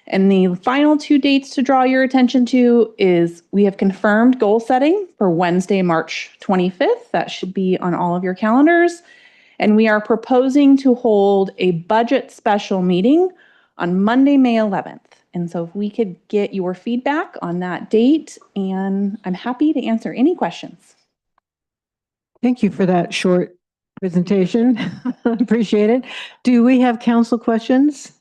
Speaker 2: And the final 2 dates to draw your attention to is we have confirmed goal setting for Wednesday, March 25th. That should be on all of your calendars. And we are proposing to hold a budget special meeting on Monday, May 11th. And so if we could get your feedback on that date, and I'm happy to answer any questions.
Speaker 1: Thank you for that short presentation. Appreciate it. Do we have council questions?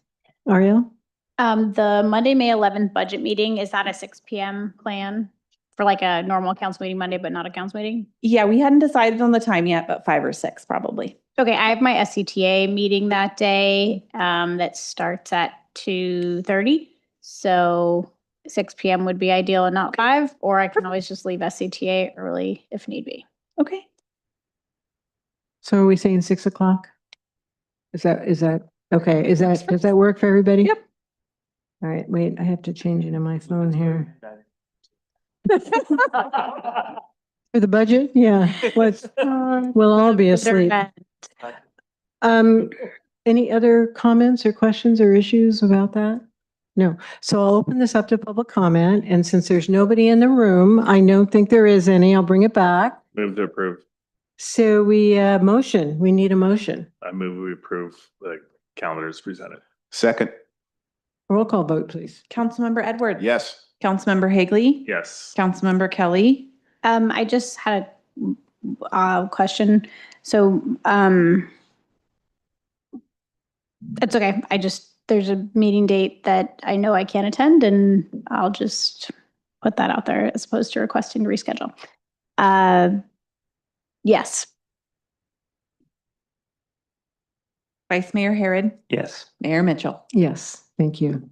Speaker 1: Ariel?
Speaker 11: The Monday, May 11th budget meeting, is that a 6 p.m. plan for like a normal council meeting Monday, but not a council meeting?
Speaker 2: Yeah, we hadn't decided on the time yet, but 5 or 6 probably.
Speaker 11: Okay, I have my SCTA meeting that day that starts at 2:30. So 6 p.m. would be ideal and not 5, or I can always just leave SCTA early if need be.
Speaker 2: Okay.
Speaker 1: So are we saying 6 o'clock? Is that okay? Does that work for everybody?
Speaker 2: Yep.
Speaker 1: All right, wait, I have to change it on my phone here. For the budget? Yeah. We'll all be asleep. Any other comments or questions or issues about that? No. So I'll open this up to public comment. And since there's nobody in the room, I don't think there is any, I'll bring it back.
Speaker 4: Move to approve.
Speaker 1: So we need a motion.
Speaker 4: I move we approve the calendars presented.
Speaker 13: Second.
Speaker 1: Roll call vote, please.
Speaker 2: Councilmember Edwards.
Speaker 13: Yes.
Speaker 2: Councilmember Higley.
Speaker 4: Yes.
Speaker 2: Councilmember Kelly.
Speaker 11: I just had a question. So it's okay. There's a meeting date that I know I can't attend, and I'll just put that out there as opposed to requesting to reschedule. Yes.
Speaker 2: Vice Mayor Herod.
Speaker 17: Yes.
Speaker 2: Mayor Mitchell.
Speaker 1: Yes, thank you.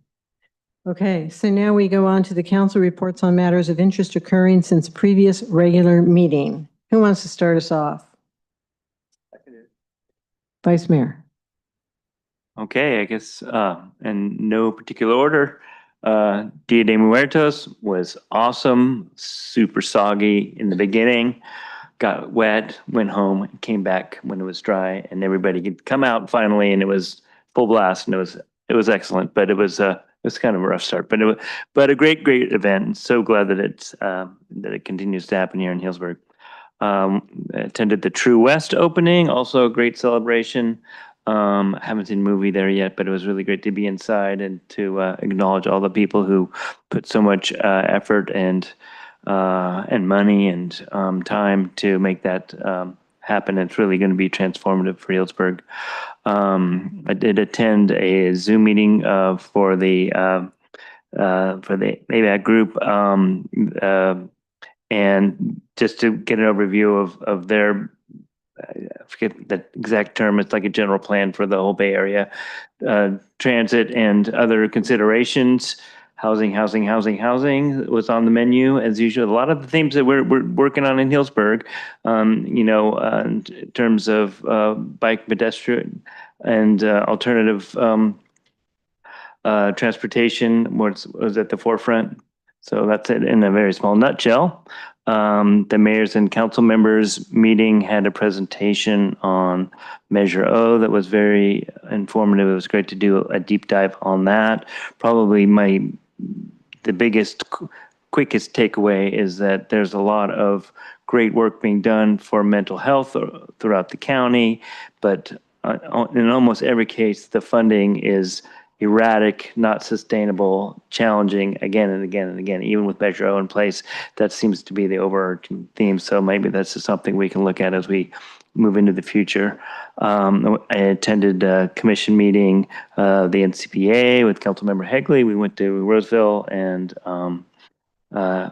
Speaker 1: Okay, so now we go on to the council reports on matters of interest occurring since previous regular meeting. Who wants to start us off? Vice Mayor.
Speaker 17: Okay, I guess in no particular order. Dia de Muertos was awesome, super soggy in the beginning, got wet, went home, came back when it was dry, and everybody could come out finally, and it was full blast, and it was excellent. But it was kind of a rough start, but a great event. So glad that it continues to happen here in Healdsburg. Attended the True West opening, also a great celebration. Haven't seen a movie there yet, but it was really great to be inside and to acknowledge all the people who put so much effort and money and time to make that happen. It's really going to be transformative for Healdsburg. I did attend a Zoom meeting for the ABAC group, and just to get an overview of their, I forget the exact term, it's like a general plan for the whole Bay Area, transit and other considerations. Housing was on the menu as usual. A lot of the themes that we're working on in Healdsburg, in terms of bike, pedestrian, and alternative transportation was at the forefront. So that's it in a very small nutshell. The mayors and council members meeting had a presentation on Measure O that was very informative. It was great to do a deep dive on that. Probably the biggest, quickest takeaway is that there's a lot of great work being done for mental health throughout the county, but in almost every case, the funding is erratic, not sustainable, challenging again and again and again. Even with Measure O in place, that seems to be the overarching theme. So maybe that's just something we can look at as we move into the future. I attended a commission meeting, the NCPA with Councilmember Hegley. We went to Roseville and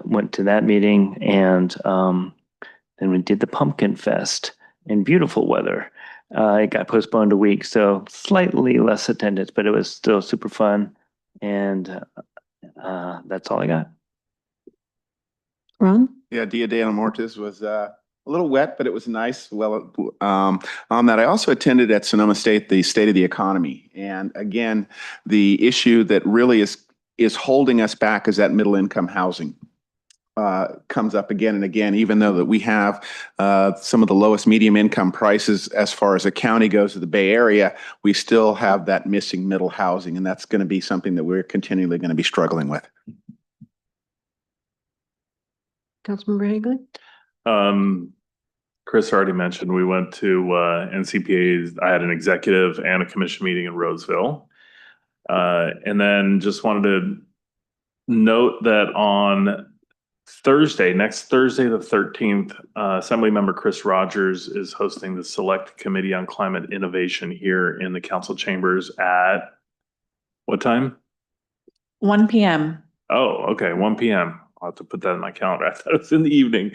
Speaker 17: went to that meeting, and then we did the Pumpkin Fest in beautiful weather. It got postponed a week, so slightly less attendance, but it was still super fun. And that's all I got.
Speaker 1: Ron?
Speaker 13: Yeah, Dia de Muertos was a little wet, but it was nice. Well, on that, I also attended at Sonoma State the State of the Economy, and again, the issue that really is holding us back is that middle income housing. Comes up again and again, even though that we have some of the lowest medium income prices as far as a county goes to the Bay Area, we still have that missing middle housing, and that's going to be something that we're continually going to be struggling with.
Speaker 1: Councilmember Hagley?
Speaker 4: Chris already mentioned we went to NCPA's. I had an executive and a commission meeting in Roseville. And then just wanted to note that on next Thursday, the 13th, Assemblymember Chris Rogers is hosting the Select Committee on Climate Innovation here in the council chambers at what time?
Speaker 2: 1 p.m.
Speaker 4: Oh, okay, 1 p.m. I'll have to put that in my calendar. I thought it was in the evening,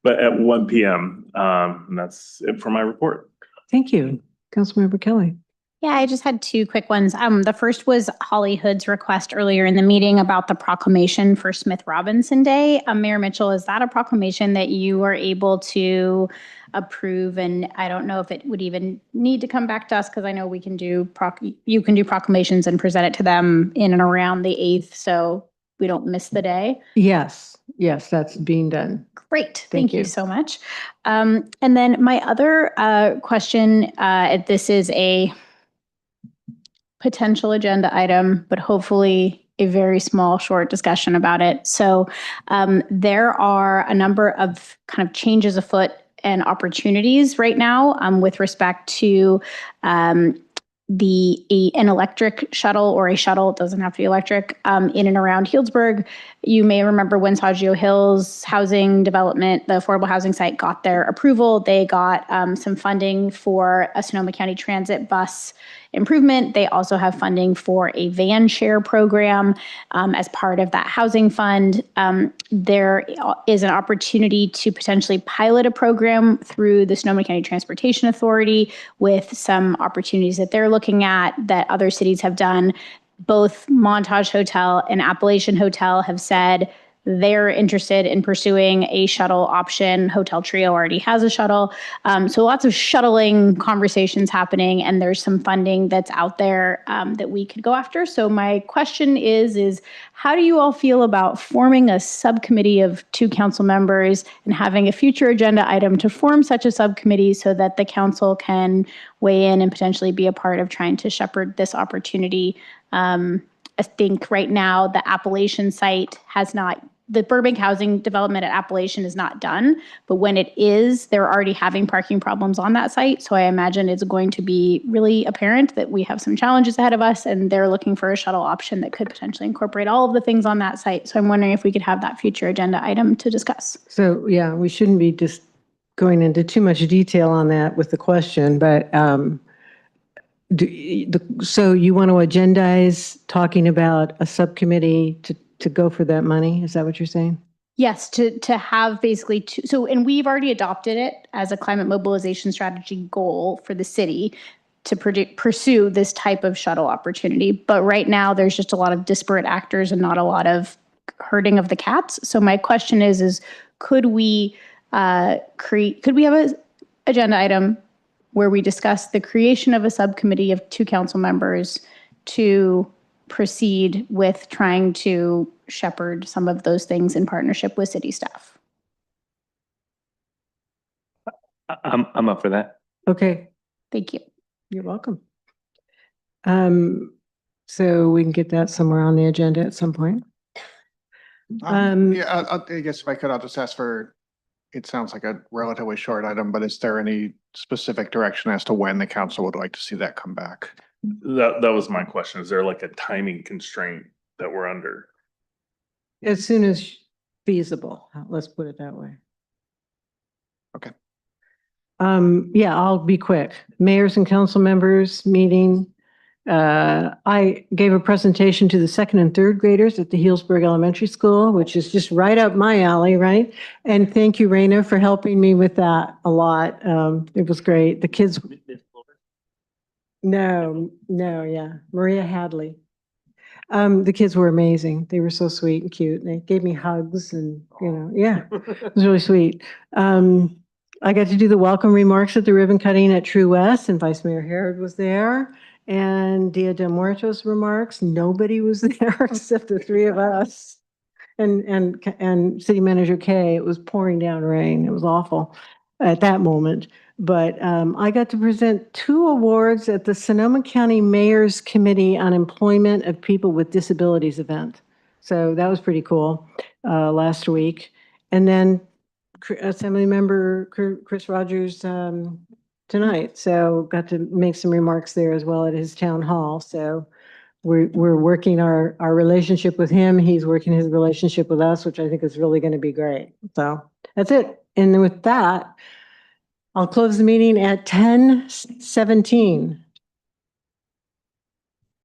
Speaker 4: but at 1 p.m. And that's it for my report.
Speaker 1: Thank you. Councilmember Kelly.
Speaker 11: Yeah, I just had two quick ones. The first was Holly Hood's request earlier in the meeting about the proclamation for Smith Robinson Day. Mayor Mitchell, is that a proclamation that you are able to approve? And I don't know if it would even need to come back to us, because I know we can do you can do proclamations and present it to them in and around the 8th, so we don't miss the day.
Speaker 1: Yes, that's being done.
Speaker 11: Great. Thank you so much. And then my other question, this is a potential agenda item, but hopefully a very small, short discussion about it. So there are a number of kind of changes afoot and opportunities right now with respect to an electric shuttle, or a shuttle, it doesn't have to be electric, in and around Healdsburg. You may remember when Saggio Hills Housing Development, the affordable housing site, got their approval. They got some funding for a Sonoma County Transit bus improvement. They also have funding for a van share program as part of that housing fund. There is an opportunity to potentially pilot a program through the Sonoma County Transportation Authority, with some opportunities that they're looking at that other cities have done. both Montage Hotel and Appalachian Hotel have said they're interested in pursuing a shuttle option. Hotel Trio already has a shuttle. So lots of shuttling conversations happening, and there's some funding that's out there that we could go after. So my question is how do you all feel about forming a subcommittee of 2 council members and having a future agenda item to form such a subcommittee so that the council can weigh in and potentially be a part of trying to shepherd this opportunity? I think right now the Appalachian site has not, the Burbank housing development at Appalachian is not done, but when it is, they're already having parking problems on that site. So I imagine it's going to be really apparent that we have some challenges ahead of us, and they're looking for a shuttle option that could potentially incorporate all of the things on that site. So I'm wondering if we could have that future agenda item to discuss.
Speaker 1: So, yeah, we shouldn't be just going into too much detail on that with the question, but so you want to agendize talking about a subcommittee to go for that money? Is that what you're saying?
Speaker 11: Yes, to have basically two, so, and we've already adopted it as a climate mobilization strategy goal for the city to pursue this type of shuttle opportunity. But right now there's just a lot of disparate actors and not a lot of herding of the cats. So my question is could we have an agenda item where we discuss the creation of a subcommittee of 2 council members to proceed with trying to shepherd some of those things in partnership with city staff?
Speaker 17: I'm up for that.
Speaker 1: Okay.
Speaker 11: Thank you.
Speaker 1: You're welcome. So we can get that somewhere on the agenda at some point.
Speaker 6: Yeah, I guess if I could, I'll just ask for, it sounds like a relatively short item, but is there any specific direction as to when the council would like to see that come back?
Speaker 4: That was my question. Is there like a timing constraint that we're under?
Speaker 1: As soon as feasible, let's put it that way.
Speaker 6: Okay.
Speaker 1: Yeah, I'll be quick. Mayors and council members meeting. I gave a presentation to the 2nd and 3rd graders at the Healdsburg Elementary School, which is just right up my alley, right? And thank you, Raina, for helping me with that a lot. It was great. The kids. No, yeah, Maria Hadley. The kids were amazing. They were so sweet and cute. And they gave me hugs and, yeah, it was really sweet. I got to do the welcome remarks at the ribbon cutting at True West, and Vice Mayor Herod was there. And Dia de Muertos remarks, nobody was there except the 3 of us. And City Manager Kay. It was pouring down rain. It was awful at that moment. But I got to present 2 awards at the Sonoma County Mayor's Committee on Employment of People with Disabilities event. So that was pretty cool last week. And then Assemblymember Chris Rogers tonight. So got to make some remarks there as well at his town hall. So we're working our relationship with him. He's working his relationship with us, which I think is really going to be great. So that's it. And with that, I'll close the meeting at 10:17.